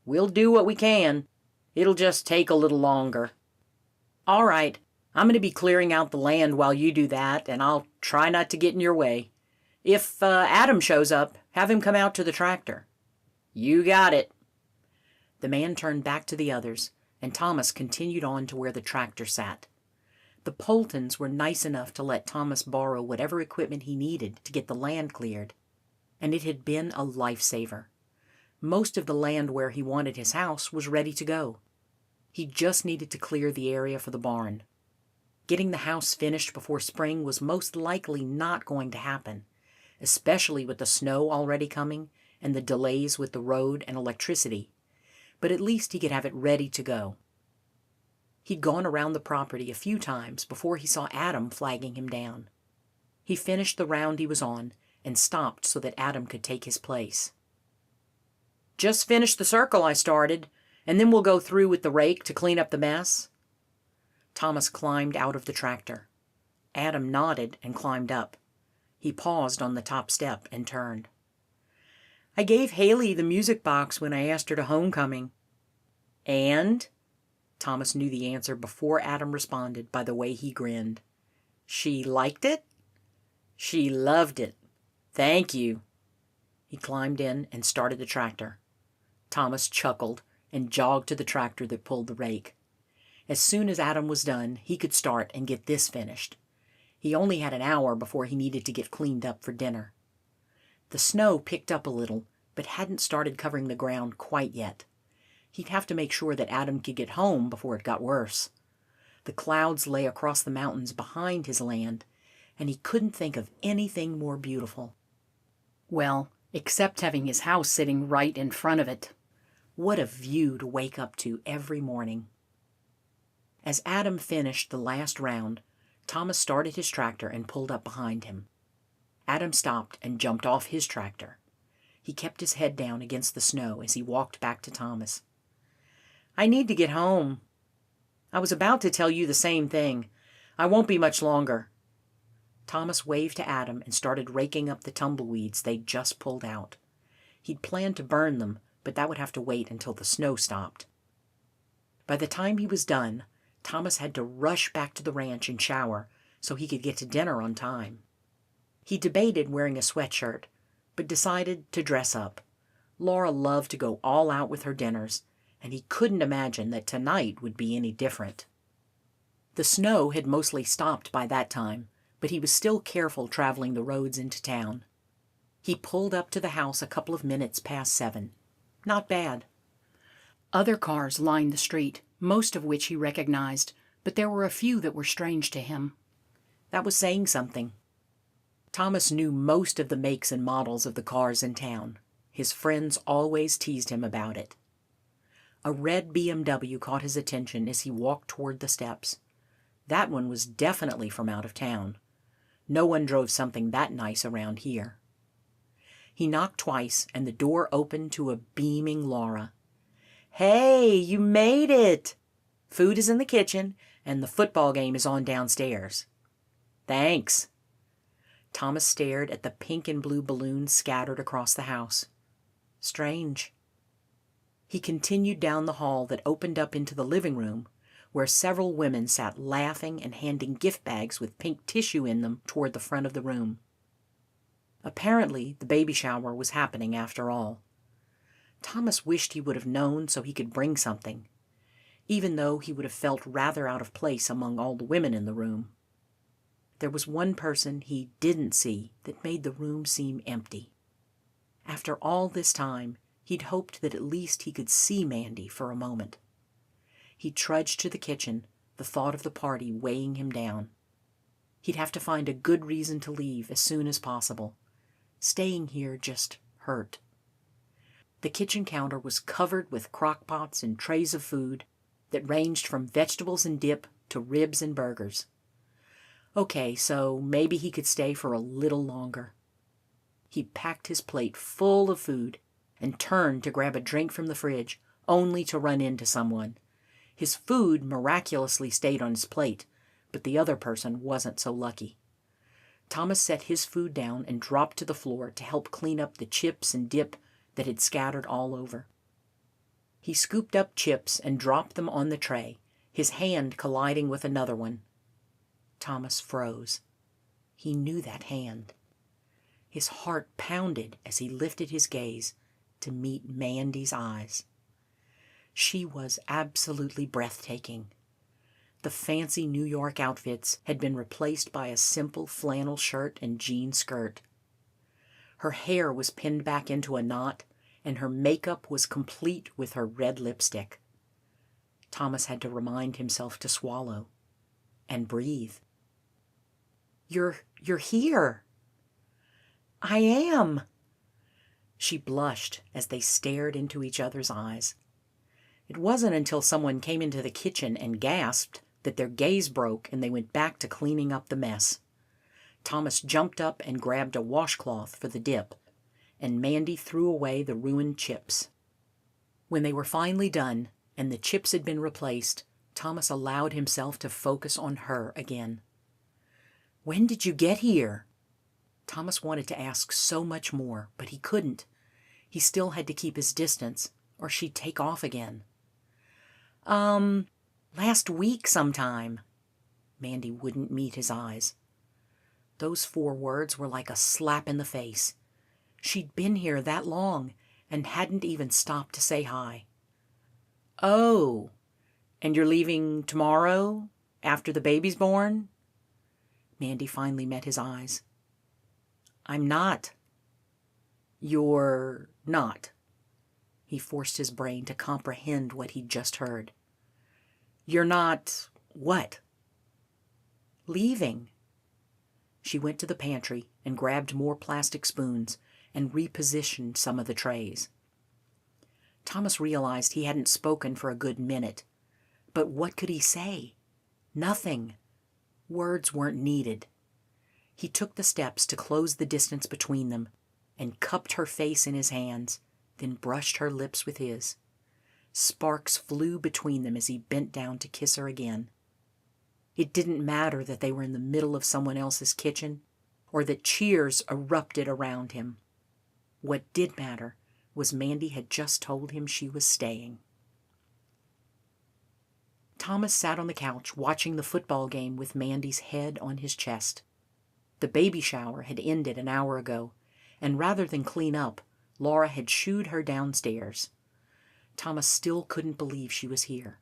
B: "We'll do what we can. It'll just take a little longer." "All right. I'm going to be clearing out the land while you do that, and I'll try not to get in your way. If Adam shows up, have him come out to the tractor." "You got it." The man turned back to the others, and Thomas continued on to where the tractor sat. The Poltons were nice enough to let Thomas borrow whatever equipment he needed to get the land cleared, and it had been a lifesaver. Most of the land where he wanted his house was ready to go. He just needed to clear the area for the barn. Getting the house finished before spring was most likely not going to happen, especially with the snow already coming and the delays with the road and electricity, but at least he could have it ready to go. He'd gone around the property a few times before he saw Adam flagging him down. He finished the round he was on and stopped so that Adam could take his place. "Just finished the circle I started, and then we'll go through with the rake to clean up the mess." Thomas climbed out of the tractor. Adam nodded and climbed up. He paused on the top step and turned. "I gave Haley the music box when I asked her to homecoming." "And?" Thomas knew the answer before Adam responded by the way he grinned. "She liked it?" "She loved it. Thank you." He climbed in and started the tractor. Thomas chuckled and jogged to the tractor that pulled the rake. As soon as Adam was done, he could start and get this finished. He only had an hour before he needed to get cleaned up for dinner. The snow picked up a little, but hadn't started covering the ground quite yet. He'd have to make sure that Adam could get home before it got worse. The clouds lay across the mountains behind his land, and he couldn't think of anything more beautiful.
A: Well, except having his house sitting right in front of it.
B: What a view to wake up to every morning. As Adam finished the last round, Thomas started his tractor and pulled up behind him. Adam stopped and jumped off his tractor. He kept his head down against the snow as he walked back to Thomas. "I need to get home." "I was about to tell you the same thing. I won't be much longer." Thomas waved to Adam and started raking up the tumbleweeds they'd just pulled out. He'd planned to burn them, but that would have to wait until the snow stopped. By the time he was done, Thomas had to rush back to the ranch and shower so he could get to dinner on time. He debated wearing a sweatshirt, but decided to dress up. Laura loved to go all out with her dinners, and he couldn't imagine that tonight would be any different. The snow had mostly stopped by that time, but he was still careful traveling the roads into town. He pulled up to the house a couple of minutes past 7. Not bad.
A: Other cars lined the street, most of which he recognized, but there were a few that were strange to him.
B: That was saying something. Thomas knew most of the makes and models of the cars in town. His friends always teased him about it. A red BMW caught his attention as he walked toward the steps. That one was definitely from out of town. No one drove something that nice around here. He knocked twice, and the door opened to a beaming Laura. "Hey, you made it! Food is in the kitchen, and the football game is on downstairs." "Thanks." Thomas stared at the pink and blue balloons scattered across the house. Strange. He continued down the hall that opened up into the living room, where several women sat laughing and handing gift bags with pink tissue in them toward the front of the room. Apparently, the baby shower was happening after all. Thomas wished he would have known so he could bring something, even though he would have felt rather out of place among all the women in the room. There was one person he didn't see that made the room seem empty. After all this time, he'd hoped that at least he could see Mandy for a moment. He trudged to the kitchen, the thought of the party weighing him down. He'd have to find a good reason to leave as soon as possible. Staying here just hurt. The kitchen counter was covered with crock-pots and trays of food that ranged from vegetables and dip to ribs and burgers. Okay, so maybe he could stay for a little longer. He packed his plate full of food and turned to grab a drink from the fridge, only to run into someone. His food miraculously stayed on his plate, but the other person wasn't so lucky. Thomas set his food down and dropped to the floor to help clean up the chips and dip that had scattered all over. He scooped up chips and dropped them on the tray, his hand colliding with another one. Thomas froze. He knew that hand. His heart pounded as he lifted his gaze to meet Mandy's eyes. She was absolutely breathtaking. The fancy New York outfits had been replaced by a simple flannel shirt and jean skirt. Her hair was pinned back into a knot, and her makeup was complete with her red lipstick. Thomas had to remind himself to swallow and breathe. You're here." "I am." She blushed as they stared into each other's eyes. It wasn't until someone came into the kitchen and gasped that their gaze broke and they went back to cleaning up the mess. Thomas jumped up and grabbed a washcloth for the dip, and Mandy threw away the ruined chips. When they were finally done and the chips had been replaced, Thomas allowed himself to focus on her again. "When did you get here?" Thomas wanted to ask so much more, but he couldn't. He still had to keep his distance, or she'd take off again. Last week sometime." Mandy wouldn't meet his eyes. Those 4 words were like a slap in the face. She'd been here that long and hadn't even stopped to say hi. "Oh, and you're leaving tomorrow, after the baby's born?" Mandy finally met his eyes. "I'm not." "You're not." He forced his brain to comprehend what he'd just heard. "You're not what?" "Leaving." She went to the pantry and grabbed more plastic spoons and repositioned some of the trays. Thomas realized he hadn't spoken for a good minute. But what could he say? Nothing. Words weren't needed. He took the steps to close the distance between them and cupped her face in his hands, then brushed her lips with his. Sparks flew between them as he bent down to kiss her again. It didn't matter that they were in the middle of someone else's kitchen or that cheers erupted around him. What did matter was Mandy had just told him she was staying. Thomas sat on the couch watching the football game with Mandy's head on his chest. The baby shower had ended an hour ago, and rather than clean up, Laura had shooed her downstairs. Thomas still couldn't believe she was here.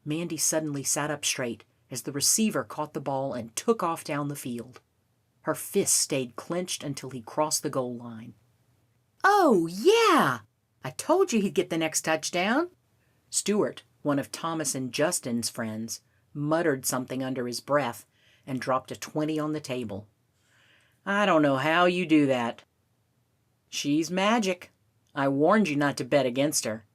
B: Mandy suddenly sat up straight as the receiver caught the ball and took off down the field. Her fists stayed clenched until he crossed the goal line. "Oh, yeah! I told you he'd get the next touchdown." Stuart, one of Thomas and Justin's friends, muttered something under his breath and dropped a 20 on the table. "I don't know how you do that." "She's magic. I warned you not to bet against her."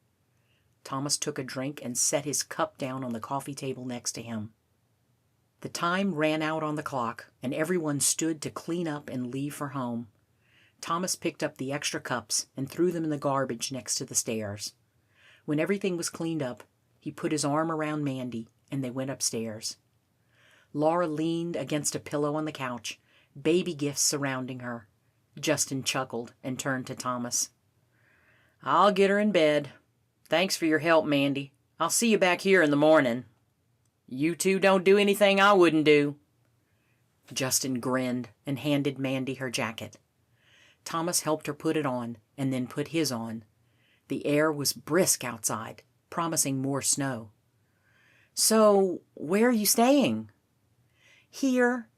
B: Thomas took a drink and set his cup down on the coffee table next to him. The time ran out on the clock, and everyone stood to clean up and leave for home. Thomas picked up the extra cups and threw them in the garbage next to the stairs. When everything was cleaned up, he put his arm around Mandy, and they went upstairs. Laura leaned against a pillow on the couch, baby gifts surrounding her. Justin chuckled and turned to Thomas. I'll get her in bed. Thanks for your help, Mandy. I'll see you back here in the morning. You two don't do anything I wouldn't do. Justin grinned and handed Mandy her jacket. Thomas helped her put it on and then put his on. The air was brisk outside, promising more snow. So, where are you staying? Here,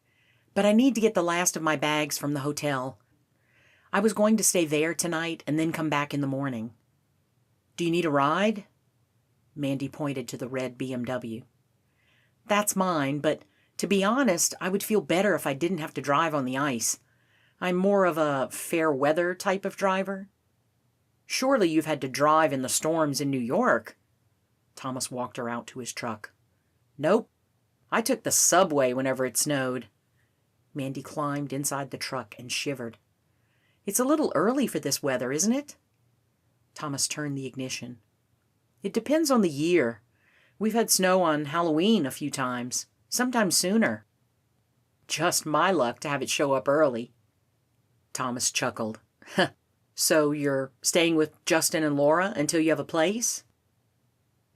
B: but I need to get the last of my bags from the hotel. I was going to stay there tonight and then come back in the morning. Do you need a ride? Mandy pointed to the red BMW. That's mine, but to be honest, I would feel better if I didn't have to drive on the ice. I'm more of a fair weather type of driver. Surely you've had to drive in the storms in New York. Thomas walked her out to his truck. Nope. I took the subway whenever it snowed. Mandy climbed inside the truck and shivered. It's a little early for this weather, isn't it? Thomas turned the ignition. It depends on the year. We've had snow on Halloween a few times, sometimes sooner. Just my luck to have it show up early. Thomas chuckled. So you're staying with Justin and Laura until you have a place?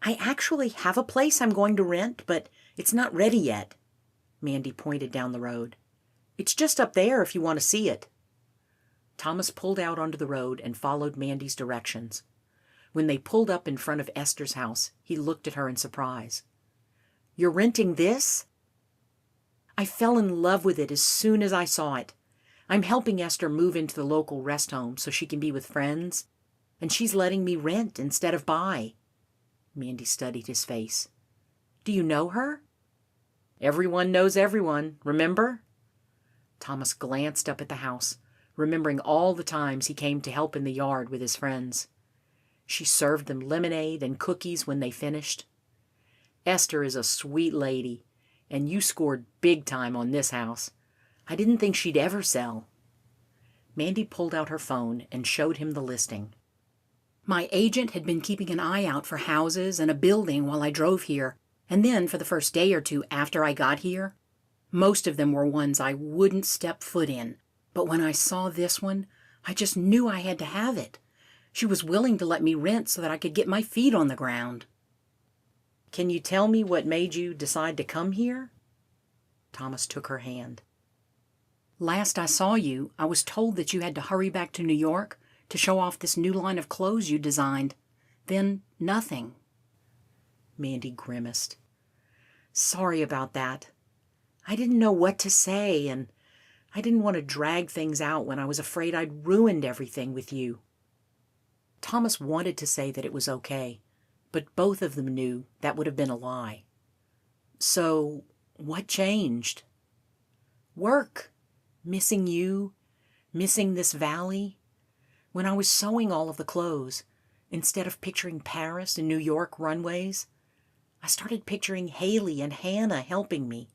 B: I actually have a place I'm going to rent, but it's not ready yet. Mandy pointed down the road. It's just up there if you want to see it. Thomas pulled out onto the road and followed Mandy's directions. When they pulled up in front of Esther's house, he looked at her in surprise. You're renting this? I fell in love with it as soon as I saw it. I'm helping Esther move into the local rest home so she can be with friends, and she's letting me rent instead of buy. Mandy studied his face. Do you know her? Everyone knows everyone, remember? Thomas glanced up at the house, remembering all the times he came to help in the yard with his friends. She served them lemonade and cookies when they finished. Esther is a sweet lady, and you scored big time on this house. I didn't think she'd ever sell. Mandy pulled out her phone and showed him the listing. My agent had been keeping an eye out for houses and a building while I drove here, and then for the first day or two after I got here. Most of them were ones I wouldn't step foot in, but when I saw this one, I just knew I had to have it. She was willing to let me rent so that I could get my feet on the ground. Can you tell me what made you decide to come here? Thomas took her hand. Last I saw you, I was told that you had to hurry back to New York to show off this new line of clothes you designed. Then nothing. Mandy grimaced. Sorry about that. I didn't know what to say, and I didn't want to drag things out when I was afraid I'd ruined everything with you. Thomas wanted to say that it was okay, but both of them knew that would have been a lie. So, what changed? Work. Missing you. Missing this valley. When I was sewing all of the clothes, instead of picturing Paris and New York runways, I started picturing Haley and Hannah helping me.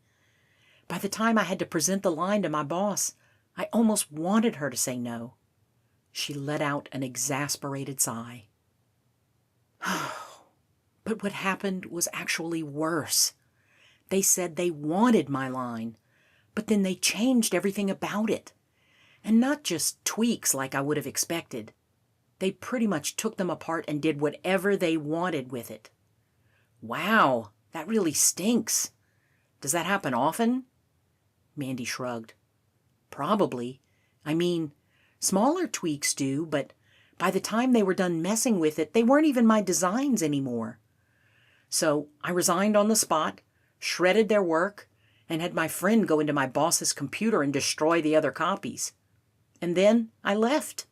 B: By the time I had to present the line to my boss, I almost wanted her to say no. She let out an exasperated sigh. But what happened was actually worse. They said they wanted my line, but then they changed everything about it. And not just tweaks like I would have expected. They pretty much took them apart and did whatever they wanted with it. Wow, that really stinks. Does that happen often? Mandy shrugged. Probably. I mean, smaller tweaks do, but by the time they were done messing with it, they weren't even my designs anymore. So I resigned on the spot, shredded their work, and had my friend go into my boss's computer and destroy the other copies. And then I left.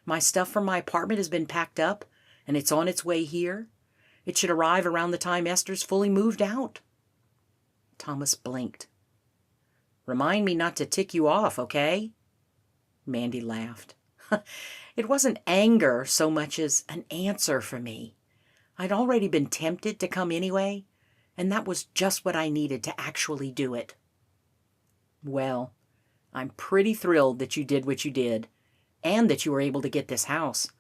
B: My stuff from my apartment has been packed up, and it's on its way here. It should arrive around the time Esther's fully moved out. Thomas blinked. Remind me not to tick you off, okay? Mandy laughed. It wasn't anger so much as an answer for me. I'd already been tempted to come anyway, and that was just what I needed to actually do it. Well, I'm pretty thrilled that you did what you did, and that you were able to get this house.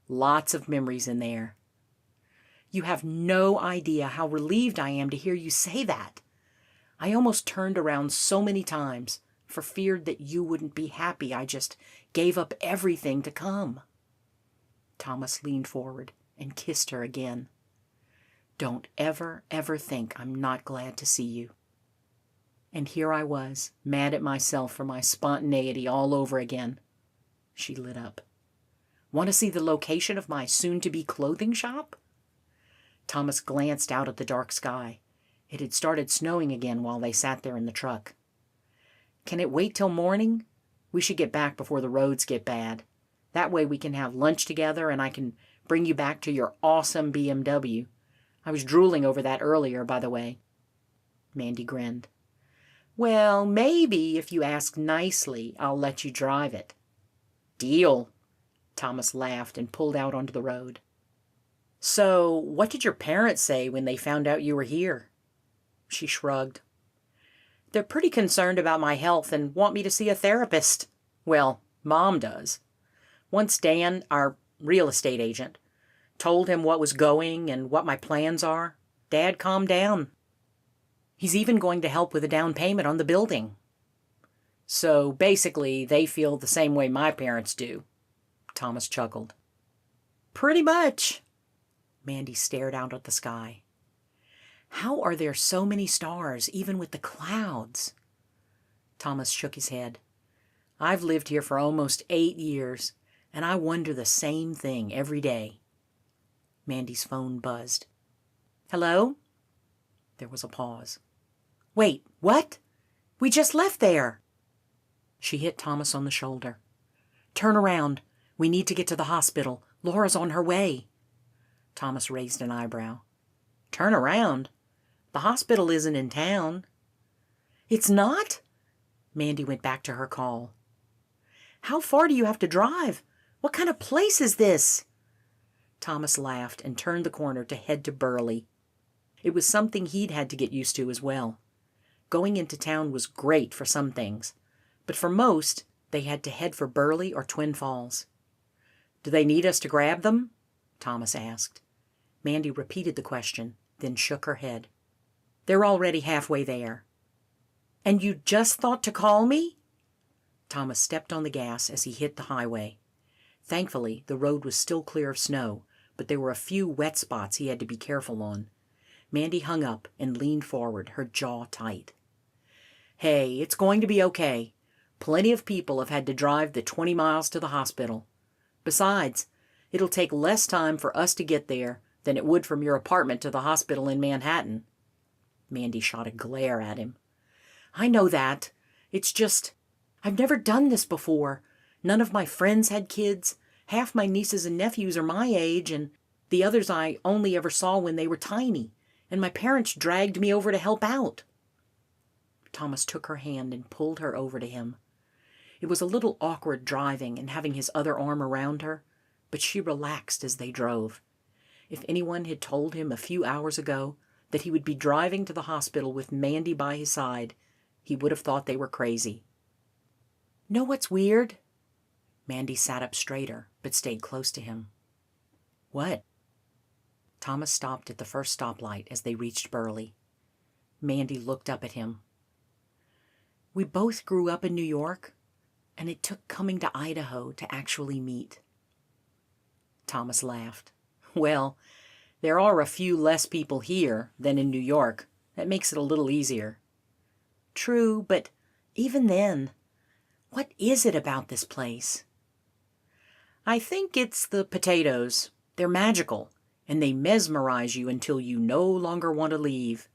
B: Lots of memories in there. You have no idea how relieved I am to hear you say that. I almost turned around so many times, for fear that you wouldn't be happy. I just gave up everything to come." Thomas leaned forward and kissed her again. "Don't ever, ever think I'm not glad to see you." And here I was, mad at myself for my spontaneity all over again. She lit up. "Want to see the location of my soon-to-be clothing shop?" Thomas glanced out at the dark sky. It had started snowing again while they sat there in the truck. "Can it wait till morning? We should get back before the roads get bad. That way we can have lunch together and I can bring you back to your awesome BMW. I was drooling over that earlier, by the way." Mandy grinned. "Well, maybe if you ask nicely, I'll let you drive it." "Deal." Thomas laughed and pulled out onto the road. "So, what did your parents say when they found out you were here?" She shrugged. "They're pretty concerned about my health and want me to see a therapist. Well, Mom does. Once Dan, our real estate agent, told him what was going and what my plans are, Dad calmed down. He's even going to help with a down payment on the building. So basically, they feel the same way my parents do." Thomas chuckled. "Pretty much." Mandy stared out at the sky. "How are there so many stars, even with the clouds?" Thomas shook his head. "I've lived here for almost 8 years, and I wonder the same thing every day." Mandy's phone buzzed. "Hello?" There was a pause. "Wait, what? We just left there." She hit Thomas on the shoulder. "Turn around. We need to get to the hospital. Laura's on her way." Thomas raised an eyebrow. "Turn around? The hospital isn't in town." "It's not?" Mandy went back to her call. "How far do you have to drive? What kind of place is this?" Thomas laughed and turned the corner to head to Burley. It was something he'd had to get used to as well. Going into town was great for some things, but for most, they had to head for Burley or Twin Falls. "Do they need us to grab them?" Thomas asked. Mandy repeated the question, then shook her head. "They're already halfway there." "And you just thought to call me?" Thomas stepped on the gas as he hit the highway. Thankfully, the road was still clear of snow, but there were a few wet spots he had to be careful on. Mandy hung up and leaned forward, her jaw tight. "Hey, it's going to be okay. Plenty of people have had to drive the 20 miles to the hospital. Besides, it'll take less time for us to get there than it would from your apartment to the hospital in Manhattan." Mandy shot a glare at him. "I know that. It's just, I've never done this before. None of my friends had kids. Half my nieces and nephews are my age, and the others I only ever saw when they were tiny, and my parents dragged me over to help out." Thomas took her hand and pulled her over to him. It was a little awkward driving and having his other arm around her, but she relaxed as they drove. If anyone had told him a few hours ago that he would be driving to the hospital with Mandy by his side, he would have thought they were crazy. "Know what's weird?" Mandy sat up straighter, but stayed close to him. "What?" Thomas stopped at the first stoplight as they reached Burley. Mandy looked up at him. "We both grew up in New York, and it took coming to Idaho to actually meet." Thomas laughed. "Well, there are a few less people here than in New York. That makes it a little easier." "True, but even then, what is it about this place?" "I think it's the potatoes. They're magical, and they mesmerize you until you no longer want to leave."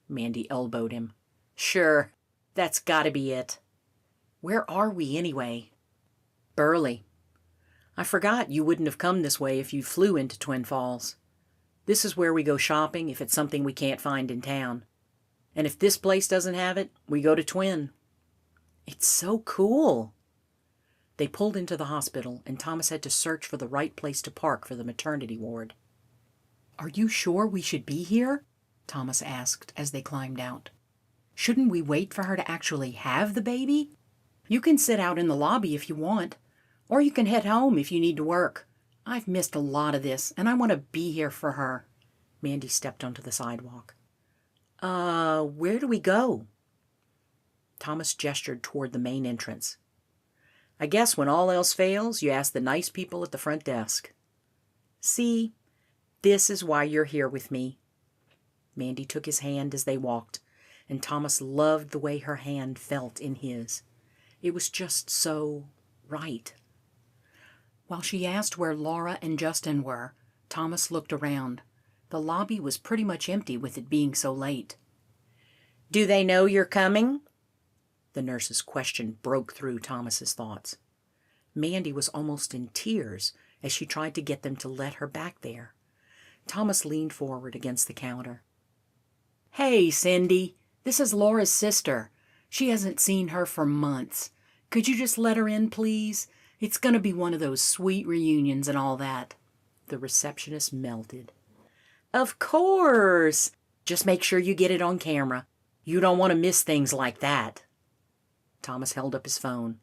B: Mandy elbowed him. "Sure, that's gotta be it." "Where are we anyway?" "Burley. I forgot you wouldn't have come this way if you flew into Twin Falls. This is where we go shopping if it's something we can't find in town. And if this place doesn't have it, we go to Twin." "It's so cool." They pulled into the hospital, and Thomas had to search for the right place to park for the maternity ward. "Are you sure we should be here?" Thomas asked as they climbed out. "Shouldn't we wait for her to actually have the baby? You can sit out in the lobby if you want, or you can head home if you need to work. I've missed a lot of this, and I want to be here for her." Mandy stepped onto the sidewalk. Where do we go?" Thomas gestured toward the main entrance. "I guess when all else fails, you ask the nice people at the front desk. See, this is why you're here with me." Mandy took his hand as they walked, and Thomas loved the way her hand felt in his. It was just so right. While she asked where Laura and Justin were, Thomas looked around. The lobby was pretty much empty with it being so late. "Do they know you're coming?" The nurse's question broke through Thomas's thoughts. Mandy was almost in tears as she tried to get them to let her back there. Thomas leaned forward against the counter. "Hey, Cindy, this is Laura's sister. She hasn't seen her for months. Could you just let her in, please? It's going to be one of those sweet reunions and all that." The receptionist melted. "Of course! Just make sure you get it on camera. You don't want to miss things like that." Thomas held up his phone.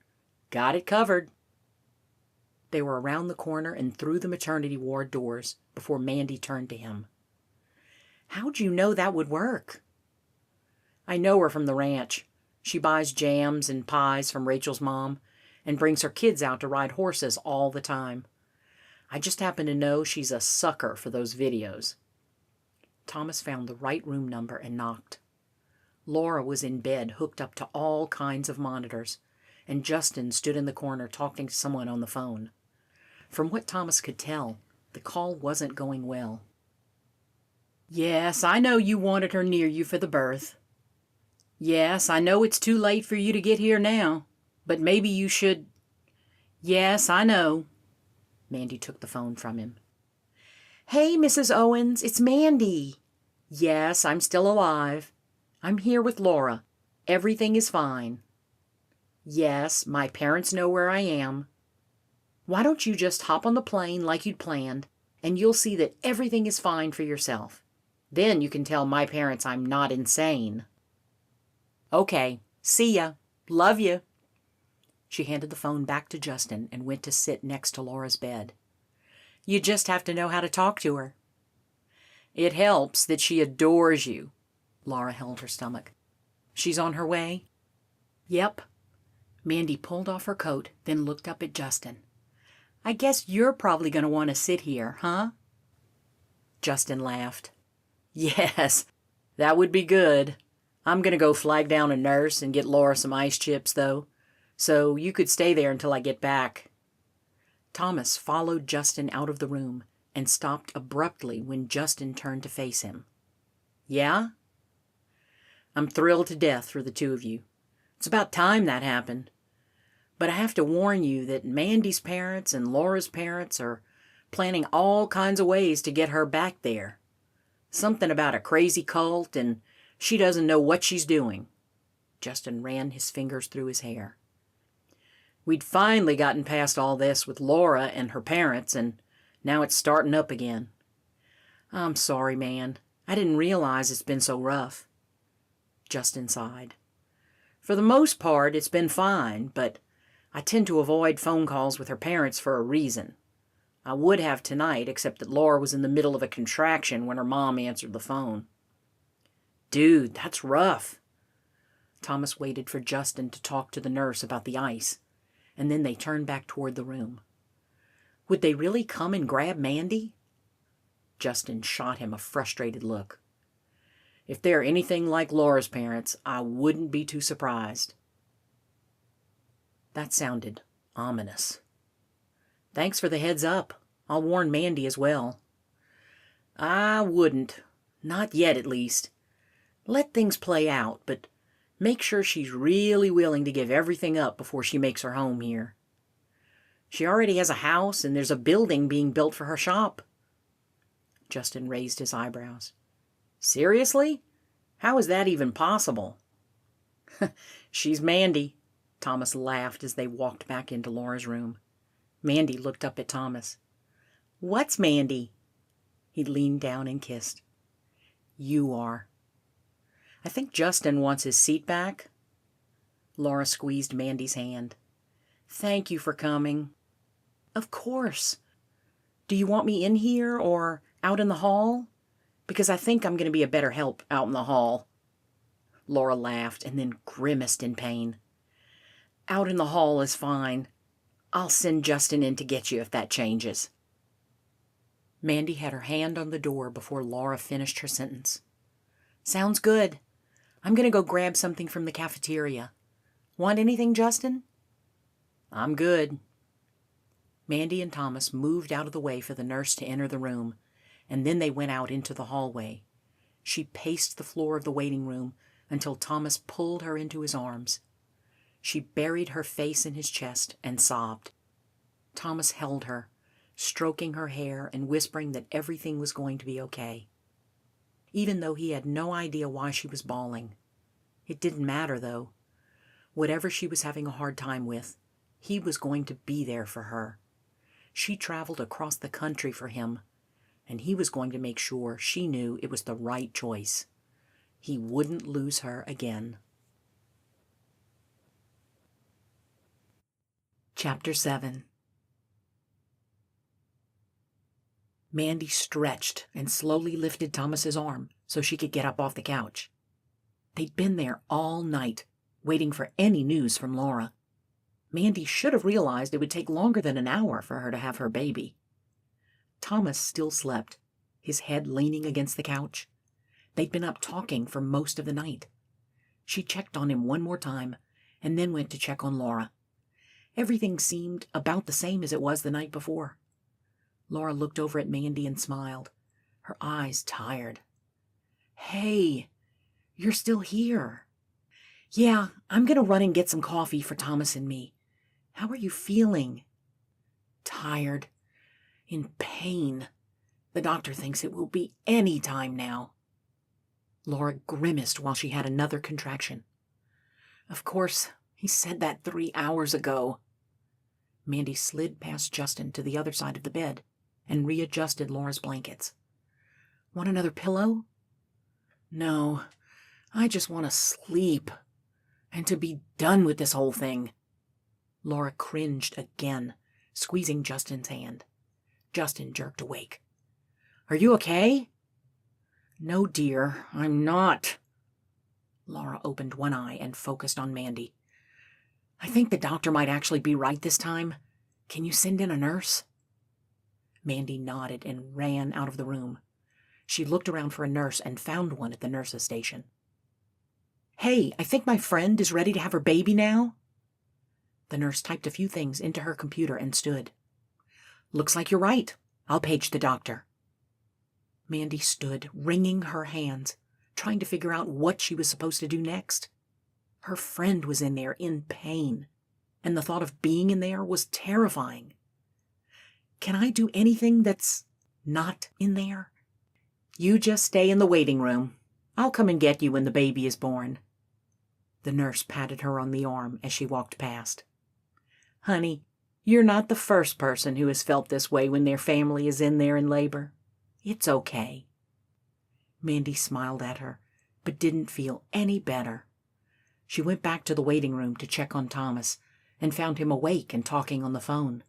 B: "Got it covered." They were around the corner and through the maternity ward doors before Mandy turned to him. "How'd you know that would work?" "I know her from the ranch. She buys jams and pies from Rachel's mom and brings her kids out to ride horses all the time. I just happen to know she's a sucker for those videos." Thomas found the right room number and knocked. Laura was in bed, hooked up to all kinds of monitors, and Justin stood in the corner talking to someone on the phone. From what Thomas could tell, the call wasn't going well. "Yes, I know you wanted her near you for the birth. Yes, I know it's too late for you to get here now, but maybe you should. Yes, I know." Mandy took the phone from him. "Hey, Mrs. Owens, it's Mandy." "Yes, I'm still alive. I'm here with Laura. Everything is fine." "Yes, my parents know where I am." "Why don't you just hop on the plane like you'd planned, and you'll see that everything is fine for yourself. Then you can tell my parents I'm not insane." "Okay, see ya. Love you." She handed the phone back to Justin and went to sit next to Laura's bed. "You just have to know how to talk to her." "It helps that she adores you." Laura held her stomach. "She's on her way?" "Yep." Mandy pulled off her coat, then looked up at Justin. "I guess you're probably going to want to sit here, huh?" Justin laughed. "Yes, that would be good. I'm going to go flag down a nurse and get Laura some ice chips, though, so you could stay there until I get back." Thomas followed Justin out of the room and stopped abruptly when Justin turned to face him. "Yeah?" "I'm thrilled to death for the two of you. It's about time that happened. But I have to warn you that Mandy's parents and Laura's parents are planning all kinds of ways to get her back there. Something about a crazy cult, and she doesn't know what she's doing." Justin ran his fingers through his hair. "We'd finally gotten past all this with Laura and her parents, and now it's starting up again. I'm sorry, man. I didn't realize it's been so rough." Justin sighed. "For the most part, it's been fine, but I tend to avoid phone calls with her parents for a reason. I would have tonight, except that Laura was in the middle of a contraction when her mom answered the phone." "Dude, that's rough." Thomas waited for Justin to talk to the nurse about the ice, and then they turned back toward the room. Would they really come and grab Mandy? Justin shot him a frustrated look. "If they're anything like Laura's parents, I wouldn't be too surprised." That sounded ominous. "Thanks for the heads up. I'll warn Mandy as well." "I wouldn't. Not yet, at least. Let things play out, but make sure she's really willing to give everything up before she makes her home here. She already has a house, and there's a building being built for her shop." Justin raised his eyebrows. "Seriously? How is that even possible?" "She's Mandy." Thomas laughed as they walked back into Laura's room. Mandy looked up at Thomas. "What's Mandy?" He leaned down and kissed. "You are." "I think Justin wants his seat back." Laura squeezed Mandy's hand. "Thank you for coming." "Of course. Do you want me in here or out in the hall? Because I think I'm going to be a better help out in the hall." Laura laughed and then grimaced in pain. Out in the hall is fine. I'll send Justin in to get you if that changes. Mandy had her hand on the door before Laura finished her sentence. Sounds good. I'm going to go grab something from the cafeteria. Want anything, Justin? I'm good. Mandy and Thomas moved out of the way for the nurse to enter the room, and then they went out into the hallway. She paced the floor of the waiting room until Thomas pulled her into his arms. She buried her face in his chest and sobbed. Thomas held her, stroking her hair and whispering that everything was going to be okay. Even though he had no idea why she was bawling. It didn't matter, though. Whatever she was having a hard time with, he was going to be there for her. She traveled across the country for him, and he was going to make sure she knew it was the right choice. He wouldn't lose her again. Chapter 7. Mandy stretched and slowly lifted Thomas's arm so she could get up off the couch. They'd been there all night, waiting for any news from Laura. Mandy should have realized it would take longer than an hour for her to have her baby. Thomas still slept, his head leaning against the couch. They'd been up talking for most of the night. She checked on him one more time, and then went to check on Laura. Everything seemed about the same as it was the night before. Laura looked over at Mandy and smiled, her eyes tired. Hey, you're still here. Yeah, I'm going to run and get some coffee for Thomas and me. How are you feeling? Tired. In pain. The doctor thinks it will be any time now. Laura grimaced while she had another contraction. Of course, he said that 3 hours ago. Mandy slid past Justin to the other side of the bed and readjusted Laura's blankets. Want another pillow? No, I just want to sleep and to be done with this whole thing. Laura cringed again, squeezing Justin's hand. Justin jerked awake. Are you okay? No, dear, I'm not. Laura opened one eye and focused on Mandy. I think the doctor might actually be right this time. Can you send in a nurse? Mandy nodded and ran out of the room. She looked around for a nurse and found one at the nurse's station. Hey, I think my friend is ready to have her baby now. The nurse typed a few things into her computer and stood. Looks like you're right. I'll page the doctor. Mandy stood, wringing her hands, trying to figure out what she was supposed to do next. Her friend was in there in pain, and the thought of being in there was terrifying. Can I do anything that's not in there? You just stay in the waiting room. I'll come and get you when the baby is born. The nurse patted her on the arm as she walked past. Honey, you're not the first person who has felt this way when their family is in there in labor. It's okay. Mandy smiled at her, but didn't feel any better. She went back to the waiting room to check on Thomas and found him awake and talking on the phone.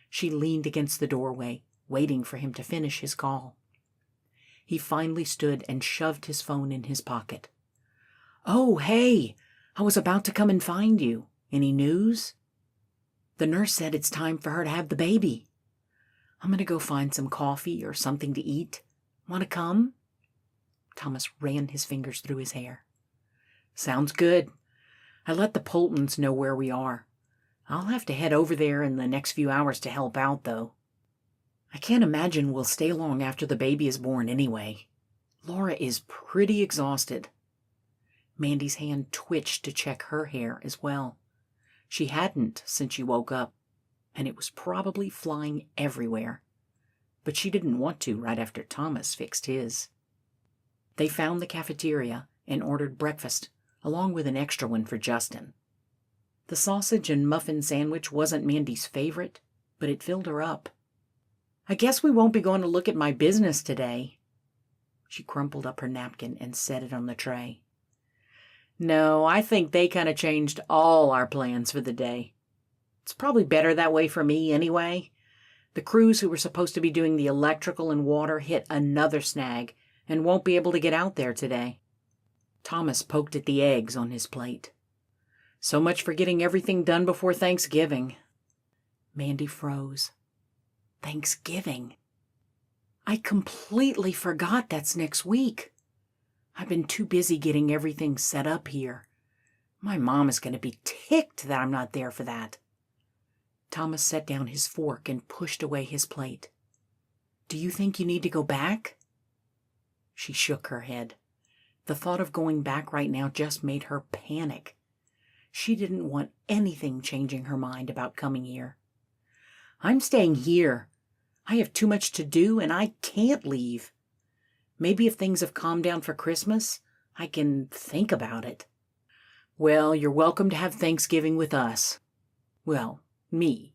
B: She leaned against the doorway, waiting for him to finish his call. He finally stood and shoved his phone in his pocket. Oh, hey, I was about to come and find you. Any news? The nurse said it's time for her to have the baby. I'm going to go find some coffee or something to eat. Want to come? Thomas ran his fingers through his hair. Sounds good. I let the Poltons know where we are. I'll have to head over there in the next few hours to help out, though. I can't imagine we'll stay long after the baby is born anyway. Laura is pretty exhausted. Mandy's hand twitched to check her hair as well. She hadn't since she woke up, and it was probably flying everywhere. But she didn't want to right after Thomas fixed his. They found the cafeteria and ordered breakfast, along with an extra one for Justin. The sausage and muffin sandwich wasn't Mandy's favorite, but it filled her up. I guess we won't be going to look at my business today. She crumpled up her napkin and set it on the tray. No, I think they kind of changed all our plans for the day. It's probably better that way for me anyway. The crews who were supposed to be doing the electrical and water hit another snag and won't be able to get out there today. Thomas poked at the eggs on his plate. So much for getting everything done before Thanksgiving. Mandy froze. Thanksgiving? I completely forgot that's next week. I've been too busy getting everything set up here. My mom is going to be ticked that I'm not there for that. Thomas set down his fork and pushed away his plate. Do you think you need to go back? She shook her head. The thought of going back right now just made her panic. She didn't want anything changing her mind about coming here. I'm staying here. I have too much to do and I can't leave. Maybe if things have calmed down for Christmas, I can think about it. Well, you're welcome to have Thanksgiving with us. Well, me.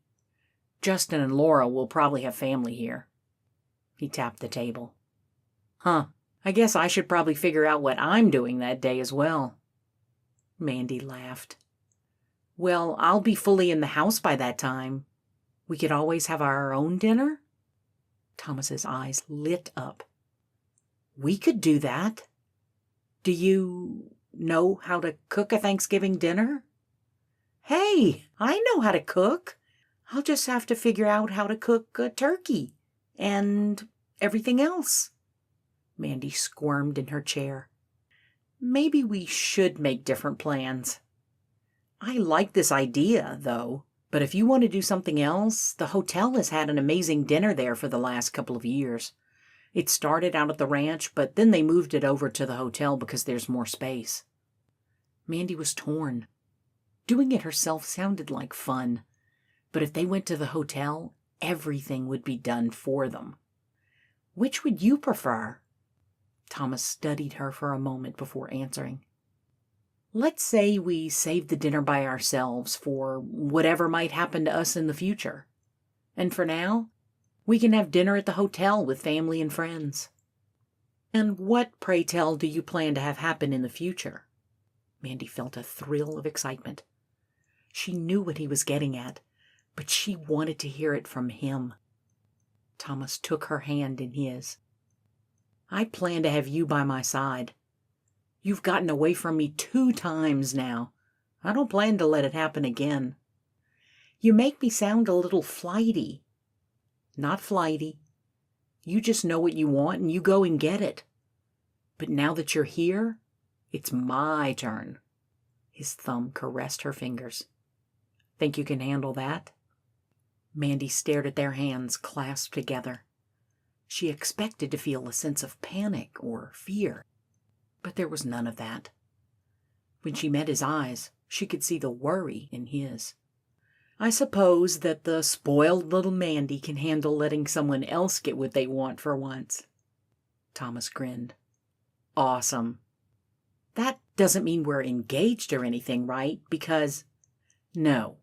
B: Justin and Laura will probably have family here. He tapped the table. Huh, I guess I should probably figure out what I'm doing that day as well. Mandy laughed. Well, I'll be fully in the house by that time. We could always have our own dinner? Thomas's eyes lit up. We could do that. Do you know how to cook a Thanksgiving dinner? Hey, I know how to cook. I'll just have to figure out how to cook a turkey and everything else. Mandy squirmed in her chair. Maybe we should make different plans. I like this idea, though, but if you want to do something else, the hotel has had an amazing dinner there for the last couple of years. It started out at the ranch, but then they moved it over to the hotel because there's more space. Mandy was torn. Doing it herself sounded like fun, but if they went to the hotel, everything would be done for them. Which would you prefer? Thomas studied her for a moment before answering. Let's say we save the dinner by ourselves for whatever might happen to us in the future. And for now, we can have dinner at the hotel with family and friends. And what, pray tell, do you plan to have happen in the future? Mandy felt a thrill of excitement. She knew what he was getting at, but she wanted to hear it from him. Thomas took her hand in his. I plan to have you by my side. You've gotten away from me 2 times now. I don't plan to let it happen again. You make me sound a little flighty. Not flighty. You just know what you want and you go and get it. But now that you're here, it's my turn. His thumb caressed her fingers. Think you can handle that? Mandy stared at their hands clasped together. She expected to feel a sense of panic or fear, but there was none of that. When she met his eyes, she could see the worry in his. I suppose that the spoiled little Mandy can handle letting someone else get what they want for once. Thomas grinned. Awesome. That doesn't mean we're engaged or anything, right? Because... No.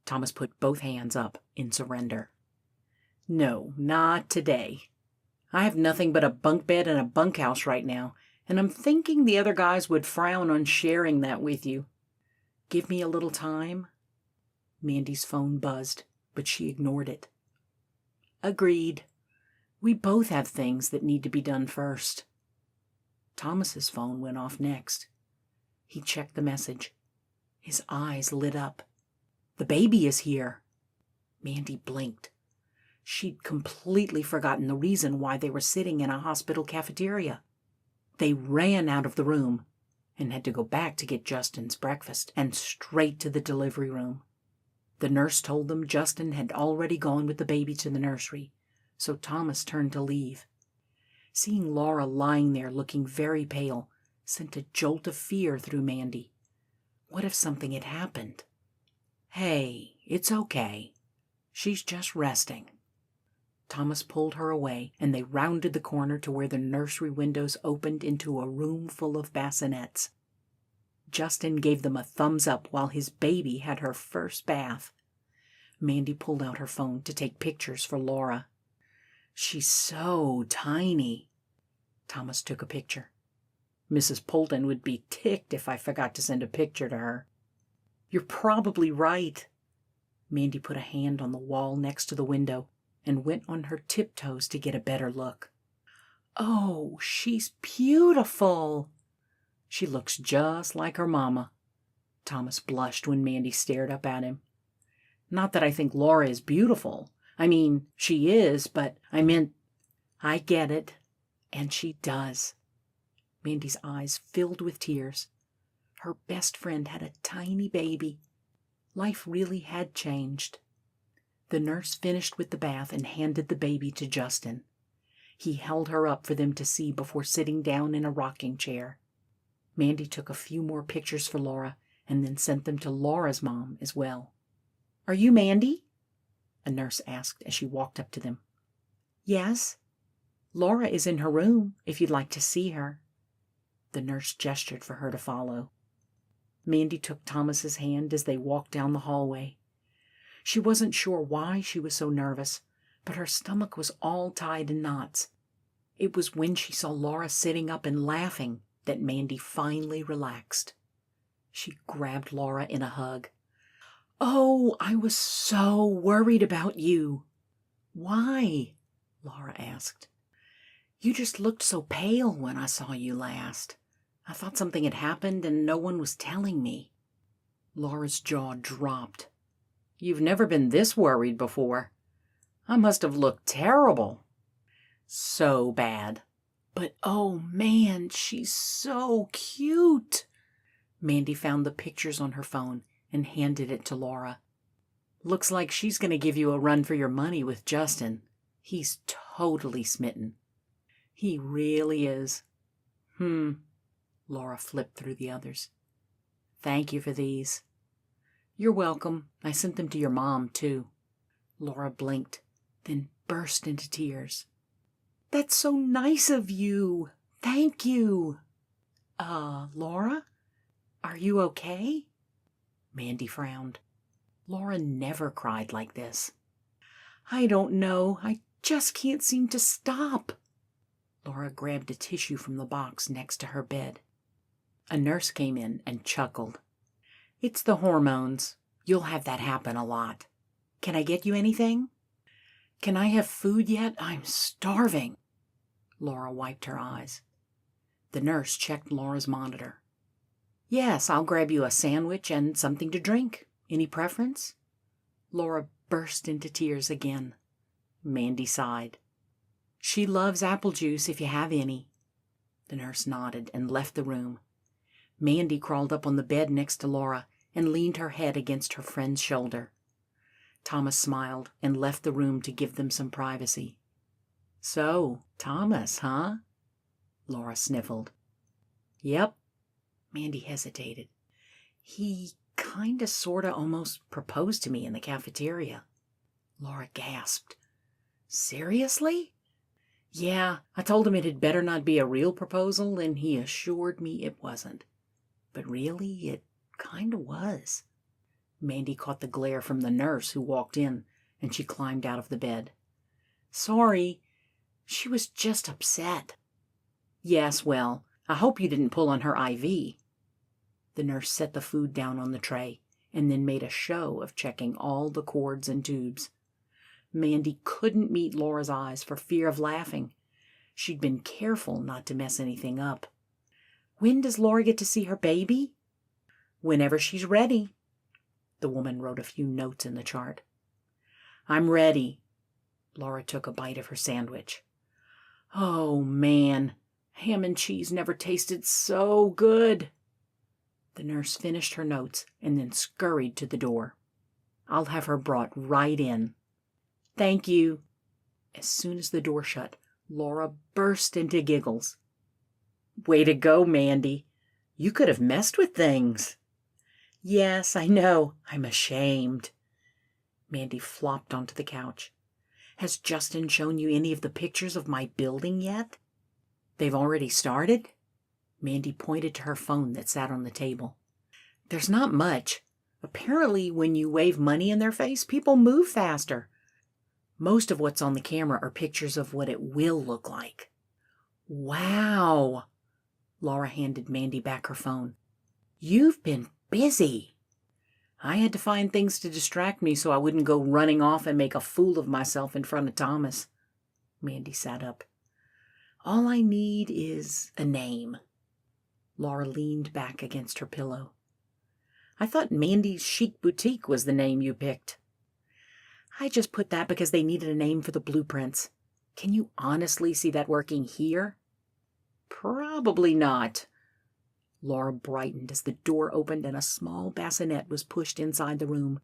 B: Thomas put both hands up in surrender. No, not today. I have nothing but a bunk bed and a bunkhouse right now, and I'm thinking the other guys would frown on sharing that with you. Give me a little time. Mandy's phone buzzed, but she ignored it. Agreed. We both have things that need to be done first. Thomas's phone went off next. He checked the message. His eyes lit up. The baby is here. Mandy blinked. She'd completely forgotten the reason why they were sitting in a hospital cafeteria. They ran out of the room and had to go back to get Justin's breakfast and straight to the delivery room. The nurse told them Justin had already gone with the baby to the nursery, so Thomas turned to leave. Seeing Laura lying there looking very pale sent a jolt of fear through Mandy. What if something had happened? Hey, it's okay. She's just resting. Thomas pulled her away, and they rounded the corner to where the nursery windows opened into a room full of bassinets. Justin gave them a thumbs up while his baby had her first bath. Mandy pulled out her phone to take pictures for Laura. She's so tiny. Thomas took a picture. Mrs. Polton would be ticked if I forgot to send a picture to her. You're probably right. Mandy put a hand on the wall next to the window and went on her tiptoes to get a better look. Oh, she's beautiful. She looks just like her mama." Thomas blushed when Mandy stared up at him. "Not that I think Laura is beautiful. I mean, she is, but I meant—" "I get it. And she does." Mandy's eyes filled with tears. Her best friend had a tiny baby. Life really had changed. The nurse finished with the bath and handed the baby to Justin. He held her up for them to see before sitting down in a rocking chair. Mandy took a few more pictures for Laura and then sent them to Laura's mom as well. "Are you Mandy?" a nurse asked as she walked up to them. "Yes. Laura is in her room if you'd like to see her." The nurse gestured for her to follow. Mandy took Thomas's hand as they walked down the hallway. She wasn't sure why she was so nervous, but her stomach was all tied in knots. It was when she saw Laura sitting up and laughing that Mandy finally relaxed. She grabbed Laura in a hug. "Oh, I was so worried about you." "Why?" Laura asked. "You just looked so pale when I saw you last. I thought something had happened and no one was telling me." Laura's jaw dropped. "You've never been this worried before. I must have looked terrible." "So bad. But oh man, she's so cute." Mandy found the pictures on her phone and handed it to Laura. "Looks like she's going to give you a run for your money with Justin. He's totally smitten." "He really is." Laura flipped through the others. "Thank you for these." "You're welcome. I sent them to your mom, too." Laura blinked, then burst into tears. "That's so nice of you. Thank you." Laura? Are you okay?" Mandy frowned. Laura never cried like this. "I don't know. I just can't seem to stop." Laura grabbed a tissue from the box next to her bed. A nurse came in and chuckled. "It's the hormones. You'll have that happen a lot. Can I get you anything?" "Can I have food yet? I'm starving." Laura wiped her eyes. The nurse checked Laura's monitor. "Yes, I'll grab you a sandwich and something to drink. Any preference?" Laura burst into tears again. Mandy sighed. "She loves apple juice if you have any." The nurse nodded and left the room. Mandy crawled up on the bed next to Laura and leaned her head against her friend's shoulder. Thomas smiled and left the room to give them some privacy. "So, Thomas, huh?" Laura sniffled. "Yep." Mandy hesitated. "He kinda sorta almost proposed to me in the cafeteria." Laura gasped. "Seriously?" "Yeah, I told him it had better not be a real proposal, and he assured me it wasn't. But really, it kinda was." Mandy caught the glare from the nurse who walked in, and she climbed out of the bed. "Sorry. She was just upset." "Yes, well, I hope you didn't pull on her IV." The nurse set the food down on the tray and then made a show of checking all the cords and tubes. Mandy couldn't meet Laura's eyes for fear of laughing. She'd been careful not to mess anything up. "When does Laura get to see her baby?" "Whenever she's ready." The woman wrote a few notes in the chart. "I'm ready." Laura took a bite of her sandwich. "Oh, man. Ham and cheese never tasted so good." The nurse finished her notes and then scurried to the door. "I'll have her brought right in." "Thank you." As soon as the door shut, Laura burst into giggles. "Way to go, Mandy. You could have messed with things." "Yes, I know. I'm ashamed." Mandy flopped onto the couch. "Has Justin shown you any of the pictures of my building yet?" "They've already started?" Mandy pointed to her phone that sat on the table. "There's not much. Apparently, when you wave money in their face, people move faster. Most of what's on the camera are pictures of what it will look like." "Wow." Laura handed Mandy back her phone. "You've been busy." "I had to find things to distract me so I wouldn't go running off and make a fool of myself in front of Thomas." Mandy sat up. "All I need is a name." Laura leaned back against her pillow. I thought Mandy's Chic Boutique was the name you picked. I just put that because they needed a name for the blueprints. Can you honestly see that working here? Probably not. Laura brightened as the door opened and a small bassinet was pushed inside the room.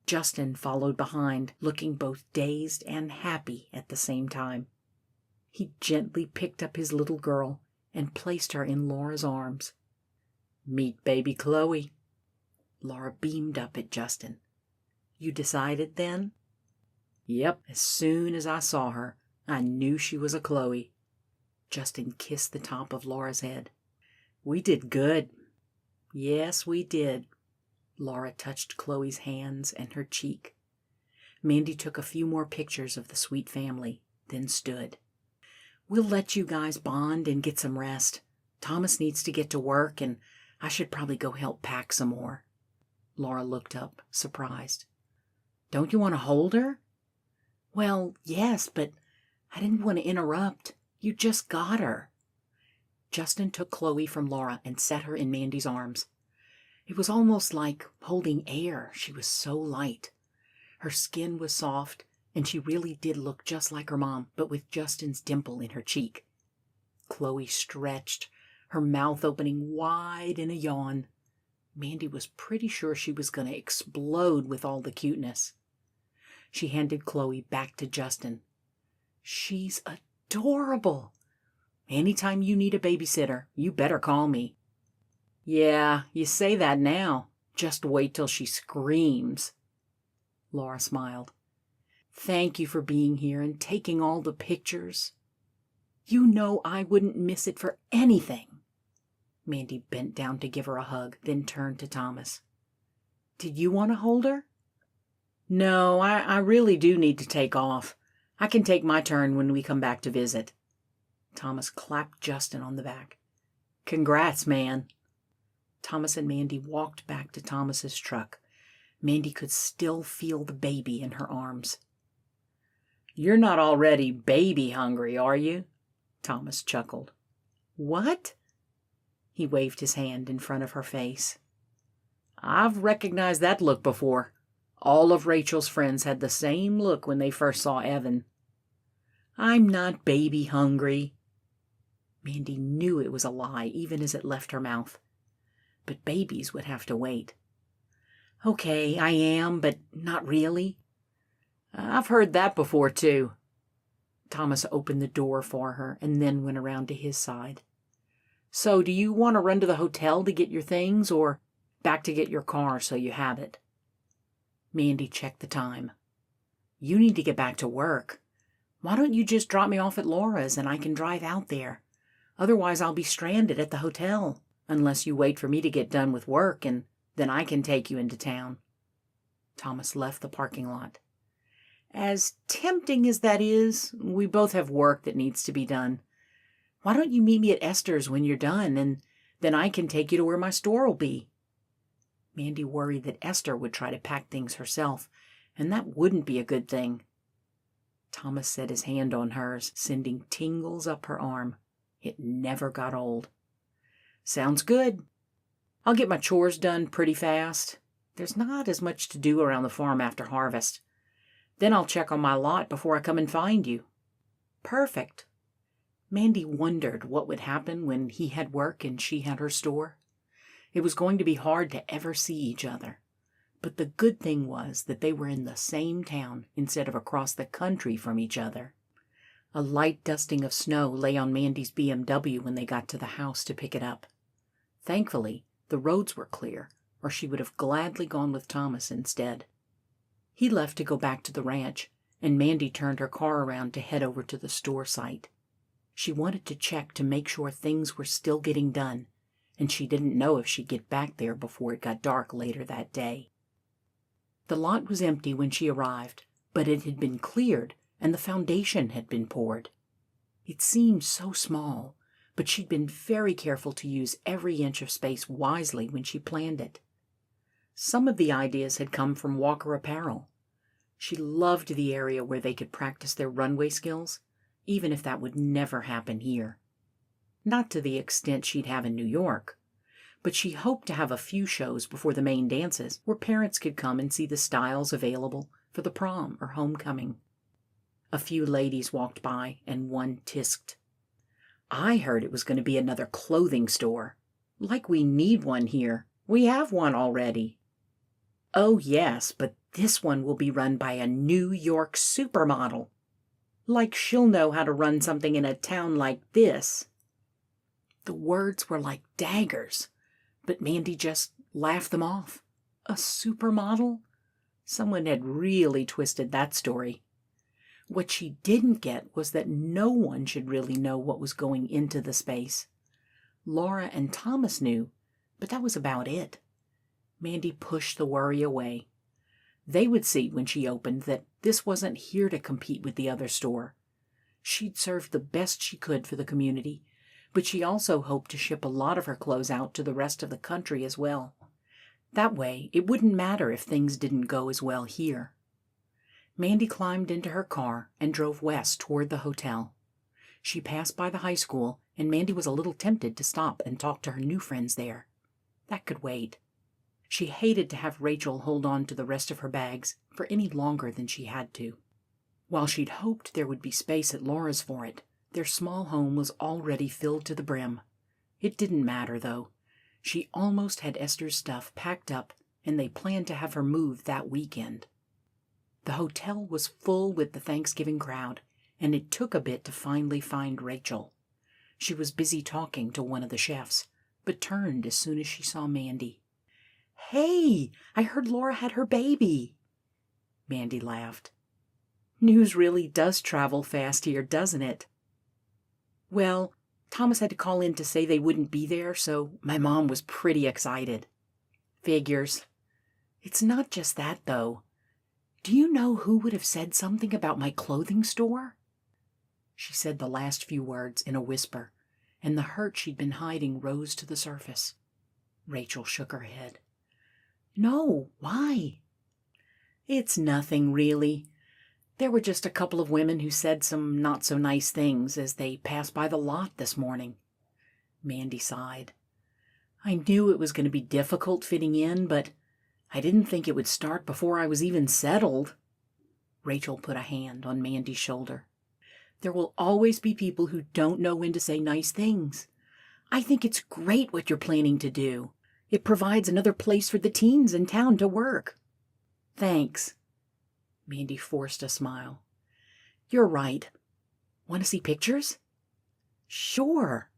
B: Justin followed behind, looking both dazed and happy at the same time. He gently picked up his little girl and placed her in Laura's arms. Meet baby Chloe. Laura beamed up at Justin. You decided then? Yep, as soon as I saw her, I knew she was a Chloe. Justin kissed the top of Laura's head. We did good. Yes, we did. Laura touched Chloe's hands and her cheek. Mandy took a few more pictures of the sweet family, then stood. We'll let you guys bond and get some rest. Thomas needs to get to work, and I should probably go help pack some more. Laura looked up, surprised. Don't you want to hold her? Well, yes, but I didn't want to interrupt. You just got her. Justin took Chloe from Laura and set her in Mandy's arms. It was almost like holding air. She was so light. Her skin was soft, and she really did look just like her mom, but with Justin's dimple in her cheek. Chloe stretched, her mouth opening wide in a yawn. Mandy was pretty sure she was going to explode with all the cuteness. She handed Chloe back to Justin. She's adorable. Anytime you need a babysitter, you better call me. Yeah, you say that now. Just wait till she screams. Laura smiled. Thank you for being here and taking all the pictures. You know I wouldn't miss it for anything. Mandy bent down to give her a hug, then turned to Thomas. Did you want to hold her? No, I really do need to take off. I can take my turn when we come back to visit. Thomas clapped Justin on the back. Congrats, man. Thomas and Mandy walked back to Thomas's truck. Mandy could still feel the baby in her arms. You're not already baby hungry, are you? Thomas chuckled. What? He waved his hand in front of her face. I've recognized that look before. All of Rachel's friends had the same look when they first saw Evan. I'm not baby hungry. Mandy knew it was a lie, even as it left her mouth. But babies would have to wait. Okay, I am, but not really. I've heard that before, too. Thomas opened the door for her and then went around to his side. So, do you want to run to the hotel to get your things, or back to get your car so you have it? Mandy checked the time. You need to get back to work. Why don't you just drop me off at Laura's and I can drive out there? Otherwise, I'll be stranded at the hotel, unless you wait for me to get done with work, and then I can take you into town. Thomas left the parking lot. As tempting as that is, we both have work that needs to be done. Why don't you meet me at Esther's when you're done, and then I can take you to where my store will be? Mandy worried that Esther would try to pack things herself, and that wouldn't be a good thing. Thomas set his hand on hers, sending tingles up her arm. It never got old. Sounds good. I'll get my chores done pretty fast. There's not as much to do around the farm after harvest. Then I'll check on my lot before I come and find you. Perfect. Mandy wondered what would happen when he had work and she had her store. It was going to be hard to ever see each other. But the good thing was that they were in the same town instead of across the country from each other. A light dusting of snow lay on Mandy's BMW when they got to the house to pick it up. Thankfully, the roads were clear, or she would have gladly gone with Thomas instead. He left to go back to the ranch, and Mandy turned her car around to head over to the store site. She wanted to check to make sure things were still getting done, and she didn't know if she'd get back there before it got dark later that day. The lot was empty when she arrived, but it had been cleared and the foundation had been poured. It seemed so small, but she'd been very careful to use every inch of space wisely when she planned it. Some of the ideas had come from Walker Apparel. She loved the area where they could practice their runway skills, even if that would never happen here. not to the extent she'd have in New York, but she hoped to have a few shows before the main dances where parents could come and see the styles available for the prom or homecoming. A few ladies walked by, and one tisked, "I heard it was going to be another clothing store. Like we need one here. We have one already." "Oh, yes, but this one will be run by a New York supermodel. Like she'll know how to run something in a town like this." The words were like daggers, but Mandy just laughed them off. A supermodel? Someone had really twisted that story. What she didn't get was that no one should really know what was going into the space. Laura and Thomas knew, but that was about it. Mandy pushed the worry away. They would see when she opened that this wasn't here to compete with the other store. She'd served the best she could for the community, but she also hoped to ship a lot of her clothes out to the rest of the country as well. That way, it wouldn't matter if things didn't go as well here. Mandy climbed into her car and drove west toward the hotel. She passed by the high school, and Mandy was a little tempted to stop and talk to her new friends there. That could wait. She hated to have Rachel hold on to the rest of her bags for any longer than she had to. While she'd hoped there would be space at Laura's for it, their small home was already filled to the brim. It didn't matter, though. She almost had Esther's stuff packed up, and they planned to have her moved that weekend. The hotel was full with the Thanksgiving crowd, and it took a bit to finally find Rachel. She was busy talking to one of the chefs, but turned as soon as she saw Mandy. "Hey, I heard Laura had her baby." Mandy laughed. "News really does travel fast here, doesn't it?" "Well, Thomas had to call in to say they wouldn't be there, so my mom was pretty excited." "Figures. It's not just that, though. Do you know who would have said something about my clothing store?" She said the last few words in a whisper, and the hurt she'd been hiding rose to the surface. Rachel shook her head. "No, why?" "It's nothing, really. There were just a couple of women who said some not-so-nice things as they passed by the lot this morning." Mandy sighed. "I knew it was going to be difficult fitting in, but I didn't think it would start before I was even settled." Rachel put a hand on Mandy's shoulder. "There will always be people who don't know when to say nice things. I think it's great what you're planning to do. It provides another place for the teens in town to work." "Thanks." Mandy forced a smile. "You're right. Want to see pictures?" "Sure."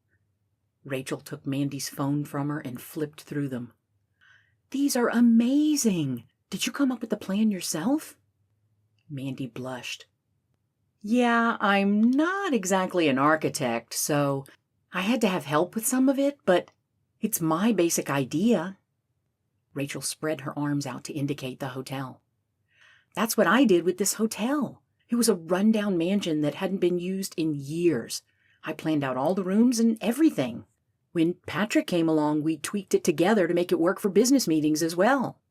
B: Rachel took Mandy's phone from her and flipped through them. "These are amazing. Did you come up with the plan yourself?" Mandy blushed. "Yeah, I'm not exactly an architect, so I had to have help with some of it, but it's my basic idea." Rachel spread her arms out to indicate the hotel. "That's what I did with this hotel. It was a rundown mansion that hadn't been used in years. I planned out all the rooms and everything. When Patrick came along, we tweaked it together to make it work for business meetings as well."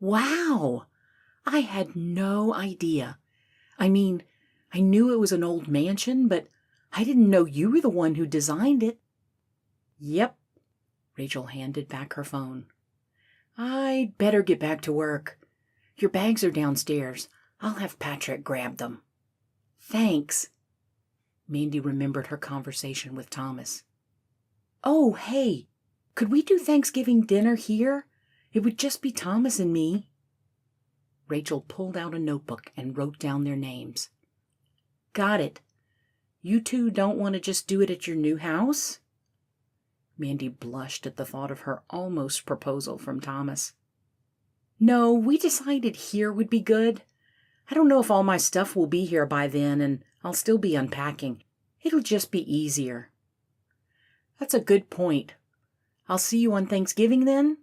B: "Wow! I had no idea. I mean, I knew it was an old mansion, but I didn't know you were the one who designed it." "Yep." Rachel handed back her phone. "I'd better get back to work. Your bags are downstairs. I'll have Patrick grab them." "Thanks." Mandy remembered her conversation with Thomas. "Oh, hey, could we do Thanksgiving dinner here? It would just be Thomas and me." Rachel pulled out a notebook and wrote down their names. "Got it. You two don't want to just do it at your new house?" Mandy blushed at the thought of her almost proposal from Thomas. "No, we decided here would be good. I don't know if all my stuff will be here by then, and I'll still be unpacking. It'll just be easier." "That's a good point. I'll see you on Thanksgiving then?"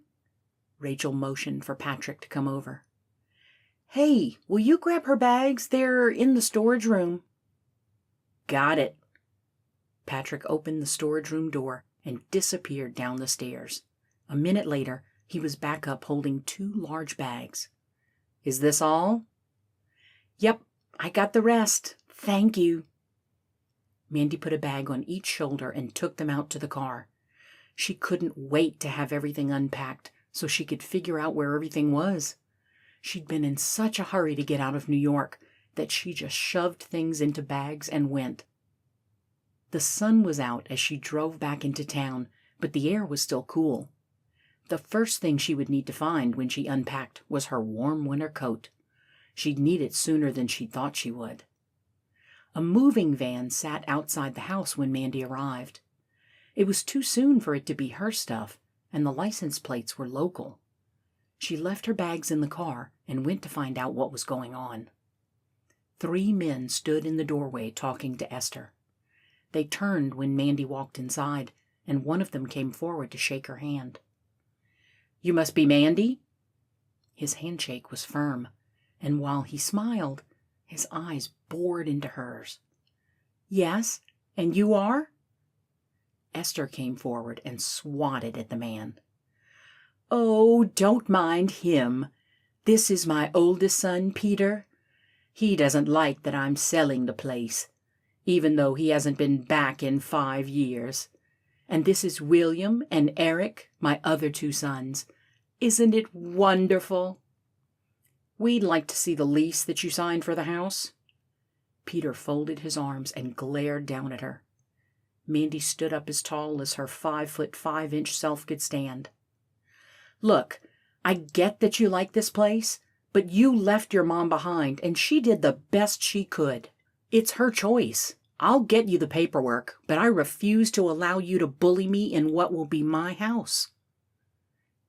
B: Rachel motioned for Patrick to come over. "Hey, will you grab her bags? They're in the storage room." "Got it." Patrick opened the storage room door and disappeared down the stairs. A minute later, he was back up holding 2 large bags. "Is this all?" "Yep, I got the rest. Thank you."
A: Mandy put a bag on each shoulder and took them out to the car. She couldn't wait to have everything unpacked so she could figure out where everything was. She'd been in such a hurry to get out of New York that she just shoved things into bags and went. The sun was out as she drove back into town, but the air was still cool. The first thing she would need to find when she unpacked was her warm winter coat. She'd need it sooner than she thought she would. A moving van sat outside the house when Mandy arrived. It was too soon for it to be her stuff, and the license plates were local. She left her bags in the car and went to find out what was going on. 3 men stood in the doorway talking to Esther. They turned when Mandy walked inside, and one of them came forward to shake her hand. "You must be Mandy?" His handshake was firm, and while he smiled, his eyes bored into hers. "Yes, and you are?" Esther came forward and swatted at the man. "Oh, don't mind him. This is my oldest son, Peter. He doesn't like that I'm selling the place, even though he hasn't been back in 5 years. And this is William and Eric, my other 2 sons. Isn't it wonderful?" "We'd like to see the lease that you signed for the house." Peter folded his arms and glared down at her. Mandy stood up as tall as her 5'5" self could stand. "Look, I get that you like this place, but you left your mom behind, and she did the best she could. It's her choice. I'll get you the paperwork, but I refuse to allow you to bully me in what will be my house."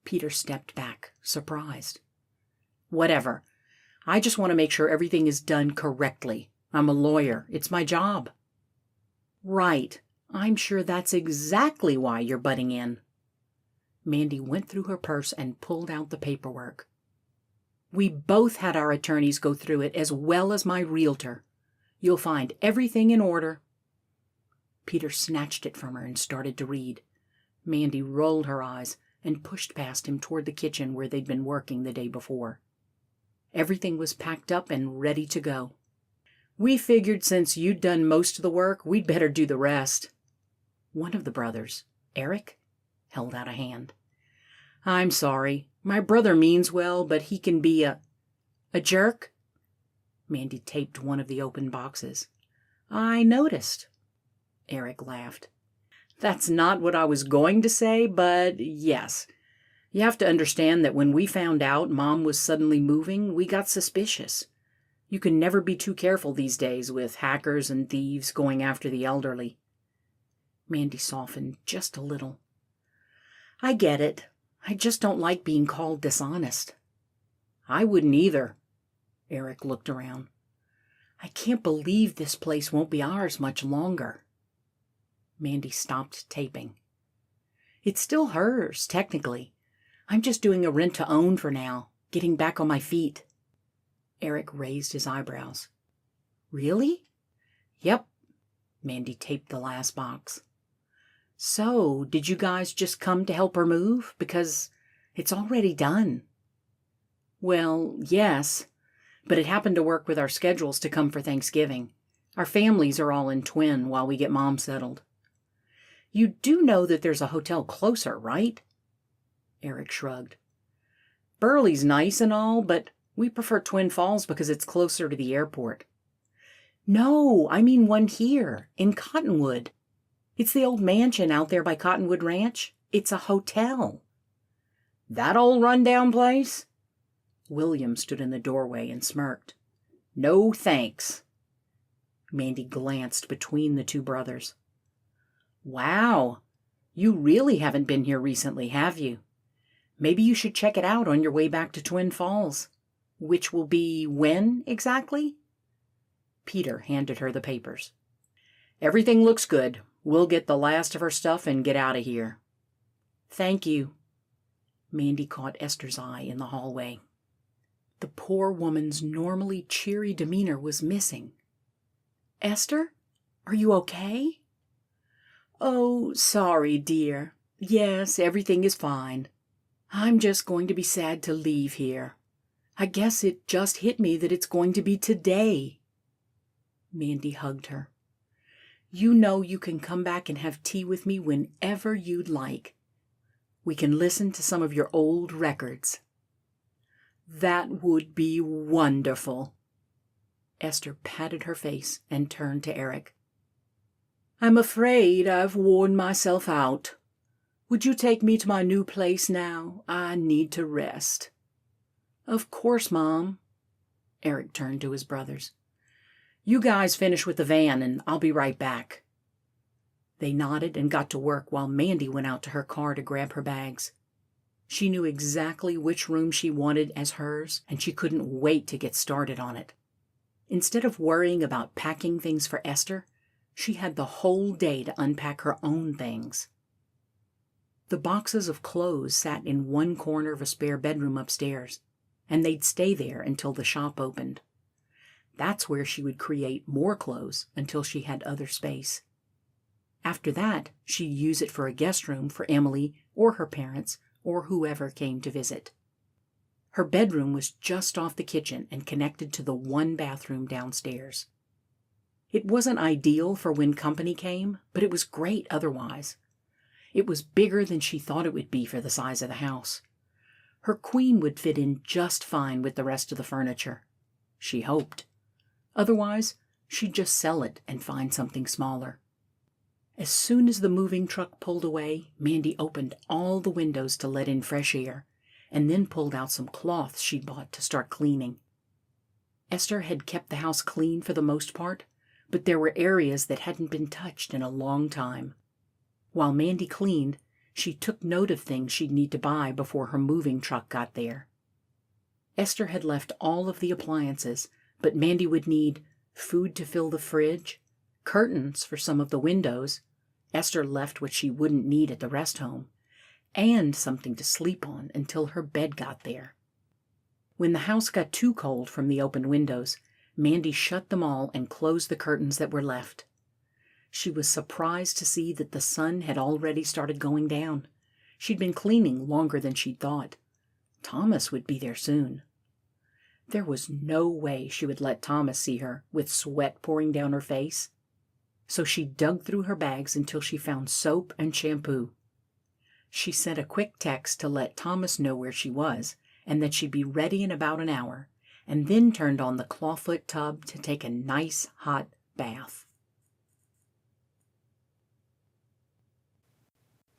A: Peter stepped back, surprised. "Whatever. I just want to make sure everything is done correctly. I'm a lawyer. It's my job." "Right. I'm sure that's exactly why you're butting in." Mandy went through her purse and pulled out the paperwork. "We both had our attorneys go through it as well as my realtor. You'll find everything in order." Peter snatched it from her and started to read. Mandy rolled her eyes and pushed past him toward the kitchen where they'd been working the day before. Everything was packed up and ready to go. "We figured since you'd done most of the work, we'd better do the rest." One of the brothers, Eric, held out a hand. "I'm sorry. My brother means well, but he can be a jerk." Mandy taped one of the open boxes. "I noticed." Eric laughed. "That's not what I was going to say, but yes. You have to understand that when we found out Mom was suddenly moving, we got suspicious. You can never be too careful these days with hackers and thieves going after the elderly." Mandy softened just a little. "I get it. I just don't like being called dishonest." "I wouldn't either." Eric looked around. "I can't believe this place won't be ours much longer." Mandy stopped taping. "It's still hers, technically. I'm just doing a rent-to-own for now, getting back on my feet." Eric raised his eyebrows. "Really?" "Yep." Mandy taped the last box. "So, did you guys just come to help her move? Because it's already done." "Well, yes. But it happened to work with our schedules to come for Thanksgiving. Our families are all in Twin while we get Mom settled." "You do know that there's a hotel closer, right?" Eric shrugged. "Burley's nice and all, but we prefer Twin Falls because it's closer to the airport." "No, I mean one here, in Cottonwood. It's the old mansion out there by Cottonwood Ranch. It's a hotel." "That old rundown place?" William stood in the doorway and smirked. "No thanks." Mandy glanced between the 2 brothers. "Wow, you really haven't been here recently, have you? Maybe you should check it out on your way back to Twin Falls. Which will be when, exactly?" Peter handed her the papers. "Everything looks good. We'll get the last of her stuff and get out of here." "Thank you." Mandy caught Esther's eye in the hallway. The poor woman's normally cheery demeanor was missing. "Esther, are you okay?" "Oh, sorry, dear. Yes, everything is fine. I'm just going to be sad to leave here. I guess it just hit me that it's going to be today." Mandy hugged her. You know you can come back and have tea with me whenever you'd like. We can listen to some of your old records." "That would be wonderful." Esther patted her face and turned to Eric. "I'm afraid I've worn myself out. Would you take me to my new place now? I need to rest." "Of course, Mom." Eric turned to his brothers. "You guys finish with the van and I'll be right back." They nodded and got to work while Mandy went out to her car to grab her bags. She knew exactly which room she wanted as hers, and she couldn't wait to get started on it. Instead of worrying about packing things for Esther, she had the whole day to unpack her own things. The boxes of clothes sat in one corner of a spare bedroom upstairs, and they'd stay there until the shop opened. That's where she would create more clothes until she had other space. After that, she'd use it for a guest room for Emily or her parents or whoever came to visit. Her bedroom was just off the kitchen and connected to the one bathroom downstairs. It wasn't ideal for when company came, but it was great otherwise. It was bigger than she thought it would be for the size of the house. Her queen would fit in just fine with the rest of the furniture. She hoped. Otherwise, she'd just sell it and find something smaller. As soon as the moving truck pulled away, Mandy opened all the windows to let in fresh air, and then pulled out some cloths she'd bought to start cleaning. Esther had kept the house clean for the most part, but there were areas that hadn't been touched in a long time. While Mandy cleaned, she took note of things she'd need to buy before her moving truck got there. Esther had left all of the appliances, but Mandy would need food to fill the fridge, curtains for some of the windows. Esther left what she wouldn't need at the rest home, and something to sleep on until her bed got there. When the house got too cold from the open windows, Mandy shut them all and closed the curtains that were left. She was surprised to see that the sun had already started going down. She'd been cleaning longer than she'd thought. Thomas would be there soon. There was no way she would let Thomas see her with sweat pouring down her face. So she dug through her bags until she found soap and shampoo. She sent a quick text to let Thomas know where she was and that she'd be ready in about an hour, and then turned on the clawfoot tub to take a nice hot bath.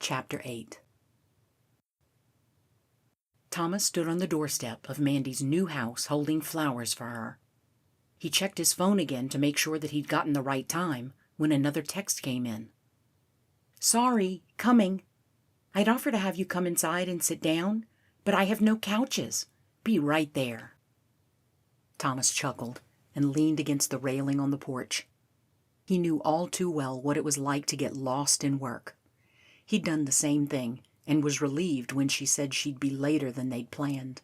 A: Chapter 8. Thomas stood on the doorstep of Mandy's new house holding flowers for her. He checked his phone again to make sure that he'd gotten the right time when another text came in. "Sorry, coming. I'd offer to have you come inside and sit down, but I have no couches. Be right there." Thomas chuckled and leaned against the railing on the porch. He knew all too well what it was like to get lost in work. He'd done the same thing and was relieved when she said she'd be later than they'd planned.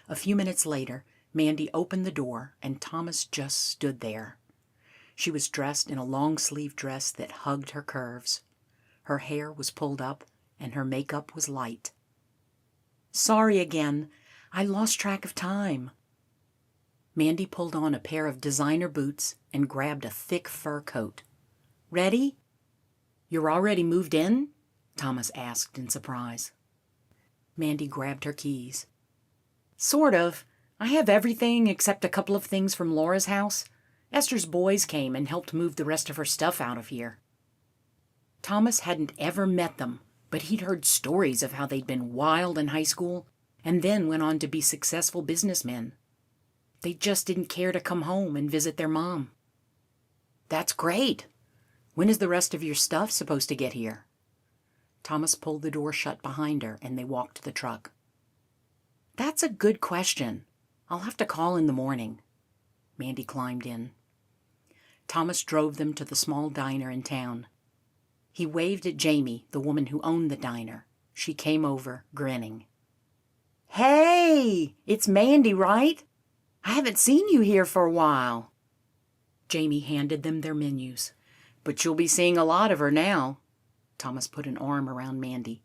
A: A few minutes later, Mandy opened the door and Thomas just stood there. She was dressed in a long-sleeve dress that hugged her curves. Her hair was pulled up and her makeup was light. "Sorry again. I lost track of time." Mandy pulled on a pair of designer boots and grabbed a thick fur coat. "Ready?" "You're already moved in?" Thomas asked in surprise. Mandy grabbed her keys. "Sort of. I have everything except a couple of things from Laura's house. Esther's boys came and helped move the rest of her stuff out of here." Thomas hadn't ever met them, but he'd heard stories of how they'd been wild in high school and then went on to be successful businessmen. They just didn't care to come home and visit their mom. "That's great. When is the rest of your stuff supposed to get here?" Thomas pulled the door shut behind her and they walked to the truck. "That's a good question. I'll have to call in the morning." Mandy climbed in. Thomas drove them to the small diner in town. He waved at Jamie, the woman who owned the diner. She came over, grinning. "Hey, it's Mandy, right? I haven't seen you here for a while." Jamie handed them their menus. "But you'll be seeing a lot of her now." Thomas put an arm around Mandy.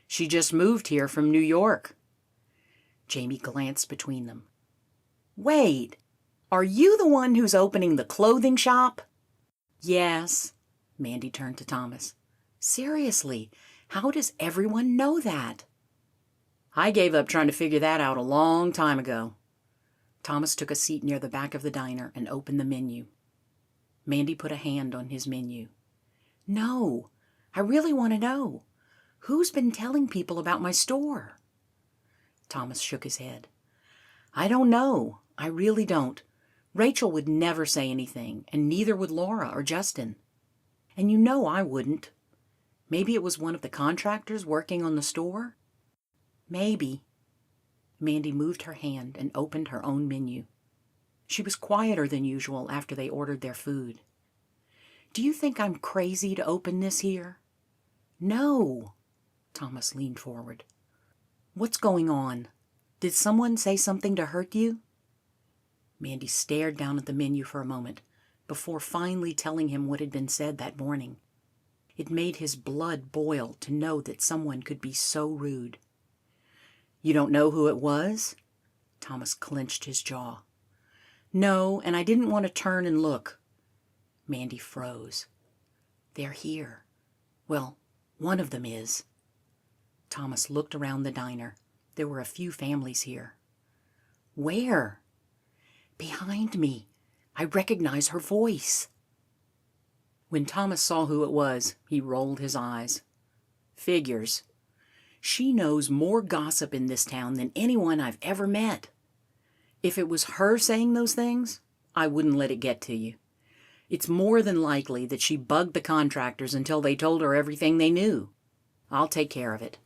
A: "She just moved here from New York." Jamie glanced between them. "Wait, are you the one who's opening the clothing shop?"
B: Yes. Mandy turned to Thomas. Seriously, how does everyone know that? I gave up trying to figure that out a long time ago. Thomas took a seat near the back of the diner and opened the menu. Mandy put a hand on his menu. No, I really want to know. Who's been telling people about my store? Thomas shook his head. I don't know. I really don't. Rachel would never say anything, and neither would Laura or Justin. And you know I wouldn't. Maybe it was one of the contractors working on the store? Maybe. Mandy moved her hand and opened her own menu. She was quieter than usual after they ordered their food. Do you think I'm crazy to open this here? No. Thomas leaned forward. What's going on? Did someone say something to hurt you? Mandy stared down at the menu for a moment before finally telling him what had been said that morning. It made his blood boil to know that someone could be so rude. You don't know who it was? Thomas clenched his jaw. No, and I didn't want to turn and look. Mandy froze. They're here. Well, one of them is. Thomas looked around the diner. There were a few families here. Where? Behind me. I recognize her voice. When Thomas saw who it was, he rolled his eyes. Figures. She knows more gossip in this town than anyone I've ever met. If it was her saying those things, I wouldn't let it get to you. It's more than likely that she bugged the contractors until they told her everything they knew. I'll take care of it.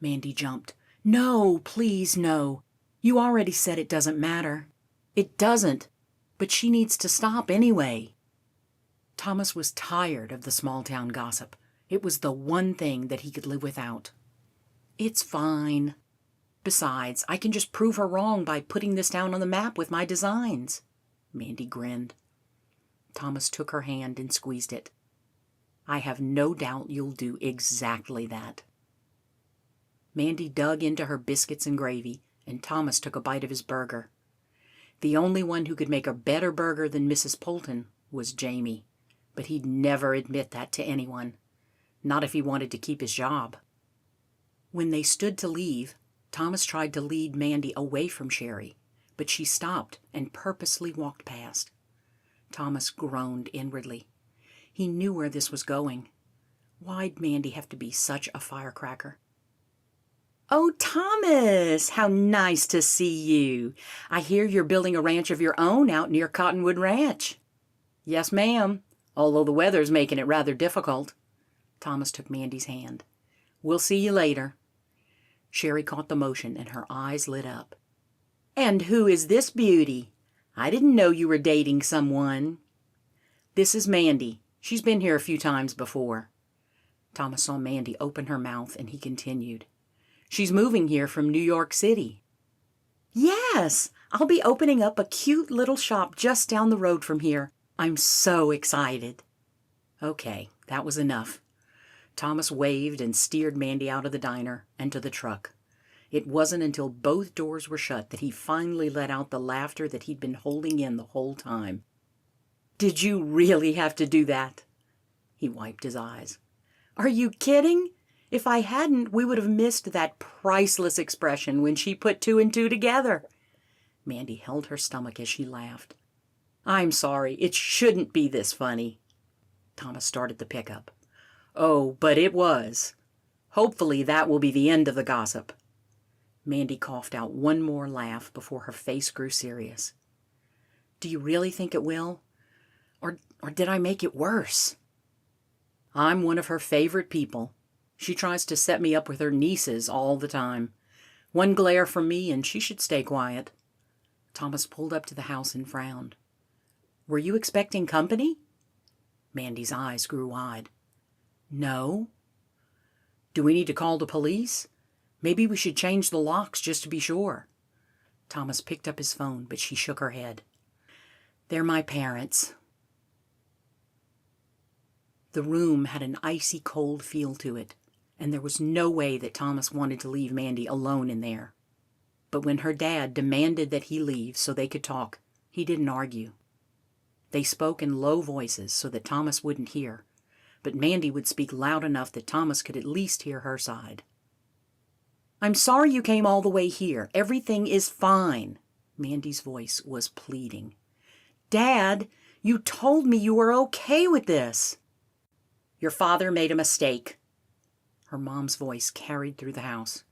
B: Mandy jumped. No, please, no. You already said it doesn't matter. It doesn't, but she needs to stop anyway. Thomas was tired of the small-town gossip. It was the one thing that he could live without. It's fine. Besides, I can just prove her wrong by putting this down on the map with my designs. Mandy grinned. Thomas took her hand and squeezed it. I have no doubt you'll do exactly that. Mandy dug into her biscuits and gravy, and Thomas took a bite of his burger. The only one who could make a better burger than Mrs. Polton was Jamie, but he'd never admit that to anyone, not if he wanted to keep his job. When they stood to leave, Thomas tried to lead Mandy away from Sherry, but she stopped and purposely walked past. Thomas groaned inwardly. He knew where this was going. Why'd Mandy have to be such a firecracker? Oh, Thomas, how nice to see you. I hear you're building a ranch of your own out near Cottonwood Ranch. Yes, ma'am, although the weather's making it rather difficult. Thomas took Mandy's hand. We'll see you later. Sherry caught the motion and her eyes lit up. And who is this beauty? I didn't know you were dating someone. This is Mandy. She's been here a few times before. Thomas saw Mandy open her mouth and he continued. She's moving here from New York City. Yes, I'll be opening up a cute little shop just down the road from here. I'm so excited. Okay, that was enough. Thomas waved and steered Mandy out of the diner and to the truck. It wasn't until both doors were shut that he finally let out the laughter that he'd been holding in the whole time. Did you really have to do that? He wiped his eyes. Are you kidding? If I hadn't, we would have missed that priceless expression when she put two and two together. Mandy held her stomach as she laughed. I'm sorry, it shouldn't be this funny. Thomas started the pickup. Oh, but it was. Hopefully that will be the end of the gossip. Mandy coughed out one more laugh before her face grew serious. Do you really think it will? Or did I make it worse? I'm one of her favorite people. She tries to set me up with her nieces all the time. One glare from me and she should stay quiet. Thomas pulled up to the house and frowned. Were you expecting company? Mandy's eyes grew wide. No. Do we need to call the police? Maybe we should change the locks just to be sure. Thomas picked up his phone, but she shook her head. They're my parents. The room had an icy cold feel to it, and there was no way that Thomas wanted to leave Mandy alone in there. But when her dad demanded that he leave so they could talk, he didn't argue. They spoke in low voices so that Thomas wouldn't hear, but Mandy would speak loud enough that Thomas could at least hear her side. "I'm sorry you came all the way here. Everything is fine." Mandy's voice was pleading. "Dad, you told me you were okay with this." "Your father made a mistake." Her mom's voice carried through the house.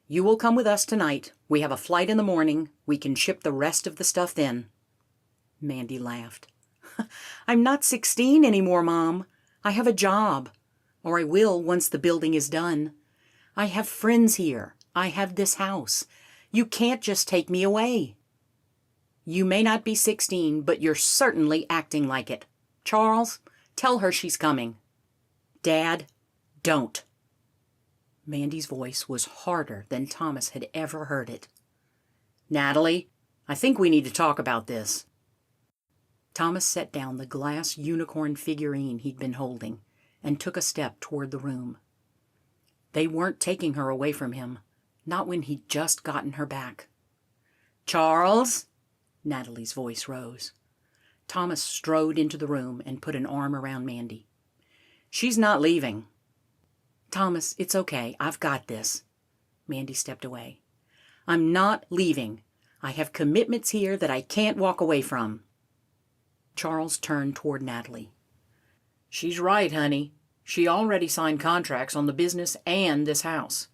B: "You will come with us tonight. We have a flight in the morning. We can ship the rest of the stuff then." Mandy laughed. "I'm not 16 anymore, Mom. I have a job. Or I will once the building is done. I have friends here. I have this house. You can't just take me away." "You may not be 16, but you're certainly acting like it. Charles, tell her she's coming." "Dad, don't." Mandy's voice was harder than Thomas had ever heard it. "Natalie, I think we need to talk about this." Thomas set down the glass unicorn figurine he'd been holding and took a step toward the room. They weren't taking her away from him, not when he'd just gotten her back. "Charles!" Natalie's voice rose. Thomas strode into the room and put an arm around Mandy. "She's not leaving." "Thomas, it's okay. I've got this." Mandy stepped away. "I'm not leaving. I have commitments here that I can't walk away from." Charles turned toward Natalie. "She's right, honey. She already signed contracts on the business and this house.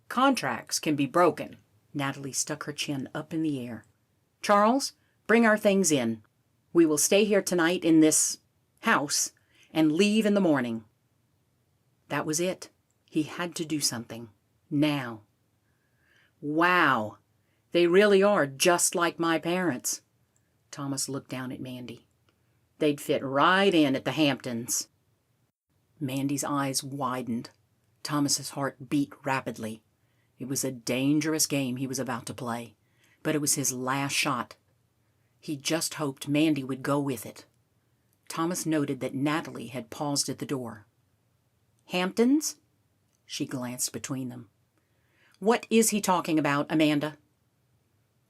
B: Contracts can be broken." Natalie stuck her chin up in the air. "Charles, bring our things in. We will stay here tonight in this house and leave in the morning." That was it. He had to do something. Now. "Wow. They really are just like my parents." Thomas looked down at Mandy. "They'd fit right in at the Hamptons." Mandy's eyes widened. Thomas's heart beat rapidly. It was a dangerous game he was about to play, but it was his last shot. He just hoped Mandy would go with it. Thomas noted that Natalie had paused at the door. "Hamptons?" She glanced between them. "What is he talking about, Amanda?"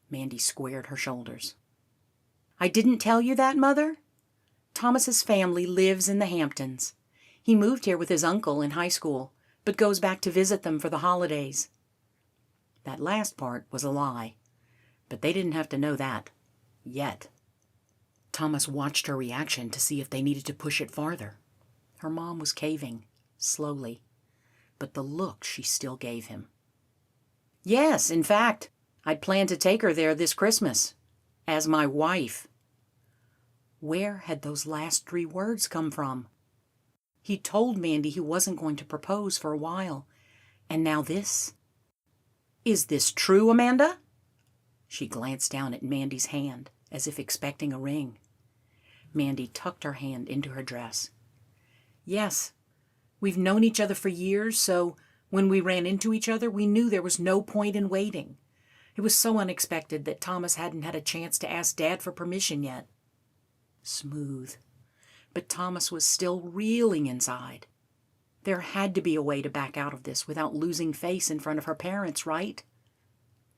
B: Mandy squared her shoulders. "I didn't tell you that, Mother? Thomas's family lives in the Hamptons. He moved here with his uncle in high school, but goes back to visit them for the holidays." That last part was a lie, but they didn't have to know that. Yet. Thomas watched her reaction to see if they needed to push it farther. Her mom was caving, slowly, but the look she still gave him. "Yes, in fact, I'd planned to take her there this Christmas. As my wife." Where had those last 3 words come from? He told Mandy he wasn't going to propose for a while, and now this? "Is this true, Amanda?" She glanced down at Mandy's hand, as if expecting a ring. Mandy tucked her hand into her dress. "Yes, we've known each other for years, so when we ran into each other, we knew there was no point in waiting. It was so unexpected that Thomas hadn't had a chance to ask Dad for permission yet." Smooth. But Thomas was still reeling inside. There had to be a way to back out of this without losing face in front of her parents, right?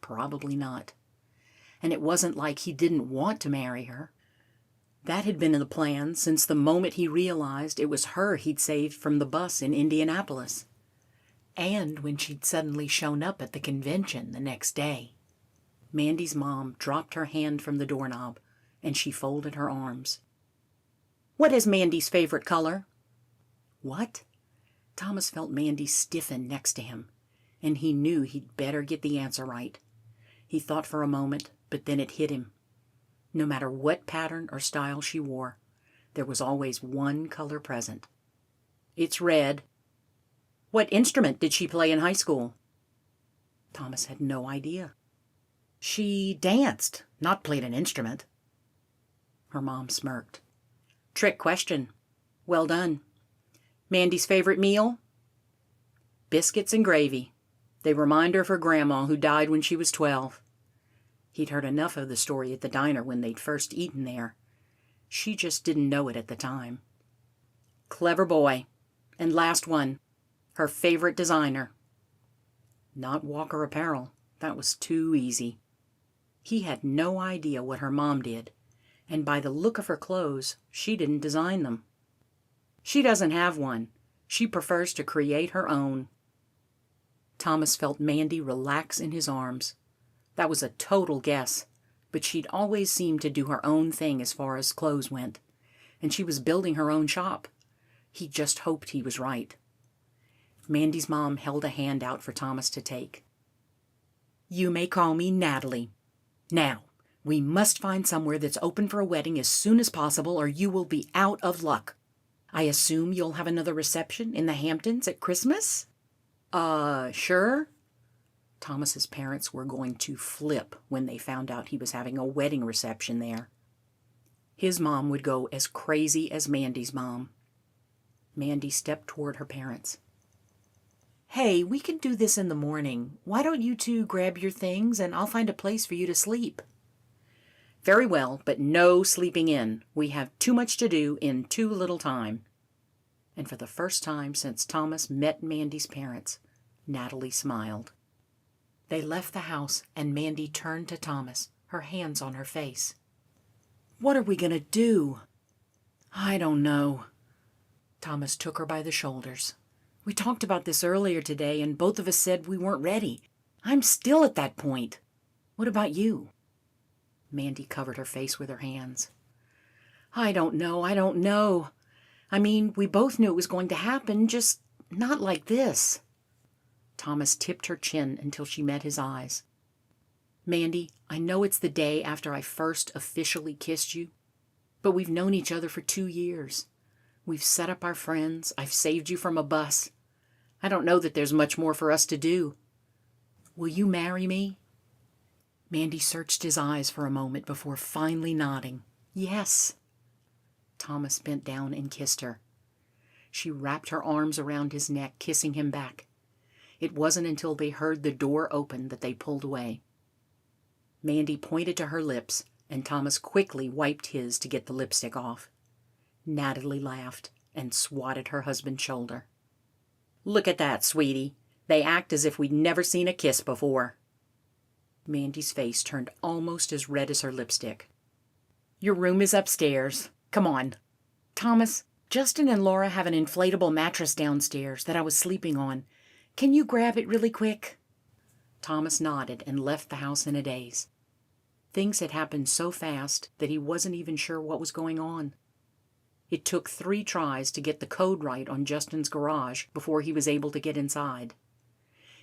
B: Probably not. And it wasn't like he didn't want to marry her. That had been in the plan since the moment he realized it was her he'd saved from the bus in Indianapolis. And when she'd suddenly shown up at the convention the next day. Mandy's mom dropped her hand from the doorknob, and she folded her arms. "What is Mandy's favorite color?" What? Thomas felt Mandy stiffen next to him, and he knew he'd better get the answer right. He thought for a moment, but then it hit him. No matter what pattern or style she wore, there was always one color present. "It's red." "What instrument did she play in high school?" Thomas had no idea. "She danced, not played an instrument." Her mom smirked. "Trick question. Well done. Mandy's favorite meal?" "Biscuits and gravy. They remind her of her grandma who died when she was 12. He'd heard enough of the story at the diner when they'd first eaten there. She just didn't know it at the time. "Clever boy. And last one. Her favorite designer?" Not Walker Apparel. That was too easy. He had no idea what her mom did, And by the look of her clothes, she didn't design them. She doesn't have one. She prefers to create her own. Thomas felt Mandy relax in his arms. That was a total guess, but she'd always seemed to do her own thing as far as clothes went, and she was building her own shop. He just hoped he was right. Mandy's mom held a hand out for Thomas to take. "You may call me Natalie. Now, we must find somewhere that's open for a wedding as soon as possible, or you will be out of luck. I assume you'll have another reception in the Hamptons at Christmas?" Sure." Thomas's parents were going to flip when they found out he was having a wedding reception there. His mom would go as crazy as Mandy's mom. Mandy stepped toward her parents. "Hey, we can do this in the morning. Why don't you two grab your things and I'll find a place for you to sleep?" "Very well, but no sleeping in. We have too much to do in too little time." And for the first time since Thomas met Mandy's parents, Natalie smiled. They left the house and Mandy turned to Thomas, her hands on her face. "What are we going to do?" "I don't know." Thomas took her by the shoulders. "We talked about this earlier today and both of us said we weren't ready. I'm still at that point. What about you?" Mandy covered her face with her hands. I don't know. I mean, we both knew it was going to happen, just not like this." Thomas tipped her chin until she met his eyes. "Mandy, I know it's the day after I first officially kissed you, but we've known each other for 2 years. We've set up our friends. I've saved you from a bus. I don't know that there's much more for us to do. Will you marry me?" Mandy searched his eyes for a moment before finally nodding. "Yes." Thomas bent down and kissed her. She wrapped her arms around his neck, kissing him back. It wasn't until they heard the door open that they pulled away. Mandy pointed to her lips, and Thomas quickly wiped his to get the lipstick off. Natalie laughed and swatted her husband's shoulder. "Look at that, sweetie. They act as if we'd never seen a kiss before." Mandy's face turned almost as red as her lipstick. "Your room is upstairs. Come on. Thomas, Justin and Laura have an inflatable mattress downstairs that I was sleeping on. Can you grab it really quick?" Thomas nodded and left the house in a daze. Things had happened so fast that he wasn't even sure what was going on. It took 3 tries to get the code right on Justin's garage before he was able to get inside.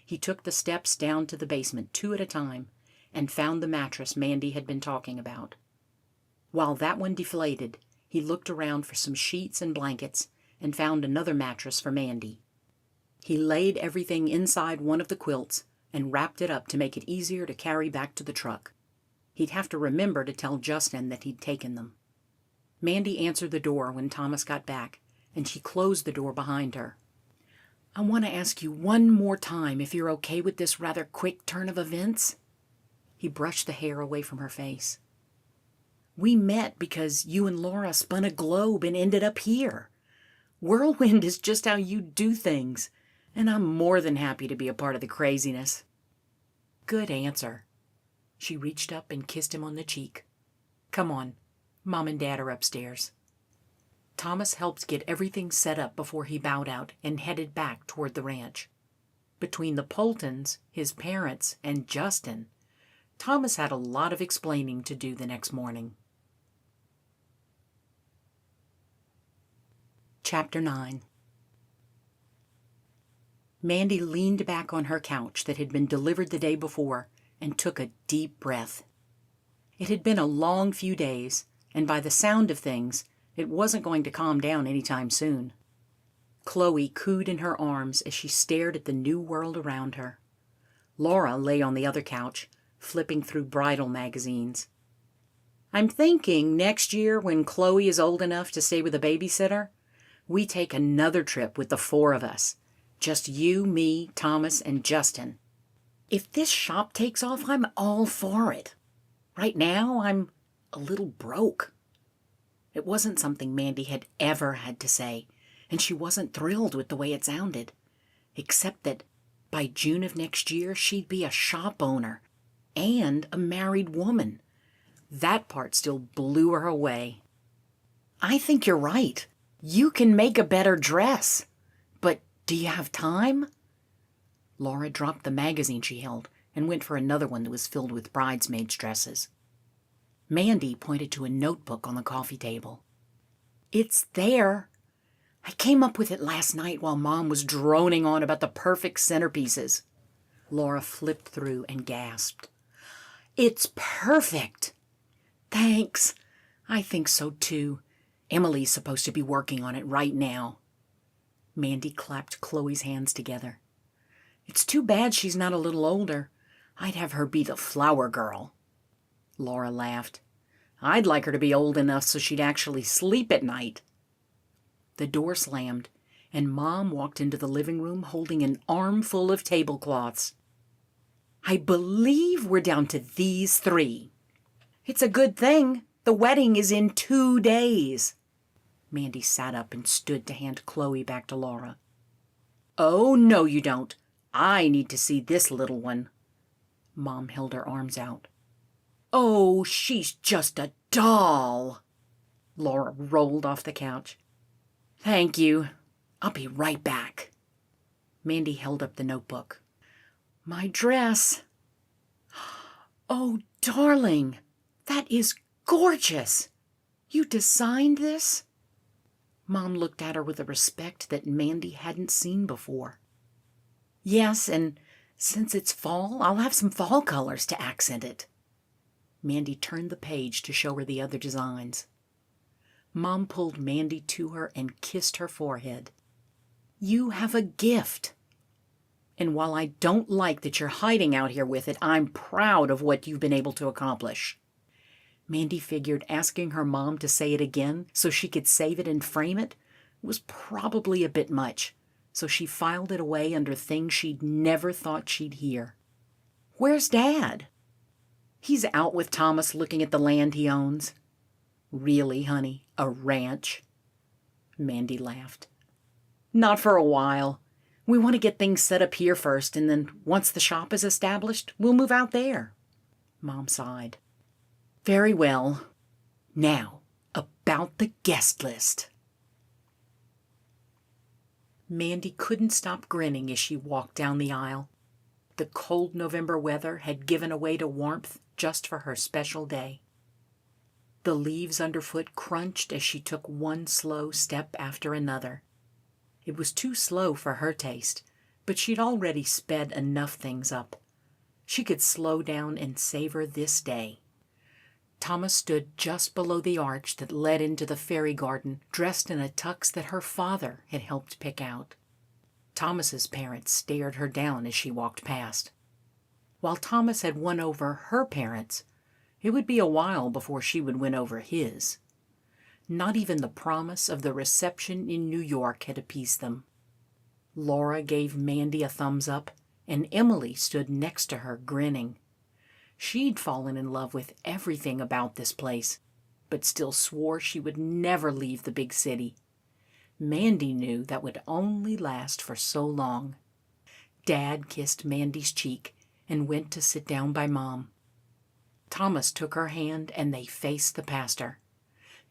B: He took the steps down to the basement 2 at a time and found the mattress Mandy had been talking about. While that one deflated, he looked around for some sheets and blankets and found another mattress for Mandy. He laid everything inside one of the quilts and wrapped it up to make it easier to carry back to the truck. He'd have to remember to tell Justin that he'd taken them. Mandy answered the door when Thomas got back, and she closed the door behind her. "I want to ask you one more time if you're okay with this rather quick turn of events." He brushed the hair away from her face. "We met because you and Laura spun a globe and ended up here. Whirlwind is just how you do things, and I'm more than happy to be a part of the craziness." "Good answer." She reached up and kissed him on the cheek. "Come on, Mom and Dad are upstairs." Thomas helped get everything set up before he bowed out and headed back toward the ranch. Between the Poltons, his parents, and Justin, Thomas had a lot of explaining to do the next morning. Chapter 9. Mandy leaned back on her couch that had been delivered the day before and took a deep breath. It had been a long few days, and by the sound of things, it wasn't going to calm down anytime soon. Chloe cooed in her arms as she stared at the new world around her. Laura lay on the other couch, flipping through bridal magazines. "I'm thinking next year, when Chloe is old enough to stay with a babysitter, we take another trip with the 4 of us. Just you, me, Thomas, and Justin. If this shop takes off, I'm all for it. Right now, I'm a little broke." It wasn't something Mandy had ever had to say, and she wasn't thrilled with the way it sounded, except that by June of next year, she'd be a shop owner and a married woman, That part still blew her away. "I think you're right. You can make a better dress. But do you have time?" Laura dropped the magazine she held and went for another one that was filled with bridesmaids' dresses. Mandy pointed to a notebook on the coffee table. "It's there. I came up with it last night while Mom was droning on about the perfect centerpieces." Laura flipped through and gasped. "It's perfect!" "Thanks. I think so too. Emily's supposed to be working on it right now." Mandy clapped Chloe's hands together. "It's too bad she's not a little older. I'd have her be the flower girl." Laura laughed. "I'd like her to be old enough so she'd actually sleep at night." The door slammed, and Mom walked into the living room holding an armful of tablecloths. "I believe we're down to these 3. It's a good thing. The wedding is in 2 days." Mandy sat up and stood to hand Chloe back to Laura. "Oh, no, you don't. I need to see this little one." Mom held her arms out. "Oh, she's just a doll." Laura rolled off the couch. "Thank you. I'll be right back." Mandy held up the notebook. "My dress. Oh, darling, that is gorgeous. You designed this?" Mom looked at her with a respect that Mandy hadn't seen before. "Yes, and since it's fall, I'll have some fall colors to accent it." Mandy turned the page to show her the other designs. Mom pulled Mandy to her and kissed her forehead. "You have a gift. And while I don't like that you're hiding out here with it, I'm proud of what you've been able to accomplish." Mandy figured asking her mom to say it again so she could save it and frame it was probably a bit much, so she filed it away under things she'd never thought she'd hear. "Where's Dad?" "He's out with Thomas looking at the land he owns." "Really, honey? A ranch?" Mandy laughed. "Not for a while. We want to get things set up here first, and then once the shop is established, we'll move out there." Mom sighed. "Very well. Now, about the guest list." Mandy couldn't stop grinning as she walked down the aisle. The cold November weather had given way to warmth just for her special day. The leaves underfoot crunched as she took one slow step after another. It was too slow for her taste, but she'd already sped enough things up. She could slow down and savor this day. Thomas stood just below the arch that led into the fairy garden, dressed in a tux that her father had helped pick out. Thomas's parents stared her down as she walked past. While Thomas had won over her parents, it would be a while before she would win over his. Not even the promise of the reception in New York had appeased them. Laura gave Mandy a thumbs up, and Emily stood next to her, grinning. She'd fallen in love with everything about this place, but still swore she would never leave the big city. Mandy knew that would only last for so long. Dad kissed Mandy's cheek and went to sit down by Mom. Thomas took her hand and they faced the pastor.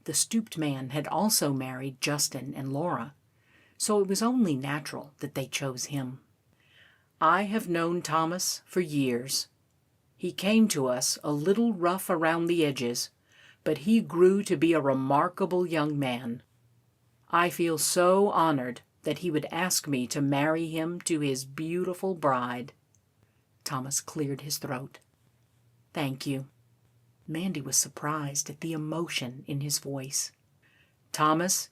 B: The stooped man had also married Justin and Laura, so it was only natural that they chose him. "I have known Thomas for years. He came to us a little rough around the edges, but he grew to be a remarkable young man. I feel so honored that he would ask me to marry him to his beautiful bride." Thomas cleared his throat. "Thank you." Mandy was surprised at the emotion in his voice. "Thomas,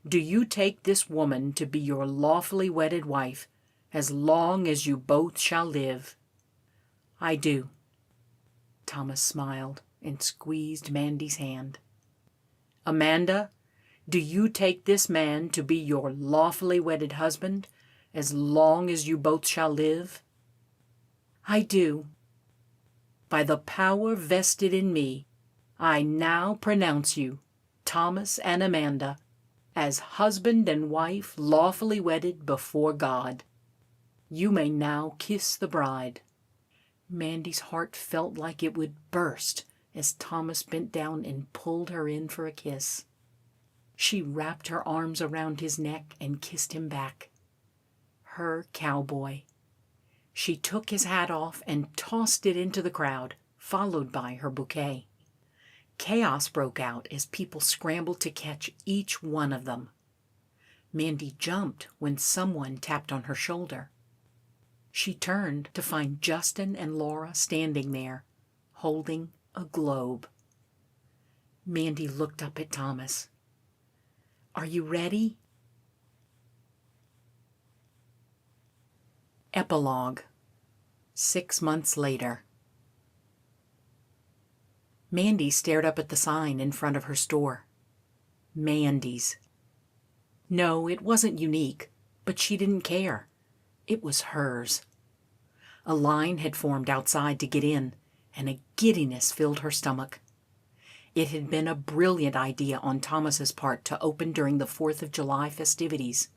B: do you take this woman to be your lawfully wedded wife as long as you both shall live?" "I do." Thomas smiled and squeezed Mandy's hand. "Amanda, do you take this man to be your lawfully wedded husband as long as you both shall live?" "I do." "By the power vested in me, I now pronounce you, Thomas and Amanda, as husband and wife lawfully wedded before God. You may now kiss the bride." Mandy's heart felt like it would burst as Thomas bent down and pulled her in for a kiss. She wrapped her arms around his neck and kissed him back. Her cowboy. She took his hat off and tossed it into the crowd, followed by her bouquet. Chaos broke out as people scrambled to catch each one of them. Mandy jumped when someone tapped on her shoulder. She turned to find Justin and Laura standing there, holding a globe. Mandy looked up at Thomas. "Are you ready?" Epilogue. 6 months later. Mandy stared up at the sign in front of her store. Mandy's. No, it wasn't unique, but she didn't care. It was hers. A line had formed outside to get in, and a giddiness filled her stomach. It had been a brilliant idea on Thomas's part to open during the 4th of July festivities.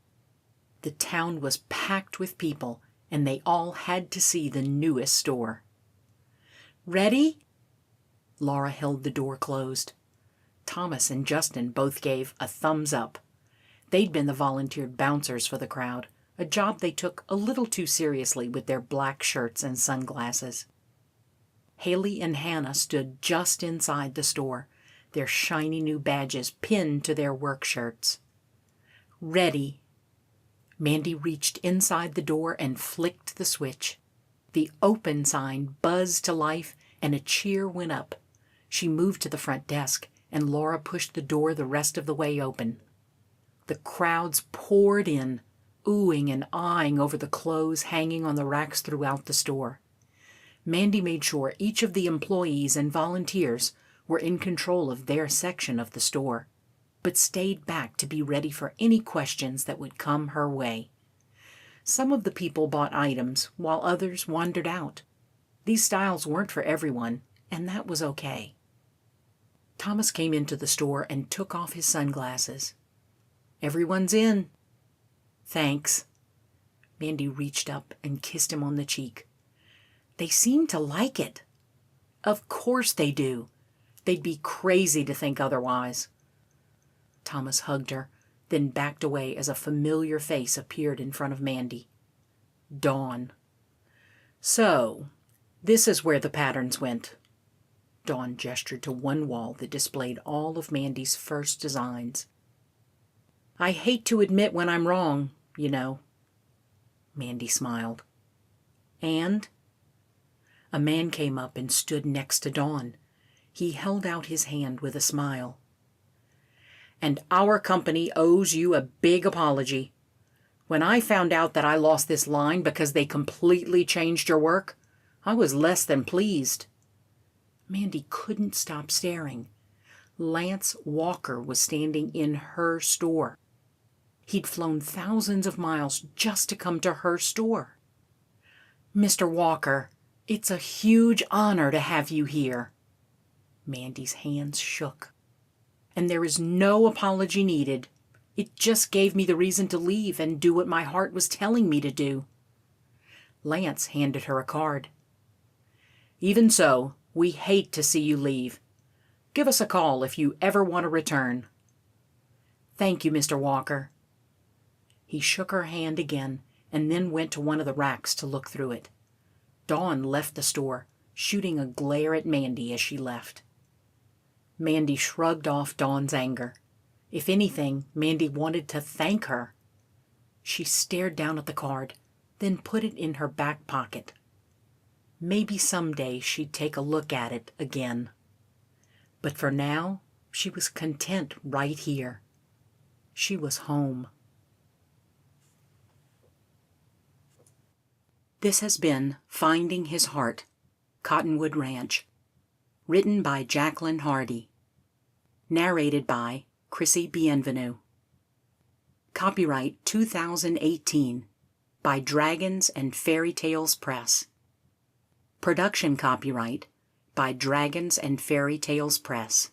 B: The town was packed with people, and they all had to see the newest store. "Ready?" Laura held the door closed. Thomas and Justin both gave a thumbs up. They'd been the volunteered bouncers for the crowd, a job they took a little too seriously with their black shirts and sunglasses. Haley and Hannah stood just inside the store, their shiny new badges pinned to their work shirts. "Ready." Mandy reached inside the door and flicked the switch. The open sign buzzed to life and a cheer went up. She moved to the front desk, and Laura pushed the door the rest of the way open. The crowds poured in, oohing and aahing over the clothes hanging on the racks throughout the store. Mandy made sure each of the employees and volunteers were in control of their section of the store, but stayed back to be ready for any questions that would come her way. Some of the people bought items, while others wandered out. These styles weren't for everyone, and that was okay. Thomas came into the store and took off his sunglasses. "Everyone's in." "Thanks." Mandy reached up and kissed him on the cheek. "They seem to like it." "Of course they do. They'd be crazy to think otherwise." Thomas hugged her, then backed away as a familiar face appeared in front of Mandy. Dawn. "So, this is where the patterns went." Dawn gestured to one wall that displayed all of Mandy's first designs. "I hate to admit when I'm wrong, you know." Mandy smiled. "And?" A man came up and stood next to Dawn. He held out his hand with a smile. "And our company owes you a big apology. When I found out that I lost this line because they completely changed your work, I was less than pleased." Mandy couldn't stop staring. Lance Walker was standing in her store. He'd flown thousands of miles just to come to her store. "Mr. Walker, it's a huge honor to have you here." Mandy's hands shook. "And there is no apology needed. It just gave me the reason to leave and do what my heart was telling me to do." Lance handed her a card. "Even so, we hate to see you leave. Give us a call if you ever want to return." "Thank you, Mr. Walker." He shook her hand again and then went to one of the racks to look through it. Dawn left the store, shooting a glare at Mandy as she left. Mandy shrugged off Dawn's anger. If anything, Mandy wanted to thank her. She stared down at the card, then put it in her back pocket. Maybe someday she'd take a look at it again. But for now, she was content right here. She was home. This has been Finding His Heart, Cottonwood Ranch. Written by Jacqueline Hardy. Narrated by Chrissy Bienvenu. Copyright 2018 by Dragons and Fairy Tales Press. Production copyright by Dragons and Fairy Tales Press.